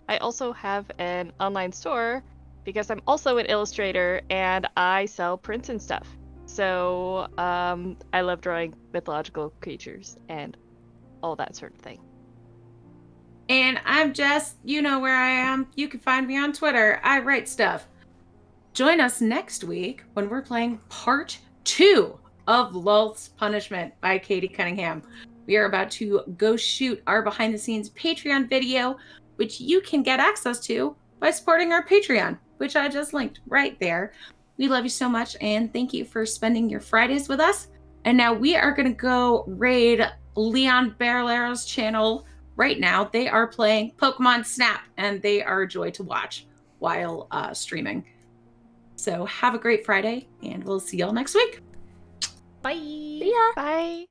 I also have an online store because I'm also an illustrator and I sell prints and stuff. So I love drawing mythological creatures and all that sort of thing. And I'm Jess. You know where I am. You can find me on Twitter. I write stuff. Join us next week when we're playing part 2 of Lolth's Punishment by Katie Cunningham. We are about to go shoot our behind the scenes Patreon video, which you can get access to by supporting our Patreon, which I just linked right there. We love you so much, and thank you for spending your Fridays with us. And now we are going to go raid Leon Barlero's channel right now. They are playing Pokemon Snap, and they are a joy to watch while streaming. So have a great Friday, and we'll see y'all next week. Bye. See ya. Bye.